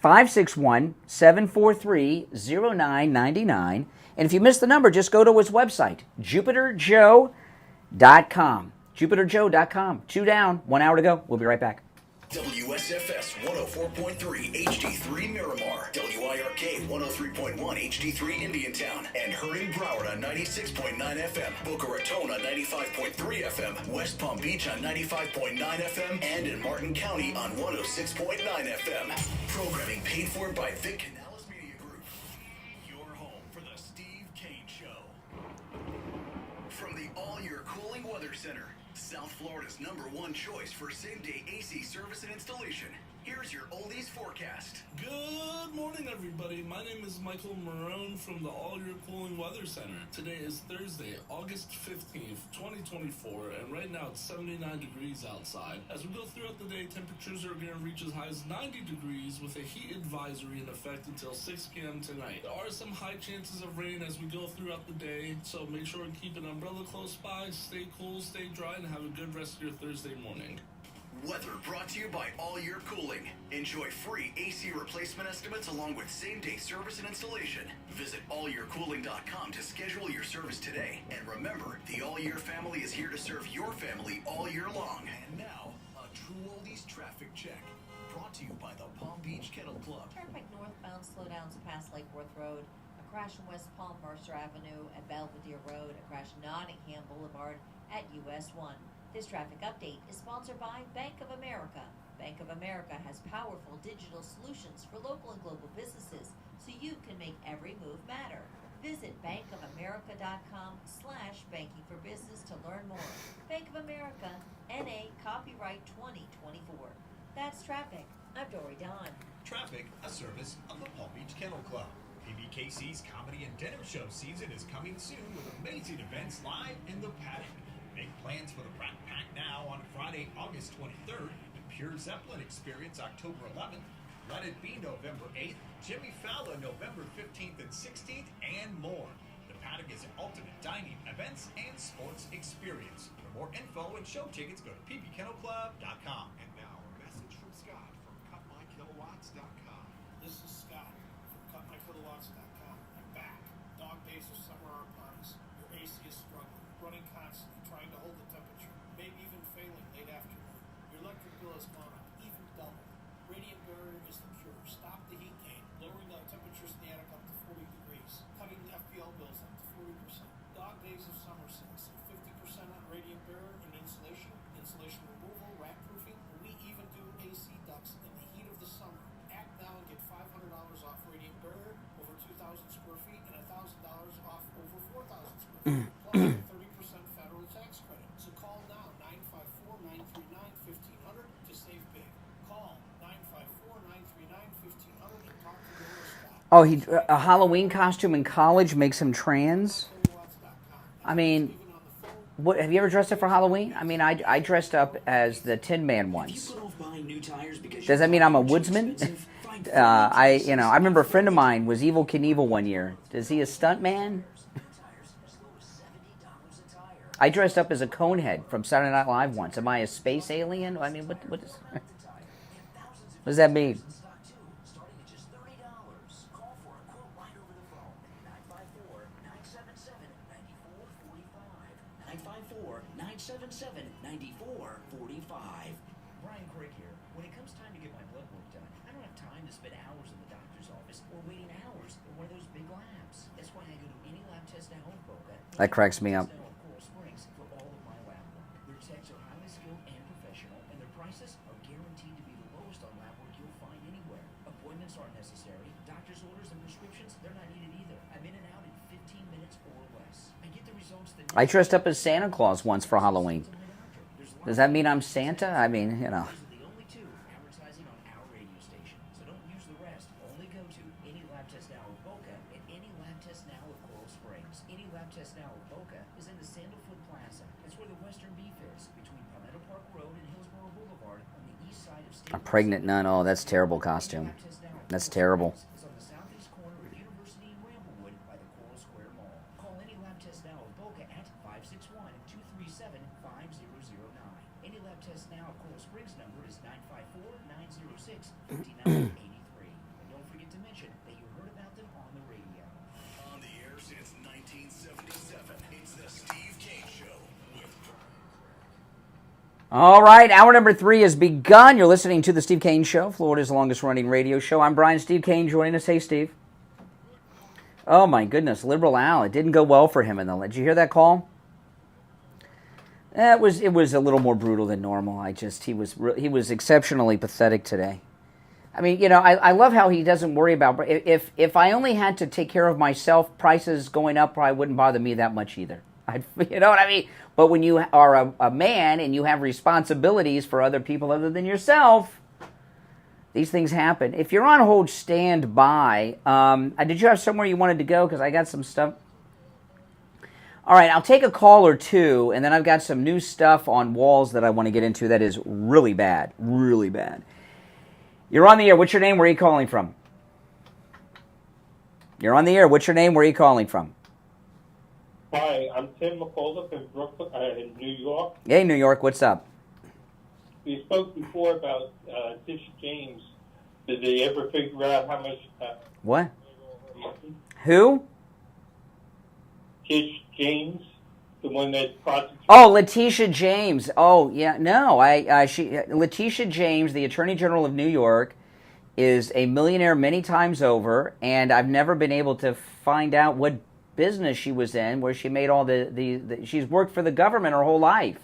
561-743-0999. And if you missed the number, just go to his website, JupiterJoe.com. JupiterJoe.com. 2 down, 1 hour to go. We'll be right back. WSFS 104.3 HD3 Miramar, WIRK 103.1 HD3 Indiantown, and Herring Broward on 96.9 FM, Boca Raton on 95.3 FM, West Palm Beach on 95.9 FM, and in Martin County on 106.9 FM. Programming paid for by Vic Canales Media Group. Your home for the Steve Kane Show. From the All Year Cooling Weather Center, South Florida's #1 choice for same-day AC service and installation. Here's your oldies forecast. Good morning, everybody. My name is Michael Marone from the All Year Cooling Weather Center. Today is Thursday, August 15th, 2024, and right now it's 79 degrees outside. As we go throughout the day, temperatures are going to reach as high as 90 degrees with a heat advisory in effect until 6 p.m. tonight. There are some high chances of rain as we go throughout the day, so make sure to keep an umbrella close by, stay cool, stay dry, and have a good rest of your Thursday morning. Weather brought to you by All Year Cooling. Enjoy free AC replacement estimates along with same-day service and installation. Visit allyearcooling.com to schedule your service today. And remember, the All Year family is here to serve your family all year long. And now, a True Oldies traffic check. Brought to you by the Palm Beach Kennel Club. Traffic northbound slowdowns past Lake Worth Road. A crash in West Palm Mercer Avenue and Belvedere Road. A crash Nottingham Boulevard at US 1. This traffic update is sponsored by Bank of America. Bank of America has powerful digital solutions for local and global businesses so you can make every move matter. Visit bankofamerica.com/banking for business to learn more. Bank of America, NA, copyright 2024. That's traffic. I'm Dory Don. Traffic, a service of the Palm Beach Kennel Club. PBKC's comedy and dinner show season is coming soon with amazing events live in the paddock. Make plans for the Rat Pack now on Friday, August 23rd, the Pure Zeppelin Experience October 11th, Let It Be November 8th, Jimmy Fallon November 15th and 16th, and more. The paddock is an ultimate dining, events, and sports experience. For more info and show tickets, go to pbkennelclub.com. And now, a message from Scott from CutMyKilowatts.com. This is Scott from CutMyKilowatts.com. I'm back. Dog days of summer are upon us. Your AC is struggling, running constantly, trying to hold the temperature, maybe even failing late afternoon. Your electric bill has gone up, even double. Radiant barrier is the cure. Stop the heat gain, lowering the temperatures in the attic up to 40 degrees, cutting the FPL bills up to 40%. Dog days of summer sales, 50% on radiant barrier and insulation, insulation removal, rack proofing. We even do AC ducts in the heat of the summer. Act now and get $500 off radiant barrier over 2,000 square feet and $1,000 off over 4,000 square feet. Plus 30% federal tax credit. So call now 954-939-1500 to save big. Call 954-939-1500 and talk to Doris Scott. Oh, a Halloween costume in college makes him trans? I mean, what, have you ever dressed up for Halloween? I mean, I dressed up as the Tin Man once. Does that mean I'm a woodsman? I remember a friend of mine was Evel Knievel one year. Is he a stunt man? I dressed up as a conehead from Saturday Night Live once. Am I a space alien? I mean, what does that mean? Brian Craig here. When it comes time to get my blood work done, I don't have time to spend hours in the doctor's office or waiting hours in one of those big labs. That's why I go to any lab test now in Boca. That cracks me up. For all of my lab work. Their techs are highly skilled and professional, and their prices are guaranteed to be the lowest on lab work you'll find anywhere. Appointments aren't necessary. Doctor's orders and prescriptions, they're not needed either. I'm in and out in 15 minutes or less. I get the results that I dressed up as Santa Claus once for Halloween. Does that mean I'm Santa? I mean, you know. the only two advertising on our radio station. So don't use the rest. Only go to any lab test now of Boca and any lab test now of Coral Springs. Any lab test now of Boca is in the Sandalwood Plaza. That's where the Western Beef is, between Palmetto Park Road and Hillsborough Boulevard on the east side of State. A pregnant nun. Oh, that's a terrible costume. That's terrible. Is on the southeast corner of University and Ramblewood by the Coral Square Mall. Call swab test now. Coral Springs number is 954-906-5983. And don't forget to mention that you heard about them on the radio. On the air since 1977, it's the Steve Kane Show with All right, hour number 3 has begun. You're listening to the Steve Kane Show, Florida's longest-running radio show. I'm Brian. Steve Kane joining us. Hey, Steve. Oh, my goodness, Liberal Al. It didn't go well for him in the... Did you hear that call? It was a little more brutal than normal. He was exceptionally pathetic today. I mean, you know, I love how he doesn't worry about... If I only had to take care of myself, prices going up probably wouldn't bother me that much either. You know what I mean? But when you are a man and you have responsibilities for other people other than yourself, these things happen. If you're on hold, stand by. Did you have somewhere you wanted to go? Because I got some stuff. All right, I'll take a call or two, and then I've got some new stuff on Walz that I want to get into that is really bad, really bad. You're on the air. What's your name? Where are you calling from? You're on the air. What's your name? Where are you calling from? Hi, I'm Tim McCullough in Brooklyn, in New York. Hey, New York. What's up? We spoke before about Tish James. Did they ever figure out how much? What? Who? Tish James, the one that prosecuted. Oh, Letitia James. Oh, yeah. No, Letitia James, the Attorney General of New York, is a millionaire many times over, and I've never been able to find out what business she was in, where she made all she's worked for the government her whole life.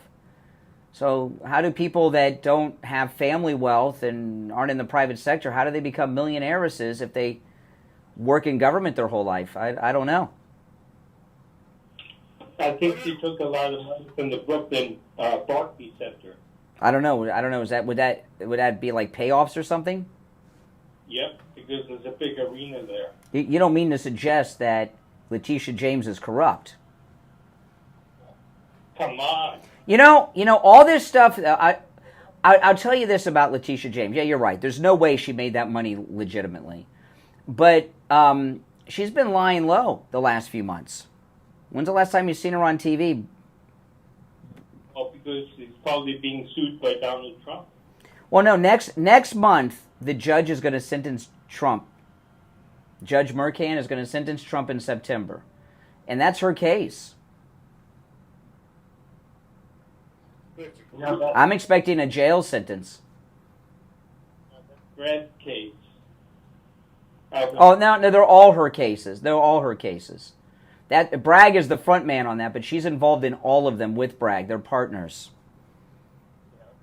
So how do people that don't have family wealth and aren't in the private sector, how do they become millionairesses if they work in government their whole life? I don't know. I think she took a lot of money from the Brooklyn Barclays Center. I don't know. Would that be like payoffs or something? Yep, because there's a big arena there. You don't mean to suggest that Letitia James is corrupt? Come on. You know, all this stuff. I'll tell you this about Letitia James. Yeah, you're right. There's no way she made that money legitimately, but she's been lying low the last few months. When's the last time you've seen her on TV? Well, because she's probably being sued by Donald Trump. Well, no. Next month, the judge is going to sentence Trump. Judge Mercan is going to sentence Trump in September, and that's her case. I'm expecting a jail sentence. Brad's case. Oh, no, they're all her cases. They're all her cases. That Bragg is the front man on that, but she's involved in all of them with Bragg. They're partners.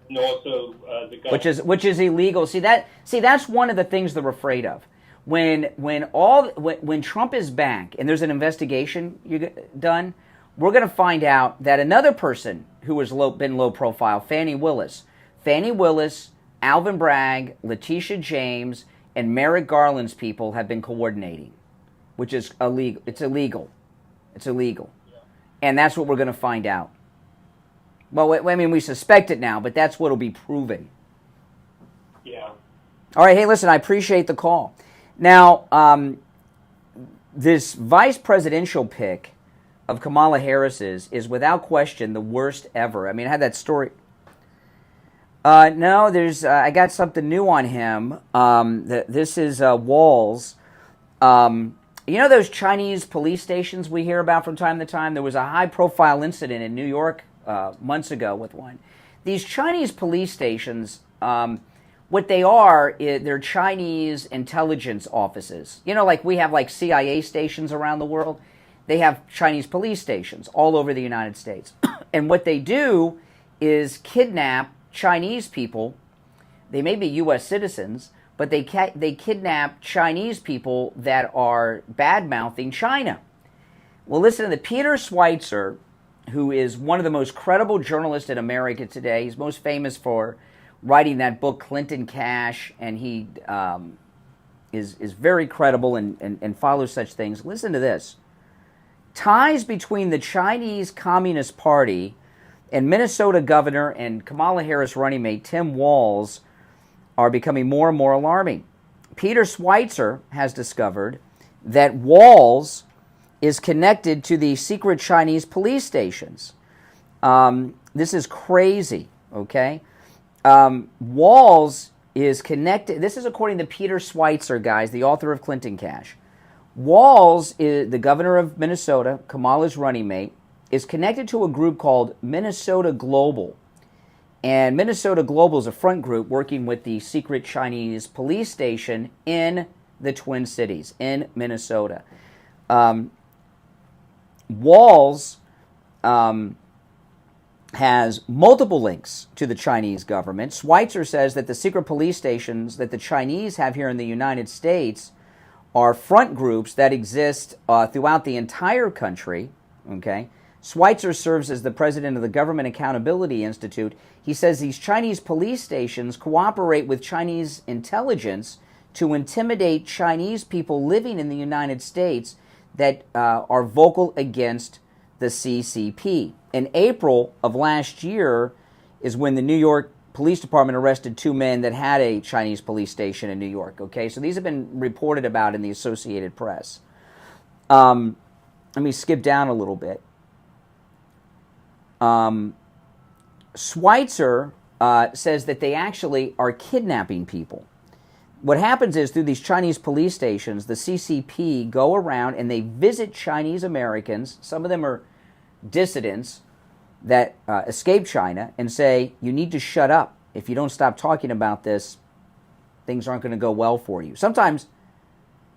And also the guy. Which is illegal. See, that's one of the things they're afraid of. When Trump is back and there's an investigation done, we're going to find out that another person who has been low profile, Fannie Willis, Alvin Bragg, Letitia James, and Merrick Garland's people have been coordinating, which is illegal. It's illegal. It's illegal. And that's what we're going to find out. Well, I mean, we suspect it now, but that's what will be proven. Yeah. All right, hey, listen, I appreciate the call. Now, this vice presidential pick of Kamala Harris's is without question the worst ever. I mean, I had that story. No, I got something new on him. This is Walz. You know those Chinese police stations we hear about from time to time? There was a high-profile incident in New York months ago with one. These Chinese police stations, what they are, they're Chinese intelligence offices. You know, like we have like CIA stations around the world. They have Chinese police stations all over the United States. And what they do is kidnap Chinese people. They may be U.S. citizens, but they kidnap Chinese people that are bad-mouthing China. Well, listen to the Peter Schweitzer, who is one of the most credible journalists in America today. He's most famous for writing that book, Clinton Cash, and he is very credible and follows such things. Listen to this. Ties between the Chinese Communist Party and Minnesota Governor and Kamala Harris running mate Tim Walz are becoming more and more alarming. Peter Schweitzer has discovered that Walz is connected to the secret Chinese police stations. This is crazy. Okay? Walz is connected. This is according to Peter Schweitzer, guys, the author of Clinton Cash. Walz, is the governor of Minnesota, Kamala's running mate, is connected to a group called Minnesota Global. And Minnesota Global is a front group working with the secret Chinese police station in the Twin Cities, in Minnesota. Walz has multiple links to the Chinese government. Schweitzer says that the secret police stations that the Chinese have here in the United States are front groups that exist throughout the entire country. Okay, Schweitzer serves as the president of the Government Accountability Institute. He says these Chinese police stations cooperate with Chinese intelligence to intimidate Chinese people living in the United States that are vocal against the CCP. In April of last year is when the New York Police Department arrested 2 men that had a Chinese police station in New York. Okay, so these have been reported about in the Associated Press. Let me skip down a little bit. Schweitzer says that they actually are kidnapping people. What happens is through these Chinese police stations, the CCP go around and they visit Chinese Americans. Some of them are dissidents that escape China and say, you need to shut up. If you don't stop talking about this, things aren't going to go well for you. Sometimes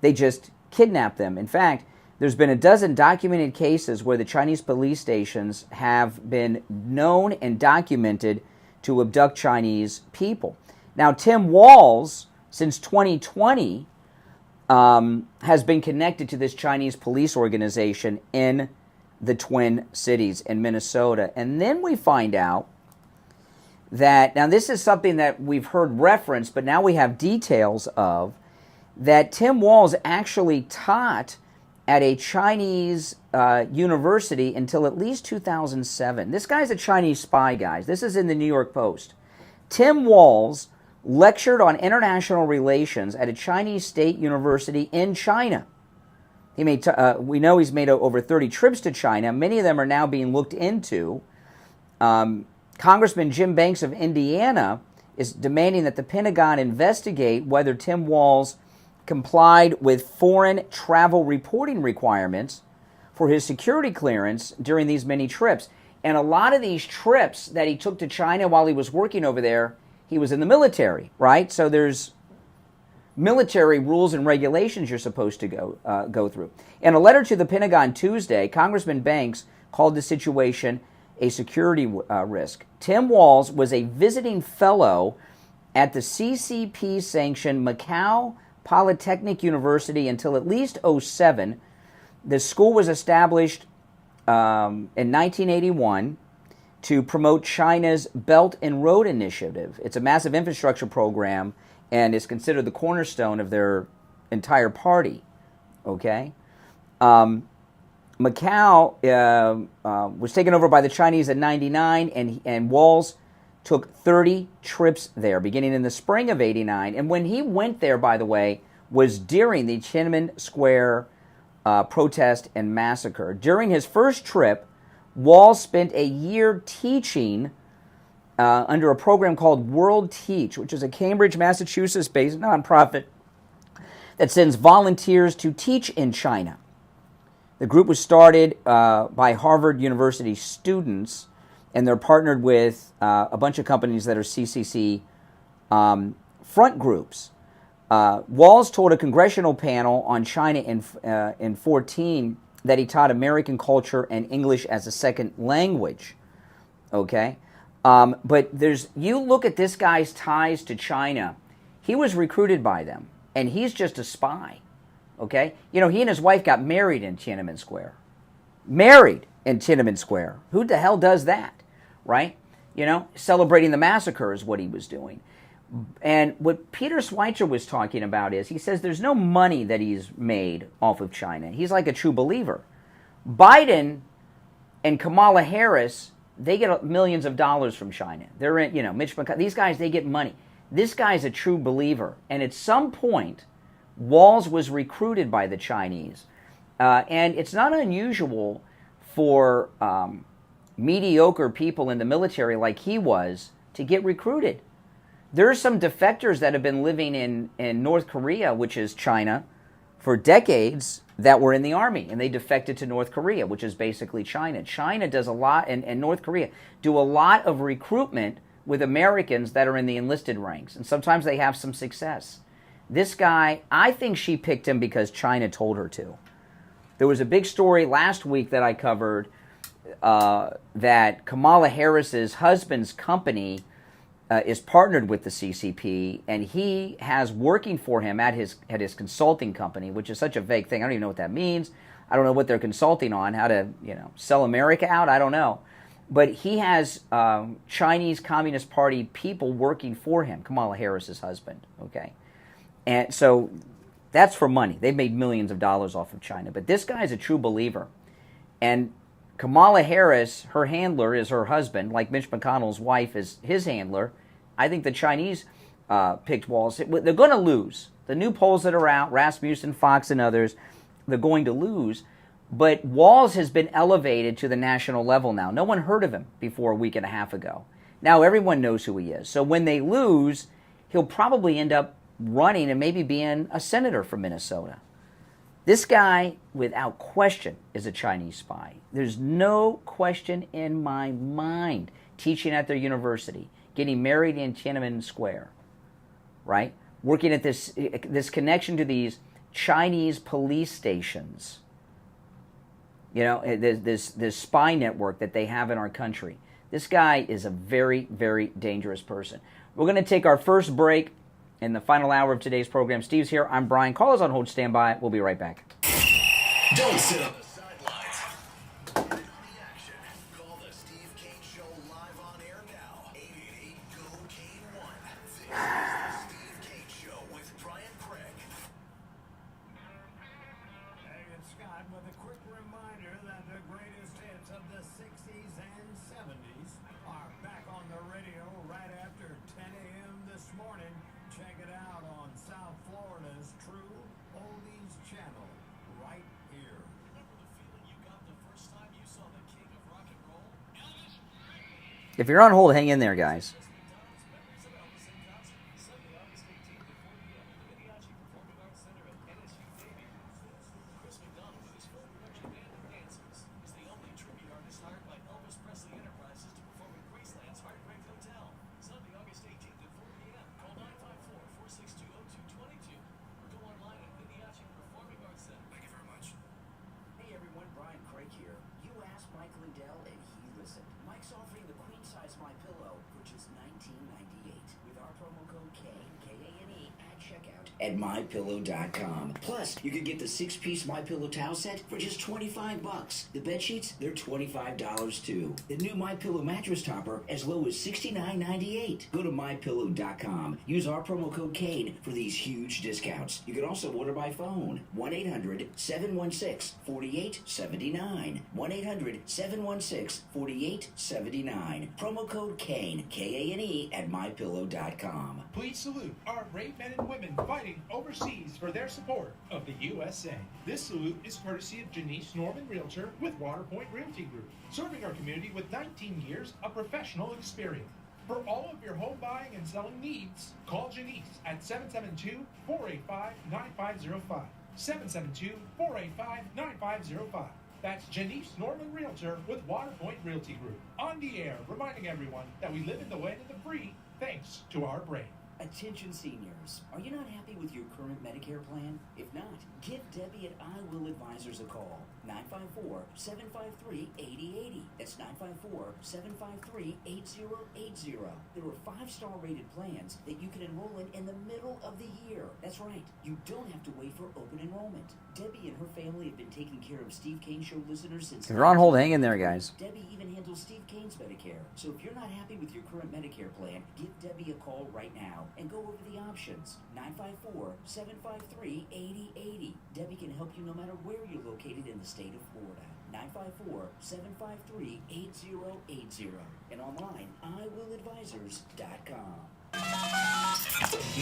they just kidnap them. In fact, there's been a dozen documented cases where the Chinese police stations have been known and documented to abduct Chinese people. Now, Tim Walz, since 2020, has been connected to this Chinese police organization in the Twin Cities in Minnesota. And then we find out that, now this is something that we've heard referenced, but now we have details of, that Tim Walz actually taught at a Chinese university until at least 2007. This guy's a Chinese spy, guys. This is in the New York Post. Tim Walz lectured on international relations at a Chinese state university in China. He made we know he's made over 30 trips to China. Many of them are now being looked into. Congressman Jim Banks of Indiana is demanding that the Pentagon investigate whether Tim Walz complied with foreign travel reporting requirements for his security clearance during these many trips. And a lot of these trips that he took to China while he was working over there, he was in the military, right? So there's military rules and regulations you're supposed to go through. In a letter to the Pentagon Tuesday, Congressman Banks called the situation a security risk. Tim Walz was a visiting fellow at the CCP-sanctioned Macau Polytechnic University until at least 2007. The school was established in 1981 to promote China's Belt and Road Initiative. It's a massive infrastructure program and is considered the cornerstone of their entire party. Okay? Macau was taken over by the Chinese in 1999, and Walz took 30 trips there, beginning in the spring of 1989. And when he went there, by the way, was during the Tiananmen Square protest and massacre. During his first trip, Walz spent a year teaching under a program called World Teach, which is a Cambridge, Massachusetts-based nonprofit that sends volunteers to teach in China. The group was started by Harvard University students, and they're partnered with a bunch of companies that are CCC front groups. Walz told a congressional panel on China in 2014 that he taught American culture and English as a second language. Okay? But you look at this guy's ties to China. He was recruited by them, and he's just a spy. Okay? You know, he and his wife got married in Tiananmen Square. Married in Tiananmen Square. Who the hell does that? Right? You know, celebrating the massacre is what he was doing. And what Peter Schweitzer was talking about is, he says there's no money that he's made off of China. He's like a true believer. Biden and Kamala Harris, they get millions of dollars from China. They're in, you know, Mitch McConnell, these guys, they get money. This guy's a true believer. And at some point, Walz was recruited by the Chinese. And it's not unusual for mediocre people in the military like he was to get recruited. There are some defectors that have been living in North Korea, which is China, for decades that were in the Army, and they defected to North Korea, which is basically China. China does a lot, and North Korea do a lot of recruitment with Americans that are in the enlisted ranks, and sometimes they have some success. This guy, I think she picked him because China told her to. There was a big story last week that I covered that Kamala Harris's husband's company is partnered with the CCP, and he has working for him at his consulting company, which is such a vague thing. I don't even know what that means. I don't know what they're consulting on, how to sell America out. I don't know. But he has Chinese Communist Party people working for him, Kamala Harris's husband, okay? And so that's for money. They've made millions of dollars off of China. But this guy is a true believer. And Kamala Harris, her handler is her husband, like Mitch McConnell's wife is his handler. I think the Chinese picked Walz. They're going to lose. The new polls that are out, Rasmussen, Fox, and others, they're going to lose. But Walz has been elevated to the national level now. No one heard of him before a week and a half ago. Now everyone knows who he is. So when they lose, he'll probably end up running and maybe being a senator from Minnesota. This guy, without question, is a Chinese spy. There's no question in my mind. Teaching at their university, getting married in Tiananmen Square, right? Working at this connection to these Chinese police stations. This spy network that they have in our country. This guy is a very, very dangerous person. We're going to take our first break in the final hour of today's program. Steve's here. I'm Brian. Call us on hold. Stand by. We'll be right back. Don't sit on the sidelines. Get on the action. Call the Steve Kane Show live on air now. 888-GO-KANE-1. This is the Steve Kane Show with Brian Craig. Hey, it's Scott with a quick reminder that the greatest hits of the 60s and 70s are back on the radio right after 10 a.m. this morning. Check it out on South Florida's True Oldies channel right here. Remember the feeling you got the first time you saw the king of rock and roll? Elvis Presley. If you're on hold, hang in there, guys. At MyPillow.com. Plus, you can get the 6-piece MyPillow towel set for just $25. The bed sheets, they're $25 too. The new MyPillow mattress topper as low as $69.98. Go to MyPillow.com. Use our promo code KANE for these huge discounts. You can also order by phone. 1-800-716-4879. 1-800-716-4879. Promo code KANE, K-A-N-E, at MyPillow.com. Please salute our brave men and women fighting overseas for their support of the USA. This salute is courtesy of Janice Norman Realtor with Waterpoint Realty Group, serving our community with 19 years of professional experience. For all of your home buying and selling needs, call Janice at 772-485-9505. 772-485-9505. That's Janice Norman Realtor with Waterpoint Realty Group. On the air, reminding everyone that we live in the land of the free, thanks to our brave. Attention seniors, are you not happy with your current Medicare plan? If not, give Debbie at I Will Advisors a call. 954-753-8080. That's 954-753-8080. There are 5-star rated plans that you can enroll in the middle of the year. That's right, you don't have to wait for open enrollment. Debbie and her family have been taking care of Steve Kane Show listeners since... If you're on hold, hang in there, guys. Debbie even handles Steve Kane's Medicare. So if you're not happy with your current Medicare plan, give Debbie a call right now and go over the options. 954-753-8080. Debbie can help you no matter where you're located in the state of Florida. 954-753-8080. And online, IWillAdvisors.com.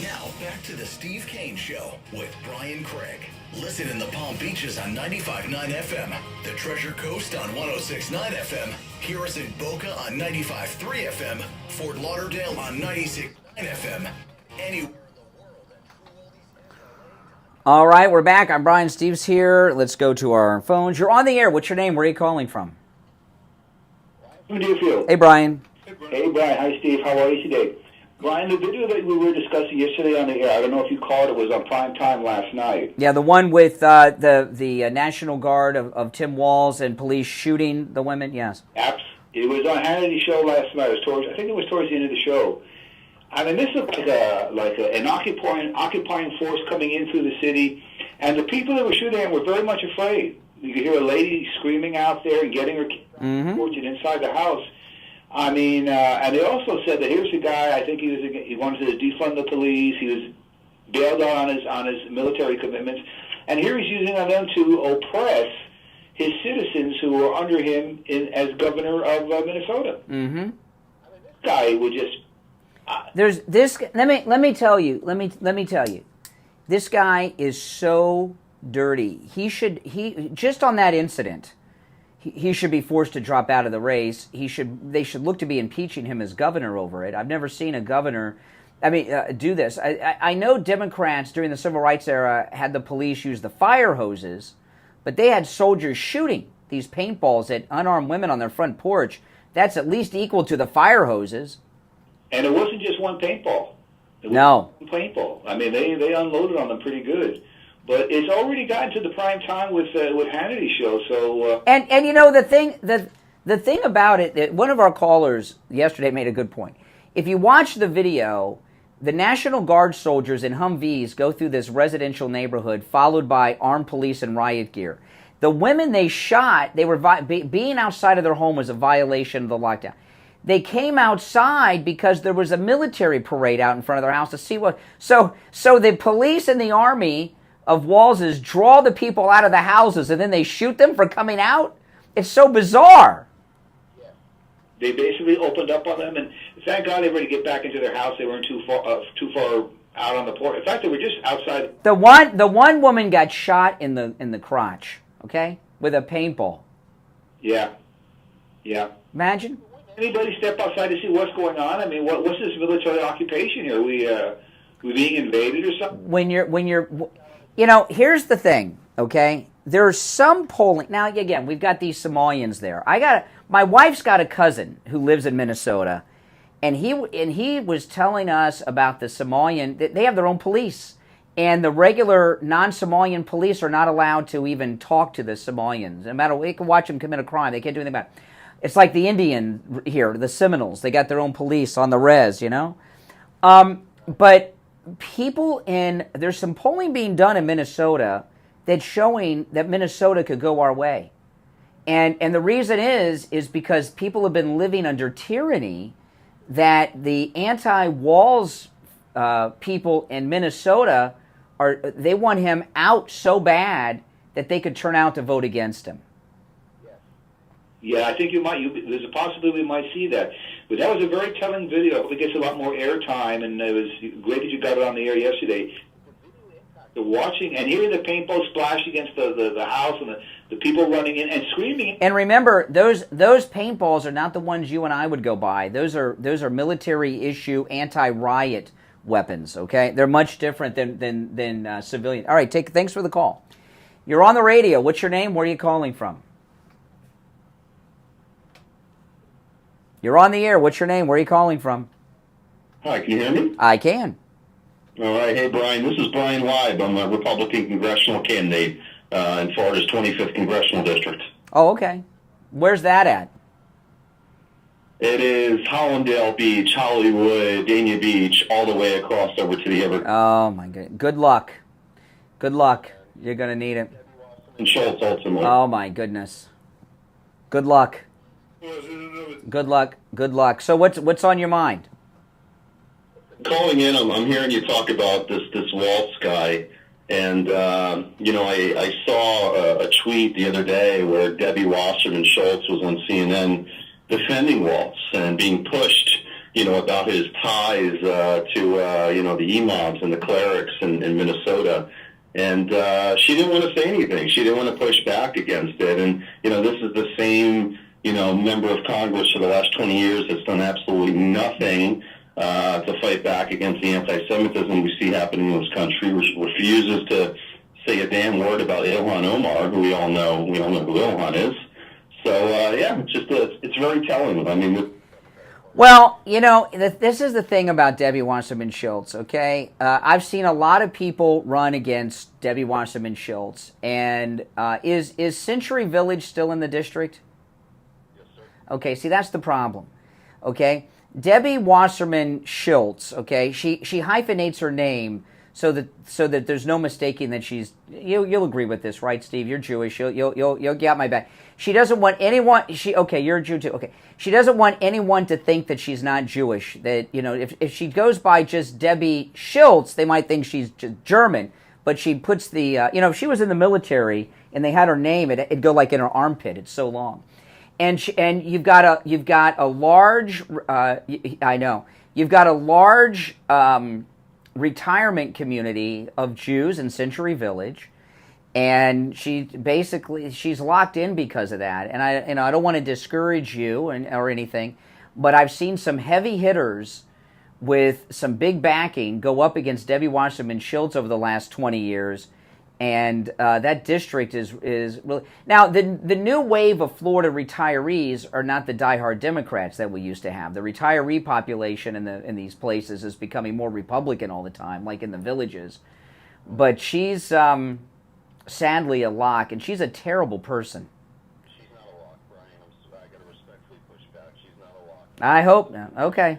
Now, back to the Steve Kane Show with Brian Craig. Listen in the Palm Beaches on 95.9 FM, the Treasure Coast on 106.9 FM, Hear us in Boca on 95.3 FM, Fort Lauderdale on 96.9 FM, anywhere. All right, we're back. I'm Brian. Steve's here. Let's go to our phones. You're on the air. What's your name? Where are you calling from? Hey, Brian. Hey, Brian. Hi, Steve. How are you today? Brian, the video that we were discussing yesterday on the air, I don't know if you caught it, was on prime time last night. Yeah, the one with the National Guard of Tim Walz and police shooting the women, yes. It was on Hannity's show last night. I think it was towards the end of the show. I mean, this is like an occupying force coming in through the city, and the people that were shooting at were very much afraid. You could hear a lady screaming out there and getting her fortune inside the house. I mean, and they also said that here's a guy. I think he wanted to defund the police. He was bailed out on his military commitments, and here he's using them to oppress his citizens who were under him as governor of Minnesota. Mm-hmm. This guy would just. There's this. Let me tell you. Let me tell you. This guy is so dirty. He just on that incident. He should be forced to drop out of the race. They should look to be impeaching him as governor over it. I've never seen a governor, do this. I know Democrats during the civil rights era had the police use the fire hoses, but they had soldiers shooting these paintballs at unarmed women on their front porch. That's at least equal to the fire hoses. And it wasn't just one paintball. No. Paintball. I mean, they unloaded on them pretty good. But it's already gotten to the prime time with Hannity's show. So and you know the thing about it, that one of our callers yesterday made a good point. If you watch the video, the National Guard soldiers in Humvees go through this residential neighborhood, followed by armed police in riot gear. The women they shot, they were being outside of their home was a violation of the lockdown. They came outside because there was a military parade out in front of their house to see what. So the police and the army of Walz's draw the people out of the houses and then they shoot them for coming out? It's so bizarre. They basically opened up on them, and thank God they were to get back into their house. They weren't too far out on the porch. In fact, they were just outside. The one woman got shot in the crotch, okay, with a paintball. Yeah. Imagine. Anybody step outside to see what's going on? I mean, what's this military occupation here? We being invaded or something? When you're, here's the thing, okay? There's some polling. Now, again, we've got these Somalians there. My wife's got a cousin who lives in Minnesota, and he was telling us about the Somalian. They have their own police, and the regular non-Somalian police are not allowed to even talk to the Somalians. No matter what, they can watch them commit a crime. They can't do anything about it. It's like the Indian here, the Seminoles. They got their own police on the res, But there's some polling being done in Minnesota that's showing that Minnesota could go our way. And the reason is because people have been living under tyranny, that the anti-Walz people in Minnesota, they want him out so bad that they could turn out to vote against him. Yeah, I think there's a possibility we might see that. But that was a very telling video. It gets a lot more airtime, and it was great that you got it on the air yesterday. The watching and hearing the paintball splash against the house and the people running in and screaming. And remember, those paintballs are not the ones you and I would go buy. Those are military issue anti-riot weapons. Okay, they're much different than civilian. All right, thanks for the call. You're on the radio. What's your name? Where are you calling from? You're on the air. What's your name? Where are you calling from? Hi, can you hear me? I can. All right. Hey, Brian. This is Brian Weib. I'm a Republican congressional candidate in Florida's 25th Congressional District. Oh, okay. Where's that at? It is Hollandale Beach, Hollywood, Dania Beach, all the way across over to the Everglades. Oh, my goodness. Good luck. Good luck. You're going to need it. And Schultz, ultimately. Oh, my goodness. Good luck. Good luck. Good luck. So what's on your mind? Calling in, I'm hearing you talk about this Walz guy, and I saw a tweet the other day where Debbie Wasserman Schultz was on CNN defending Walz and being pushed, about his ties to the imams and the clerics in Minnesota, and she didn't want to say anything. She didn't want to push back against it, and this is the same member of Congress for the last 20 years that's done absolutely nothing to fight back against the anti-Semitism we see happening in this country, refuses to say a damn word about Ilhan Omar, who we all know who Ilhan is. So, it's very telling. I mean, well, this is the thing about Debbie Wasserman Schultz, okay? I've seen a lot of people run against Debbie Wasserman Schultz. And is Century Village still in the district? Yes, sir. Okay, see, that's the problem, okay? Debbie Wasserman Schultz, okay, she hyphenates her name so that there's no mistaking that she's, you'll agree with this, right, Steve? You're Jewish. You'll get my back. She doesn't want anyone. Okay, you're a Jew too. Okay, she doesn't want anyone to think that she's not Jewish. That if she goes by just Debbie Schultz, they might think she's German. But she puts the if she was in the military and they had her name, it'd go like in her armpit. It's so long. And you've got a large. I know you've got a large retirement community of Jews in Century Village, and she's locked in because of that. And I don't want to discourage you or anything, but I've seen some heavy hitters with some big backing go up against Debbie Wasserman Schultz over the last 20 years. And that district is really now the new wave of Florida retirees are not the diehard Democrats that we used to have. The retiree population in these places is becoming more Republican all the time, like in the villages. But she's sadly a lock, and she's a terrible person. She's not a lock, Brian. I got to respectfully push back. She's not a lock. I hope not. Okay.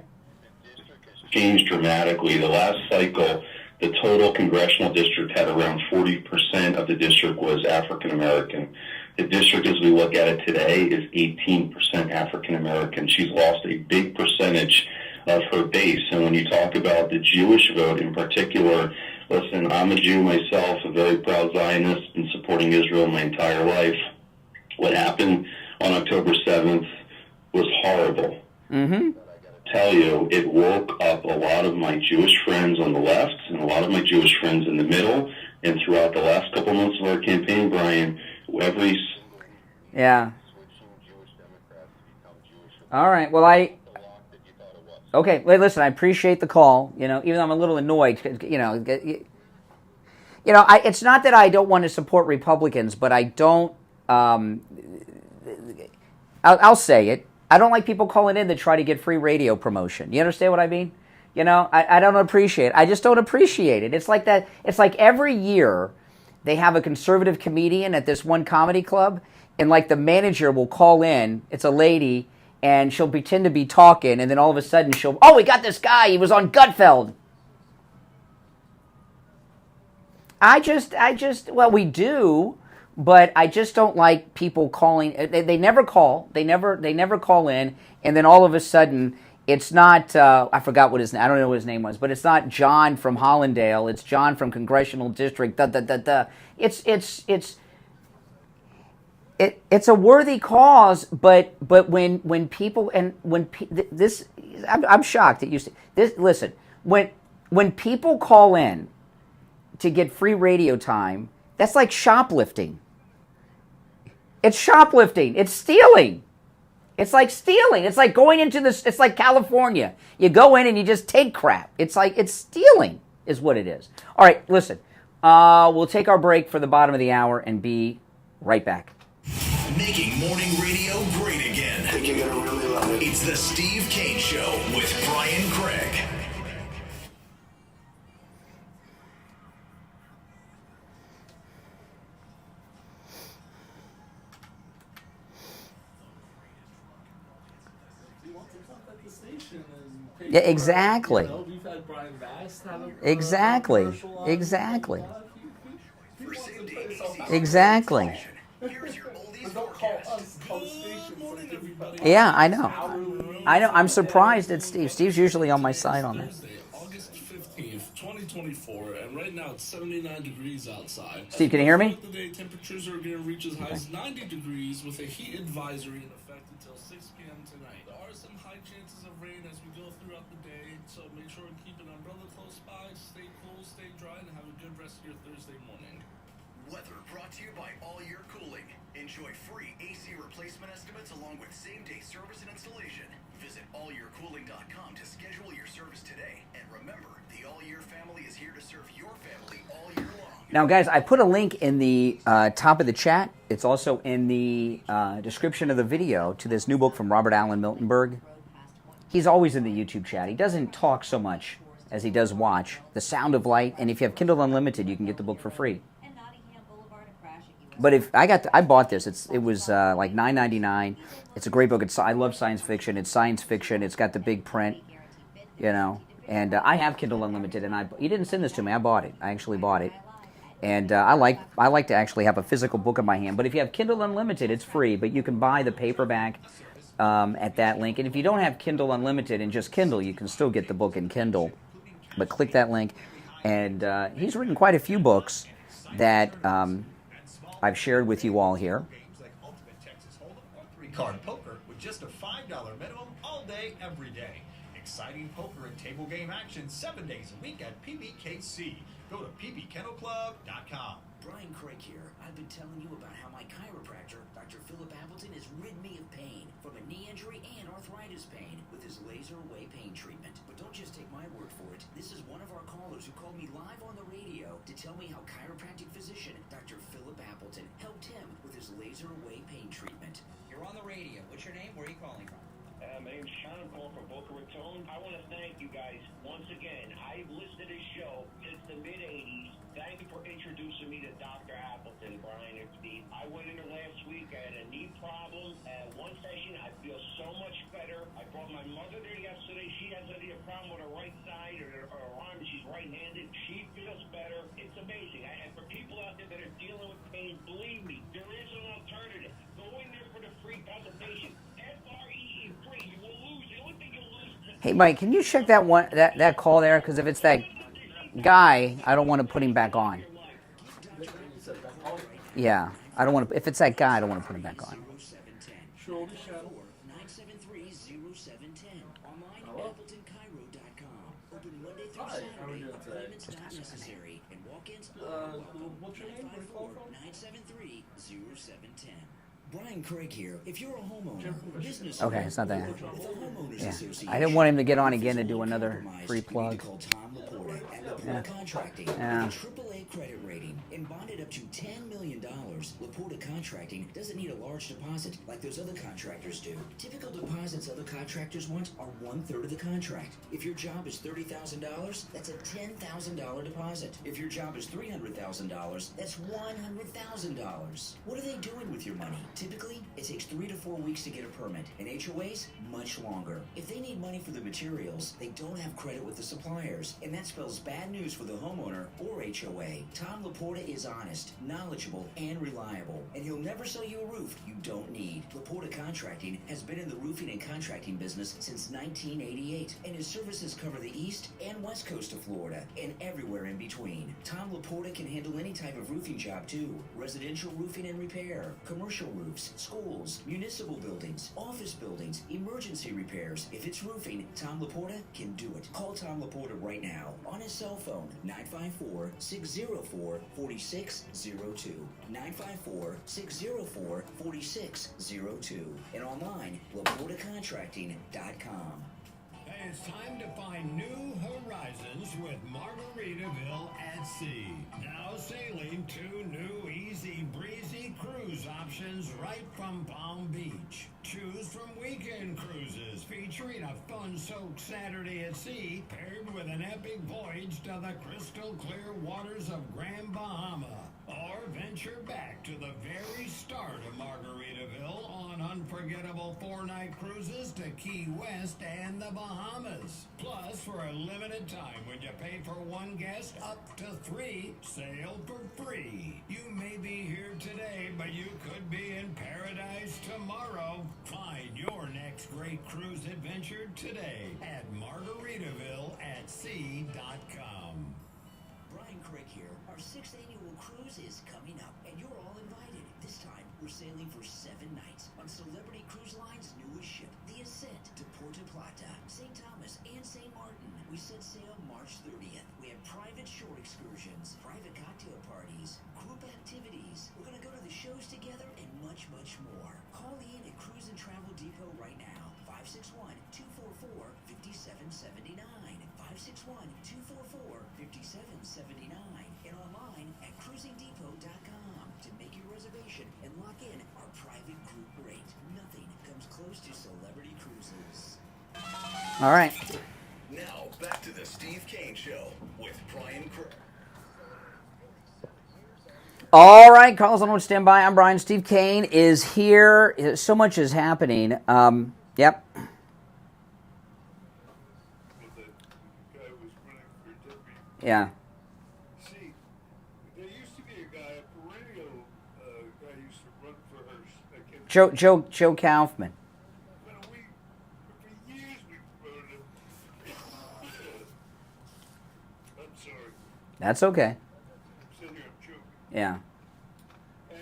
Changed dramatically. The last cycle, the total congressional district had around 40% of the district was African American. The district, as we look at it today, is 18% African American. She's lost a big percentage of her base. And when you talk about the Jewish vote in particular, listen, I'm a Jew myself, a very proud Zionist, been supporting Israel my entire life. What happened on October 7th was horrible. Mm-hmm. Tell you, it woke up a lot of my Jewish friends on the left and a lot of my Jewish friends in the middle, and throughout the last couple months of our campaign, Brian, yeah. All right. Well, okay. Wait, listen. I appreciate the call. Even though I'm a little annoyed. It's not that I don't want to support Republicans, but I don't. I'll say it. I don't like people calling in to try to get free radio promotion. You understand what I mean? I don't appreciate it. I just don't appreciate it. It's like that. It's like every year they have a conservative comedian at this one comedy club, and like the manager will call in. It's a lady, and she'll pretend to be talking, and then all of a sudden we got this guy. He was on Gutfeld. Well, we do. But I just don't like people calling. They never call. They never call in. And then all of a sudden, it's not. I forgot what his name. I don't know what his name was. But it's not John from Hollandale. It's John from Congressional District. It's a worthy cause. But when people I'm shocked that you say this. Listen, when people call in to get free radio time, that's like shoplifting. It's shoplifting. It's stealing. It's like stealing. It's like going into this. It's like California. You go in and you just take crap. It's stealing is what it is. All right, listen. We'll take our break for the bottom of the hour and be right back. Making morning radio great again. I think you're going to really love it. It's the Steve Kane Show with Brian Craig. Yeah, exactly. We've had Brian Vance have a Exactly. commercial on. Exactly. Yeah, I know. I'm surprised at Steve. Steve's usually on my side on that. August 15th, 2024, and right now it's 79 degrees outside. Steve, can you hear me? Throughout the day, temperatures are going to reach as high as 90 degrees with a heat advisory in effect until 6 p.m. tonight. There are some high chances of rain as we go throughout the day, so make sure to keep an umbrella close by, stay cool, stay dry, and have a good rest of your Thursday morning. Weather brought to you by All Year Cooling. Enjoy free AC replacement estimates along with same-day service and installation. Visit allyearcooling.com to schedule your service today. And remember, the All Year family is here to serve your family all year long. Now, guys, I put a link in the top of the chat. It's also in the description of the video to this new book from Robert Allen Miltenberg. He's always in the YouTube chat. He doesn't talk so much as he does watch. The Sound of Light, and if you have Kindle Unlimited, you can get the book for free. But if I bought this. It was like $9.99. It's a great book. I love science fiction. It's science fiction. It's got the big print, you know. And I have Kindle Unlimited, and he didn't send this to me. I bought it. I actually bought it, and I like to actually have a physical book in my hand. But if you have Kindle Unlimited, it's free. But you can buy the paperback at that link. And if you don't have Kindle Unlimited and just Kindle, you can still get the book in Kindle. But click that link, and he's written quite a few books that I've shared with you all here. Three-card poker with just a $5 minimum all day, every day. Exciting poker and table game action 7 days a week at PBKC. Go to pbkennelclub.com. Brian Craig here. I've been telling you about how my chiropractor, Dr. Philip Appleton, has rid me of pain from a knee injury and arthritis pain with his laser away pain treatment. But don't just take my word for it. This is one of our callers who called me live on the radio to tell me how chiropractic physician Dr. Philip Appleton helped him with his laser away pain treatment. You're on the radio. What's your name? Where are you calling from? My name's Sean. I'm calling from Boca Raton. I want to thank you guys once again. I've listened to this show since the mid-'80s. Thank you for introducing me to Dr. Appleton, Brian and Steve. I went in there last week. I had a knee problem. One session, I feel so much better. I brought my mother there yesterday. She has a problem with her right side or her arm. She's right-handed. She feels better. It's amazing. And for people out there that are dealing with pain, believe me, there is an alternative. Go in there for the free consultation. FREE free. You will lose. The only thing you'll lose. Hey, Mike, can you check that call there? Because if it's that guy, I don't want to put him back on. Yeah, I don't want to. If it's that guy, I don't want to put him back on. Shoulder shuttle. 973-0710. Online at AppletonChiro.com. Open Monday through Saturday. Appointments not necessary. And walk-ins What's your name? 954-973-0710. Brian Craig here. If you're a homeowner, business Okay, it's not that. with a homeowners Yeah. association, I didn't want him to get on again and do another free plug. Laporta Contracting, Yeah. with a AAA credit rating and bonded up to $10 million. Laporta Contracting doesn't need a large deposit like those other contractors do. Typical deposits other contractors want are 1/3 of the contract. If your job is $30,000, that's a $10,000 deposit. If your job is $300,000, that's $100,000. What are they doing with your money? Typically, it takes 3 to 4 weeks to get a permit, and HOAs, much longer. If they need money for the materials, they don't have credit with the suppliers, and that spells bad news for the homeowner or HOA. Tom Laporta is honest, knowledgeable, and reliable, and he'll never sell you a roof you don't need. Laporta Contracting has been in the roofing and contracting business since 1988, and his services cover the east and west coast of Florida and everywhere in between. Tom Laporta can handle any type of roofing job too: residential roofing and repair, commercial roofs, schools, municipal buildings, office buildings, emergency repairs. If it's roofing, Tom Laporta can do it. Call Tom Laporta right now on his cell phone, 954-604-4602, 954-604-4602, and online, LaportaContracting.com. Hey, it's time to find new horizons with Margaritaville at Sea. Now sailing 2 new easy breezy cruise options right from Palm Beach. Choose from weekend cruises featuring a fun-soaked Saturday at sea paired with an epic voyage to the crystal clear waters of Grand Bahama. Or venture back to the very start of Margaritaville on unforgettable 4-night cruises to Key West and the Bahamas. Plus, for a limited time, when you pay for 1 guest, up to 3 sail for free. You may be here today, but you could be in paradise tomorrow. Find your next great cruise adventure today at MargaritavilleAtSea.com. Brian Craig here. Our 6th annual cruise is coming up, and you're all invited. This time, we're sailing for 7 nights on Celebrity Cruise Line's newest ship, the Ascent, to Puerto Plata, St. Thomas, and St. Martin. We set sail March 30th. We have private shore excursions, private cocktail parties, group activities. We're going to go to the shows together and much, much more. Call in at Cruise and Travel Depot right now. 561-244-5779. 561-244-5779. And online at cruisingdepot.com to make your reservation and lock in our private group rate. Nothing comes close to Celebrity Cruises. All right. Now, back to the Steve Kane Show with Brian Craig. All right, callers on stand by. I'm Brian. Steve Kane is here. So much is happening. Yep. Yeah. See, there used to be a guy, a perennial guy used to run for her. Joe Kaufman. For years we voted him. I'm sorry. That's okay. I'm sitting here, I'm joking. Yeah. And I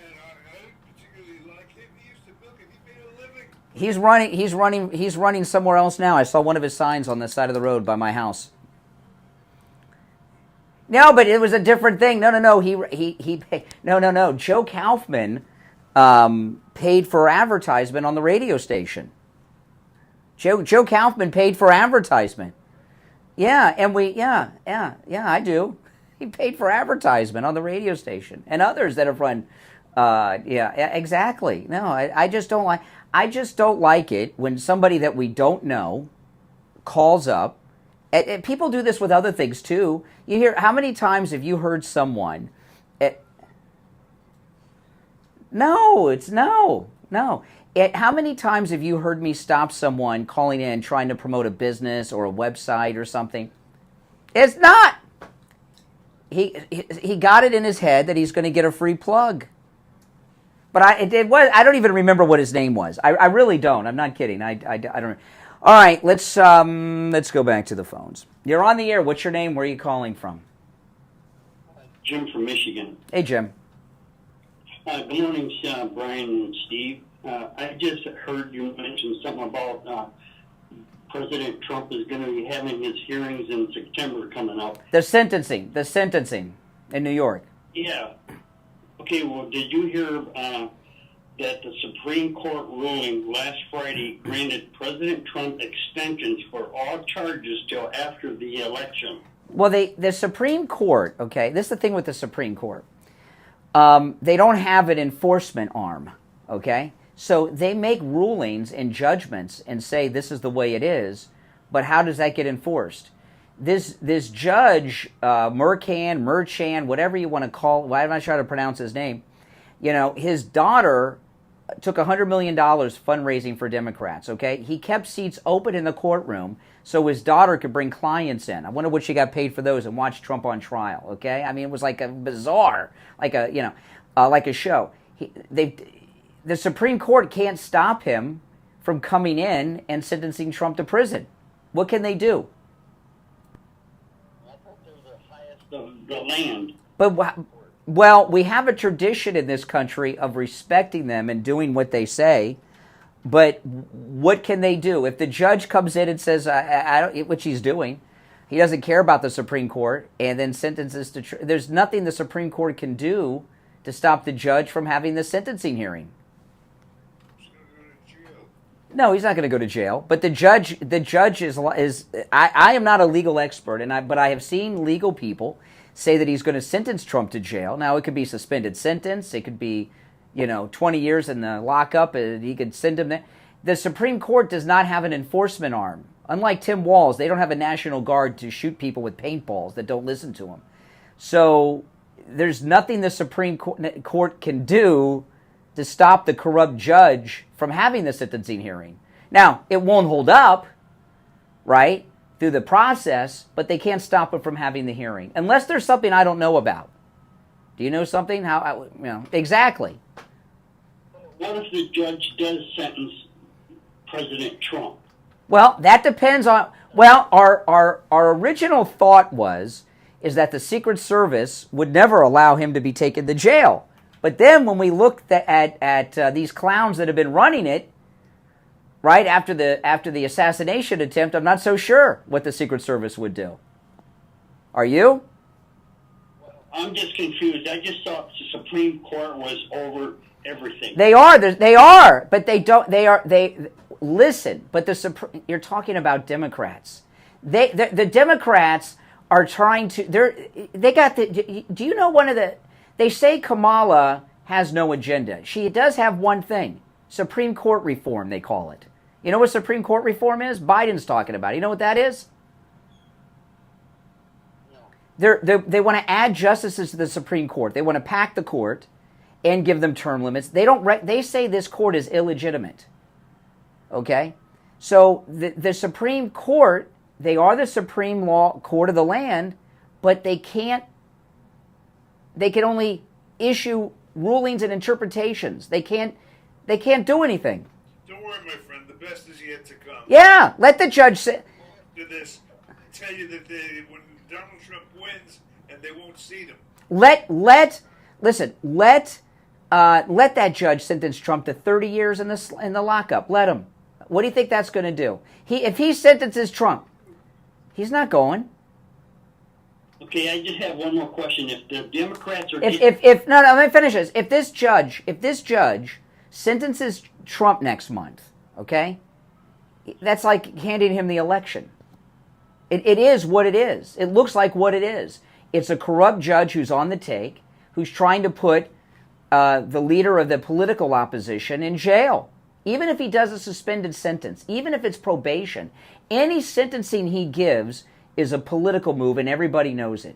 didn't particularly like him. He used to milk it. He made a living. He's running somewhere else now. I saw one of his signs on the side of the road by my house. No, but it was a different thing. No. He paid. No. Joe Kaufman paid for advertisement on the radio station. Joe Kaufman paid for advertisement. Yeah, and I do. He paid for advertisement on the radio station and others that have run. Exactly. No, I just don't like. I just don't like it when somebody that we don't know calls up. And people do this with other things too. You hear, how many times have you heard someone? No. How many times have you heard me stop someone calling in trying to promote a business or a website or something? It's not. He got it in his head that he's going to get a free plug. But I don't even remember what his name was. I really don't. I'm not kidding. I don't. All right, let's go back to the phones. You're on the air. What's your name? Where are you calling from? Jim from Michigan. Hey, Jim. Good morning, Brian and Steve. I just heard you mention something about President Trump is going to be having his hearings in September coming up. The sentencing in New York. Yeah. Okay, well, did you hear that the Supreme Court ruling last Friday granted President Trump extensions for all charges till after the election? Well, the Supreme Court, okay, this is the thing with the Supreme Court. They don't have an enforcement arm, okay? So they make rulings and judgments and say this is the way it is, but how does that get enforced? This judge, Merchan, whatever you want to call, well, I'm not sure how to pronounce his name, his daughter took $100 million fundraising for Democrats, okay? He kept seats open in the courtroom so his daughter could bring clients in. I wonder what she got paid for those and watch Trump on trial, okay? I mean, it was like a bizarre, like a show. The Supreme Court can't stop him from coming in and sentencing Trump to prison. What can they do? The land. But well, we have a tradition in this country of respecting them and doing what they say. But what can they do if the judge comes in and says, "I don't," which he's doing, he doesn't care about the Supreme Court, and then sentences to? There's nothing the Supreme Court can do to stop the judge from having the sentencing hearing. No, he's not going to go to jail. But the judge is. I am not a legal expert, but I have seen legal people say that he's going to sentence Trump to jail. Now, it could be suspended sentence. It could be, 20 years in the lockup. He could send him there. The Supreme Court does not have an enforcement arm. Unlike Tim Walz, they don't have a National Guard to shoot people with paintballs that don't listen to them. So there's nothing the Supreme Court can do to stop the corrupt judge from having the sentencing hearing. Now, it won't hold up, right, through the process, but they can't stop it from having the hearing. Unless there's something I don't know about. Do you know something? Exactly. What if the judge does sentence President Trump? Well, that depends on... Well, our original thought is that the Secret Service would never allow him to be taken to jail. But then when we looked at these clowns that have been running it, right after the assassination attempt, I'm not so sure what the Secret Service would do. Are you? I'm just confused. I just thought the Supreme Court was over everything. They are, but they don't. They listen. But you're talking about Democrats. The Democrats are trying to. They got the. Do you know one of the? They say Kamala has no agenda. She does have one thing: Supreme Court reform. They call it. You know what Supreme Court reform is? Biden's talking about it. You know what that is? They want to add justices to the Supreme Court. They want to pack the court and give them term limits. They say this court is illegitimate. Okay? So the Supreme Court, they are the supreme law court of the land, but they can only issue rulings and interpretations. They can't do anything. Don't worry, my friend. The best is yet to come. Yeah, let the judge say. To this, tell you that when Donald Trump wins, and they won't see them. Let that judge sentence Trump to 30 years in the lockup. Let him. What do you think that's going to do? If he sentences Trump, he's not going. Okay, I just have one more question. If the Democrats are... No, let me finish this. If this judge sentences Trump next month, okay, that's like handing him the election. It is what it is. It looks like what it is. It's a corrupt judge who's on the take, who's trying to put the leader of the political opposition in jail. Even if he does a suspended sentence, even if it's probation, any sentencing he gives is a political move, and everybody knows it.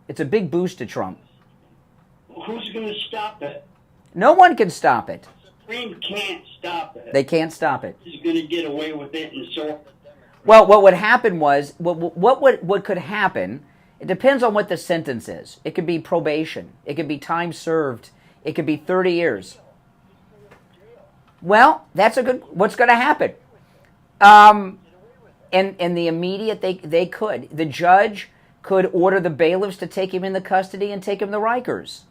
It's a big boost to Trump. Who's going to stop it? No one can stop it. The Supreme can't stop it. They can't stop it. He's going to get away with it, and so... Well, what would happen was, what could happen, it depends on what the sentence is. It could be probation. It could be time served. It could be 30 years. Well, what's going to happen? And the immediate, the judge could order the bailiffs to take him into custody and take him to Rikers.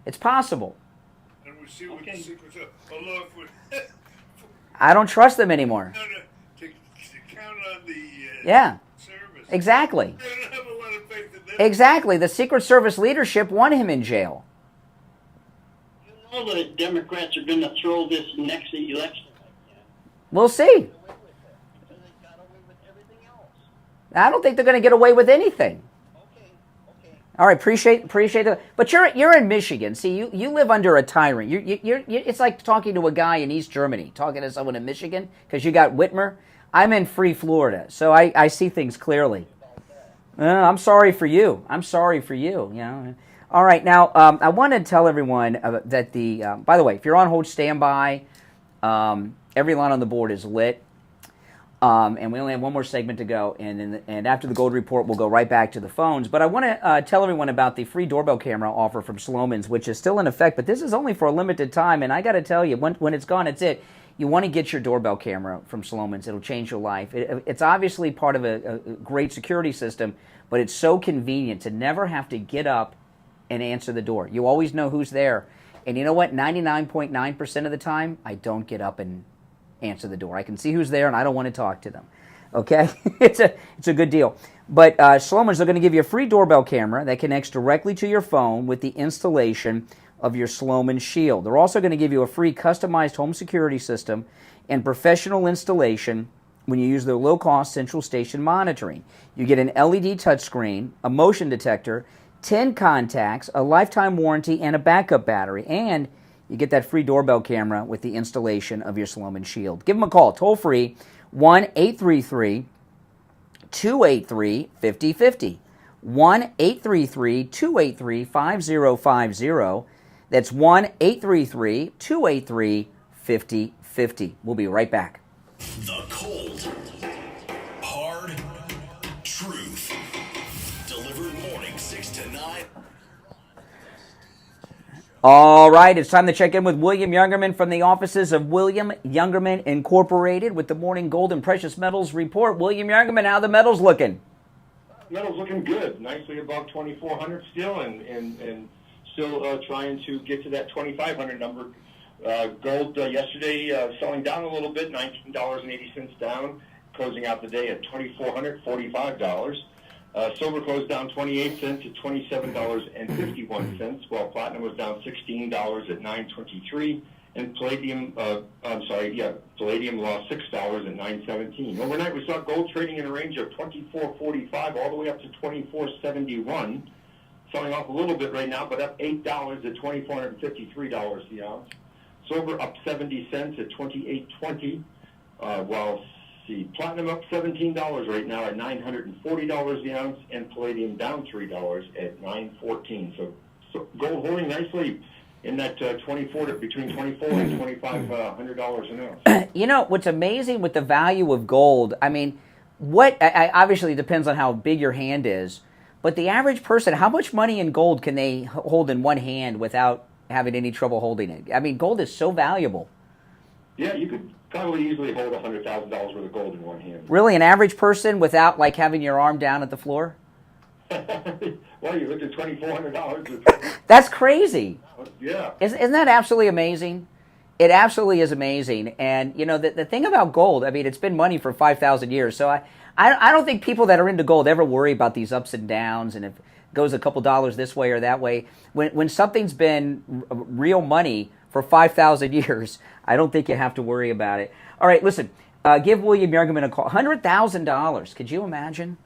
It's possible. And we'll see what the secrets are. I don't trust them anymore. No, to count on the service. Exactly. I don't have a lot of faith in them. Exactly. The Secret Service leadership want him in jail. You know the Democrats are going to throw this next election. We'll see. I don't think they're going to get away with anything. All right, appreciate it. But you're in Michigan. See, you live under a tyrant. It's like talking to a guy in East Germany, talking to someone in Michigan because you got Whitmer. I'm in free Florida, so I see things clearly. I'm sorry for you. You know. All right, now I want to tell everyone that by the way, if you're on hold, stand by. Every line on the board is lit. And we only have one more segment to go, and after the Gold Report, we'll go right back to the phones. But I want to tell everyone about the free doorbell camera offer from Slomin's, which is still in effect, but this is only for a limited time, and I got to tell you, when it's gone, it's it. You want to get your doorbell camera from Slomin's. It'll change your life. It's obviously part of a great security system, but it's so convenient to never have to get up and answer the door. You always know who's there. And you know what? 99.9% of the time, I don't get up and answer the door. I can see who's there, and I don't want to talk to them. Okay? It's a good deal. But Slomin's are going to give you a free doorbell camera that connects directly to your phone with the installation of your Slomin Shield. They're also going to give you a free customized home security system and professional installation when you use their low-cost central station monitoring. You get an LED touchscreen, a motion detector, 10 contacts, a lifetime warranty, and a backup battery. And you get that free doorbell camera with the installation of your Slomin Shield. Give them a call, toll-free, 1-833-283-5050. 1-833-283-5050. That's 1-833-283-5050. We'll be right back. The cold, hard truth. Delivered morning 6 to 9. All right, it's time to check in with William Youngerman from the offices of William Youngerman Incorporated with the Morning Gold and Precious Metals Report. William Youngerman, how the metals looking? Metals looking good, nicely above 2,400 still, and still trying to get to that 2,500 number Gold yesterday selling down a little bit, $19.80 down, closing out the day at $2,445. Silver closed down 28 cents at $27.51, while platinum was down $16 at $9.23, and palladium, palladium lost $6 at $9.17. Overnight, we saw gold trading in a range of $24.45 all the way up to $24.71, selling off a little bit right now, but up $8 at $2,453 the ounce. Silver up 70 cents at $28.20, while platinum up $17 right now at $940 the ounce, and palladium down $3 at $9.14. So gold holding nicely in that between $24 and $2,500 an ounce. You know what's amazing with the value of gold? I mean, obviously it depends on how big your hand is, but the average person, how much money in gold can they hold in one hand without having any trouble holding it? I mean, gold is so valuable. Yeah, you could probably easily hold $100,000 worth of gold in one hand. Really, an average person without like having your arm down at the floor? Well, you look at $2,400. That's crazy. Yeah. Isn't that absolutely amazing? It absolutely is amazing. And, you know, the thing about gold, I mean, it's been money for 5,000 years. So I don't think people that are into gold ever worry about these ups and downs and if it goes a couple dollars this way or that way. When something's been real money for 5,000 years, I don't think you have to worry about it. All right, listen, give William Youngerman a call. $100,000. Could you imagine?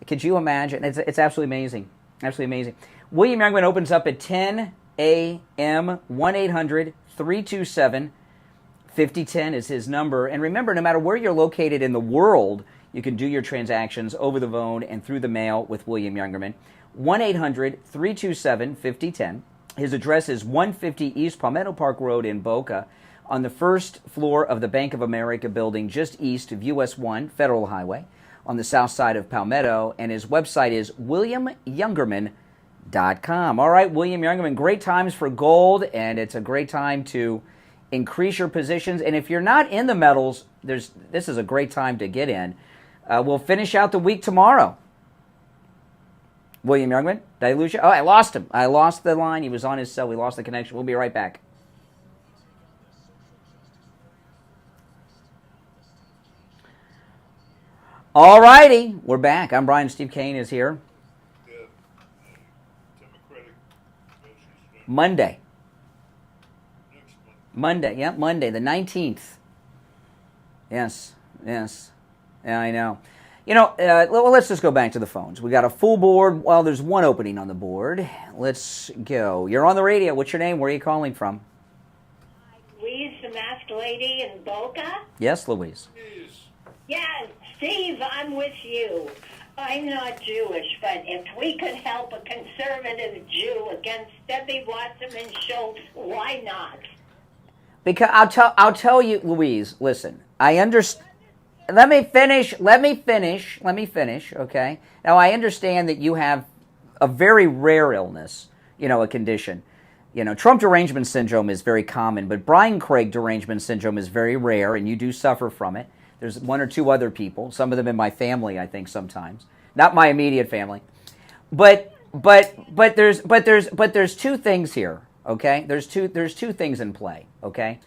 Could you imagine? It's absolutely amazing. Absolutely amazing. William Youngerman opens up at 10 a.m. 1-800-327-5010 is his number. And remember, no matter where you're located in the world, you can do your transactions over the phone and through the mail with William Youngerman. 1-800-327-5010. His address is 150 East Palmetto Park Road in Boca, on the first floor of the Bank of America building just east of US 1 Federal Highway on the south side of Palmetto. And his website is williamyoungerman.com. All right, William Youngerman, great times for gold, and it's a great time to increase your positions. And if you're not in the metals, this is a great time to get in. We'll finish out the week tomorrow. William Youngerman, did I lose you? Oh, I lost him. I lost the line. He was on his cell. We lost the connection. We'll be right back. All righty, we're back. I'm Brian. Steve Kane is here. Monday, Monday, the 19th. Yes. Yeah, I know. You know, well, let's just go back to the phones. We got a full board. Well, there's one opening on the board. Let's go. You're on the radio. What's your name? Where are you calling from? Louise, the masked lady in Boca? Yes, Louise. Yes, Steve, I'm with you. I'm not Jewish, but if we could help a conservative Jew against Debbie Wasserman Schultz, why not? Because I'll tell you, Louise, listen, I understand. Let me finish, okay? Now, I understand that you have a very rare illness, you know, a condition. You know, Trump derangement syndrome is very common, but Brian Craig derangement syndrome is very rare, and you do suffer from it. There's one or two other people, some of them in my family, I think, sometimes. Not my immediate family. But there's two things here, okay? There's two things in play, okay?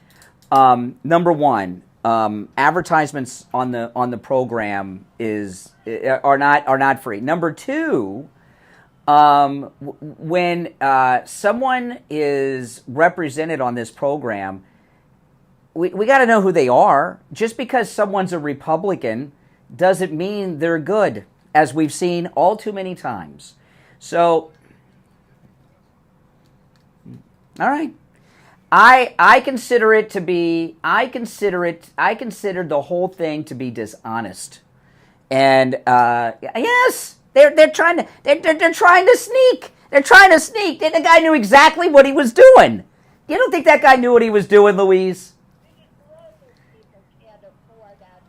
Number one, advertisements on the program are not free. Number two, when someone is represented on this program, we got to know who they are. Just because someone's a Republican doesn't mean they're good, as we've seen all too many times. So, all right. I consider it to be, I consider the whole thing to be dishonest. And, yes, they're trying to sneak. They're trying to sneak. The guy knew exactly what he was doing. You don't think that guy knew what he was doing, Louise?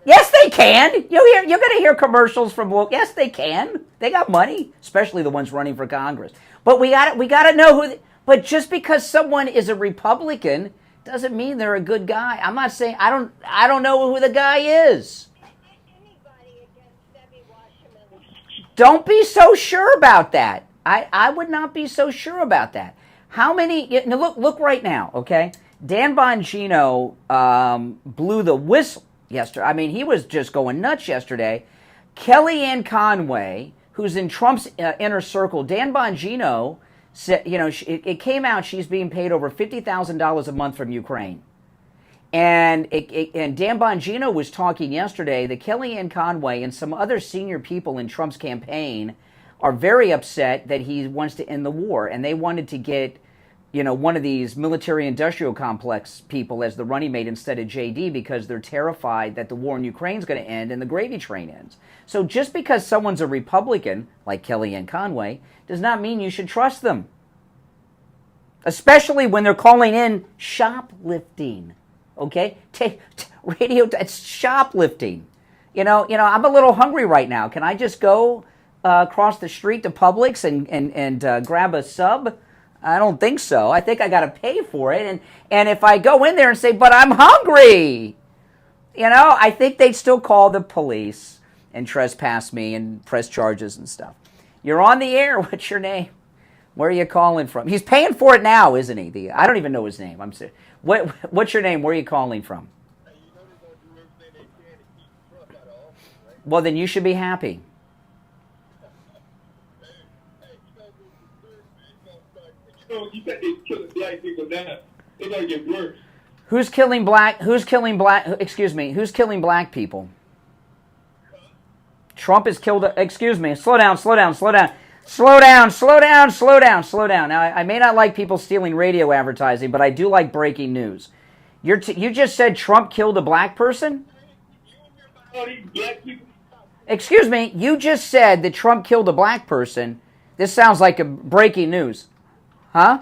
Yes, they can. You're going to hear commercials from, yes, they can. They got money, especially the ones running for Congress. But we got to know who. But just because someone is a Republican doesn't mean they're a good guy. I'm not saying I don't know who the guy is. Don't be so sure about that. I would not be so sure about that. How many? Look right now, okay? Dan Bongino blew the whistle yesterday. I mean, he was just going nuts yesterday. Kellyanne Conway, who's in Trump's inner circle, Dan Bongino said, it came out she's being paid over $50,000 a month from Ukraine. And Dan Bongino was talking yesterday that Kellyanne Conway and some other senior people in Trump's campaign are very upset that he wants to end the war. And they wanted to get, one of these military-industrial complex people as the running mate instead of JD because they're terrified that the war in Ukraine is going to end and the gravy train ends. So just because someone's a Republican, like Kellyanne Conway, does not mean you should trust them. Especially when they're calling in shoplifting. Okay? Radio, it's shoplifting. I'm a little hungry right now. Can I just go across the street to Publix and grab a sub? I don't think so. I think I got to pay for it. And if I go in there and say, but I'm hungry, I think they'd still call the police and trespass me and press charges and stuff. You're on the air. What's your name? Where are you calling from? He's paying for it now, isn't he? I don't even know his name. I'm serious. What's your name? Where are you calling from? Well, then you should be happy. You said they're killing black people now. They're gonna get worse. Who's killing black people? Trump has killed. Excuse me. Slow down. Now, I may not like people stealing radio advertising, but I do like breaking news. You just said Trump killed a black person? Excuse me. You just said that Trump killed a black person. This sounds like a breaking news. Huh?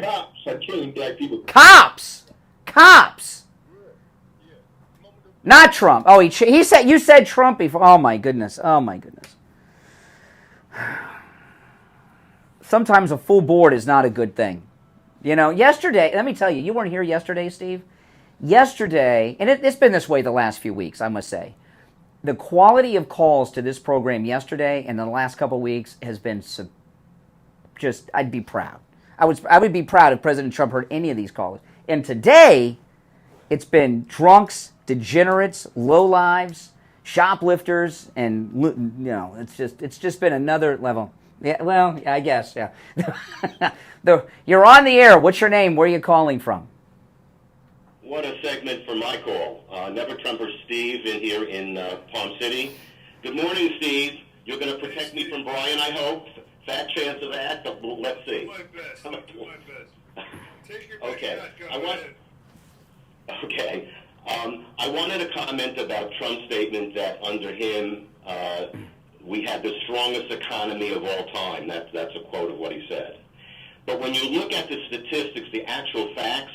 Cops are killing black people. Cops. Not Trump. Oh, he said you said Trump before. Oh my goodness. Sometimes a full board is not a good thing. Yesterday, let me tell you, you weren't here yesterday, Steve. Yesterday, and it's been this way the last few weeks, I must say. The quality of calls to this program yesterday and the last couple of weeks has been I'd be proud. I would be proud if President Trump heard any of these calls. And today, it's been drunks, degenerates, lowlives, shoplifters, and it's just been another level. Yeah, well, I guess, yeah. You're on the air. What's your name? Where are you calling from? What a segment for my call. Never Trumper Steve in here in Palm City. Good morning, Steve. You're going to protect me from Brian, I hope. Fat chance of that, but let's see. Do my best. Take your okay. shot. Okay. I wanted to comment about Trump's statement that under him we had the strongest economy of all time. That's a quote of what he said. But when you look at the statistics, the actual facts,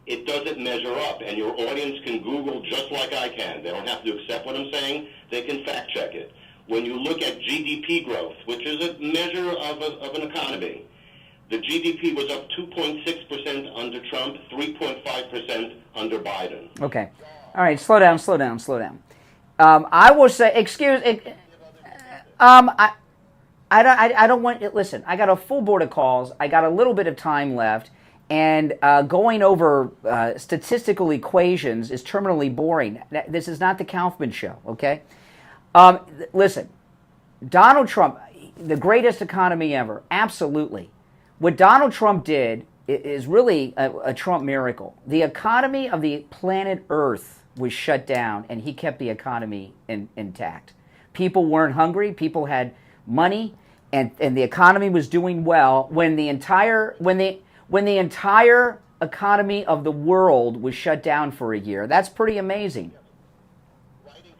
it doesn't measure up. And your audience can Google just like I can. They don't have to accept what I'm saying. They can fact check it. When you look at GDP growth, which is a measure of an economy, the GDP was up 2.6% under Trump, 3.5% under Biden. Okay. All right, slow down. I will say, I don't want, listen, I got a full board of calls. I got a little bit of time left, and going over statistical equations is terminally boring. This is not the Kaufman show, okay? Listen, Donald Trump, the greatest economy ever, absolutely. What Donald Trump did is really a Trump miracle. The economy of the planet Earth was shut down, and he kept the economy intact. People weren't hungry. People had money, and the economy was doing well when the entire economy of the world was shut down for a year. That's pretty amazing.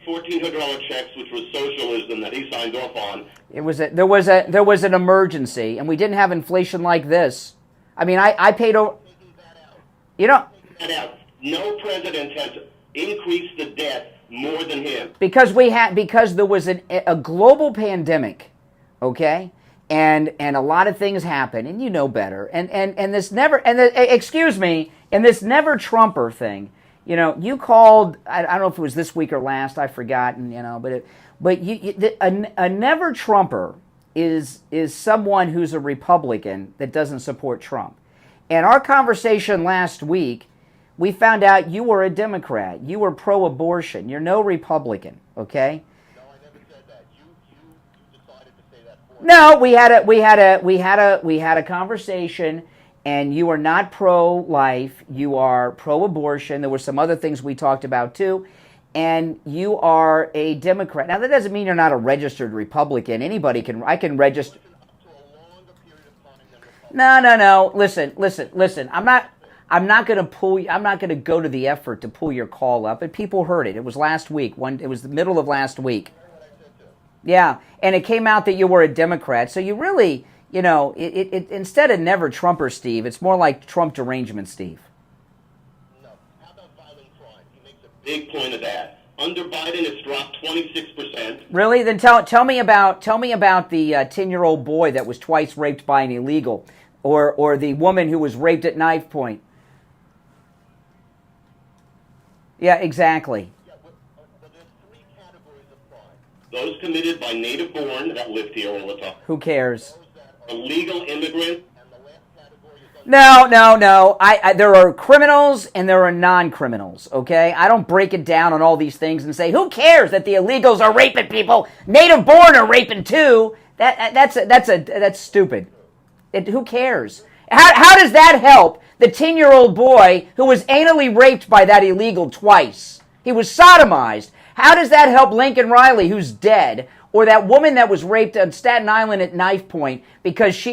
$1,400 checks, which was socialism that he signed off on. There was an emergency, and we didn't have inflation like this. I mean, I paid over. No president has increased the debt more than him. Because there was a global pandemic, okay, and a lot of things happened, and you know better. And this never Trumper thing. You called. I don't know if it was this week or last. I've forgotten. A never Trumper is someone who's a Republican that doesn't support Trump. And our conversation last week, we found out you were a Democrat. You were pro-abortion. You're no Republican, okay? No, I never said that. You decided to say that for No, we had a conversation, and you are not pro-life. You are pro-abortion. There were some other things we talked about too, and you are a Democrat. Now that doesn't mean you're not a registered Republican. I can register. No. Listen. I'm not going to pull you. I'm not going to go to the effort to pull your call up. And people heard it. It was last week. It was the middle of last week. Yeah, and it came out that you were a Democrat. So you really, it instead of never Trumper Steve, it's more like Trump derangement Steve. No. How about violent crime? He makes a big point of that. Under Biden, it's dropped 26%. Really? Then tell me about the 10-year-old boy that was twice raped by an illegal, or the woman who was raped at knife point. Yeah, exactly. Yeah, but there's 3 categories of crime. Those committed by native born that lived here all the time. Who cares? Illegal immigrants. No. There are criminals and there are non-criminals, okay? I don't break it down on all these things and say, who cares that the illegals are raping people? Native born are raping too. That's stupid. Who cares? How does that help the 10-year-old boy who was anally raped by that illegal twice? He was sodomized. How does that help Lincoln Riley, who's dead, or that woman that was raped on Staten Island at knife point because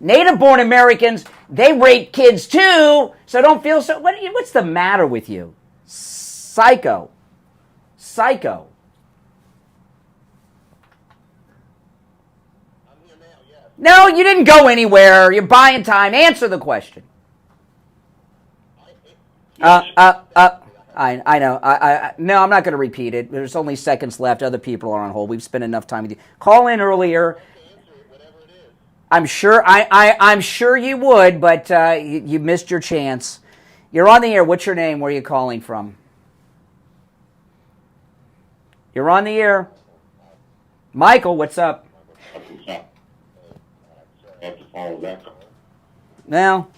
native-born Americans, they rape kids too, so don't feel so... What's the matter with you? Psycho. No, you didn't go anywhere. You're buying time. Answer the question. I know. No, I'm not going to repeat it. There's only seconds left. Other people are on hold. We've spent enough time with you. Call in earlier. I'm sure you would, but you missed your chance. You're on the air. What's your name? Where are you calling from? You're on the air. Michael, what's up? I have to follow that. No,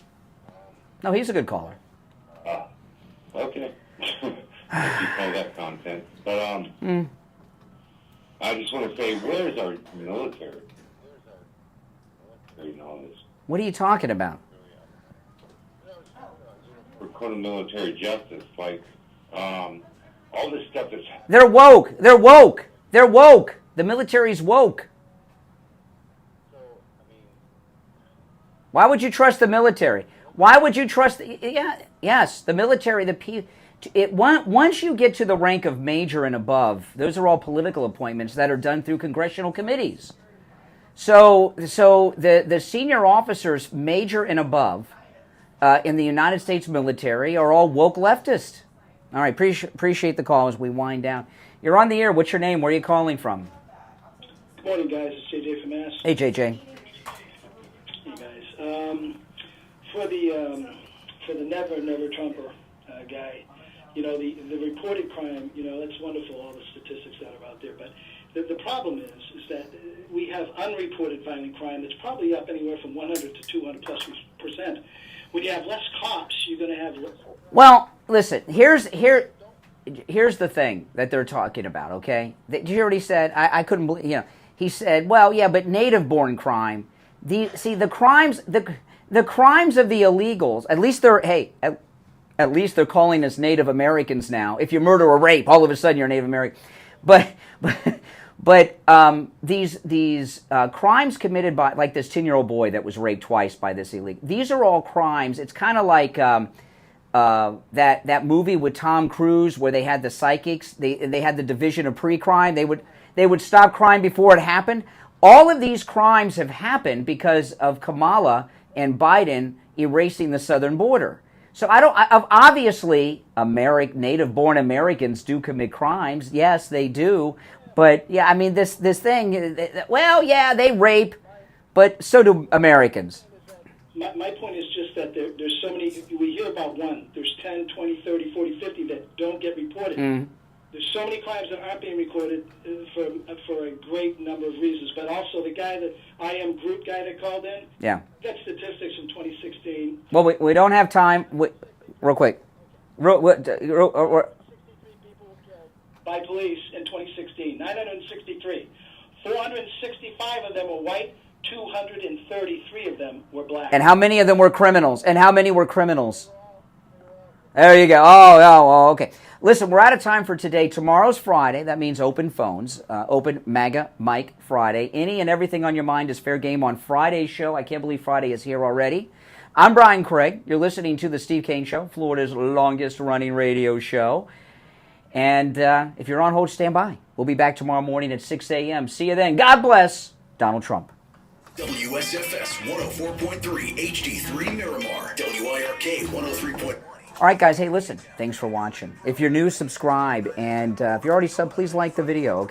he's a good caller. Okay. You call that content. But I just want to say, where's our military? What are you talking about? We're calling military justice, like all this stuff that's... They're woke. The military's woke. Why would you trust the military? Why would you trust... Yes, the military, once you get to the rank of major and above, those are all political appointments that are done through congressional committees. So the senior officers, major and above, in the United States military are all woke leftists. All right, appreciate the call as we wind down. You're on the air. What's your name? Where are you calling from? Good morning, guys. It's JJ from Mass. Hey, JJ. For the never Trumper guy, the reported crime, that's wonderful, all the statistics that are out there. But the problem is that we have unreported violent crime that's probably up anywhere from 100 to 200+%. When you have less cops, you're going to have less. Well, listen. Here's the thing that they're talking about. Okay, did you hear what he said? I couldn't believe. He said, "Well, yeah, but native-born crime. The crimes of the illegals. At least they're calling us Native Americans now. If you murder or rape, all of a sudden you're Native American. But these crimes committed by, like this 10-year-old boy that was raped twice by this illegal. These are all crimes. It's kind of like that movie with Tom Cruise where they had the psychics. They had the division of pre-crime. They would stop crime before it happened. All of these crimes have happened because of Kamala and Biden erasing the southern border. So obviously, native-born Americans do commit crimes. Yes, they do. But yeah, I mean, this thing. Well, yeah, they rape, but so do Americans. My point is just that there's so many. We hear about one. There's 10, 20, 30, 40, 50 that don't get reported. There's so many crimes that aren't being recorded for a great number of reasons. But also the guy that I Am Group guy that called in. Yeah. That's statistics from 2016. Well, we don't have time. Real quick. By police in 2016, 963. 465 of them were white. 233 of them were black. And how many of them were criminals? There you go. Oh, okay. Listen, we're out of time for today. Tomorrow's Friday. That means open phones. Open MAGA Mike Friday. Any and everything on your mind is fair game on Friday's show. I can't believe Friday is here already. I'm Brian Craig. You're listening to The Steve Kane Show, Florida's longest-running radio show. And if you're on hold, stand by. We'll be back tomorrow morning at 6 a.m. See you then. God bless Donald Trump. WSFS 104.3 HD3 Miramar. WIRK 103.1. All right, guys. Hey, listen. Thanks for watching. If you're new, subscribe. And if you're already subbed, please like the video, okay?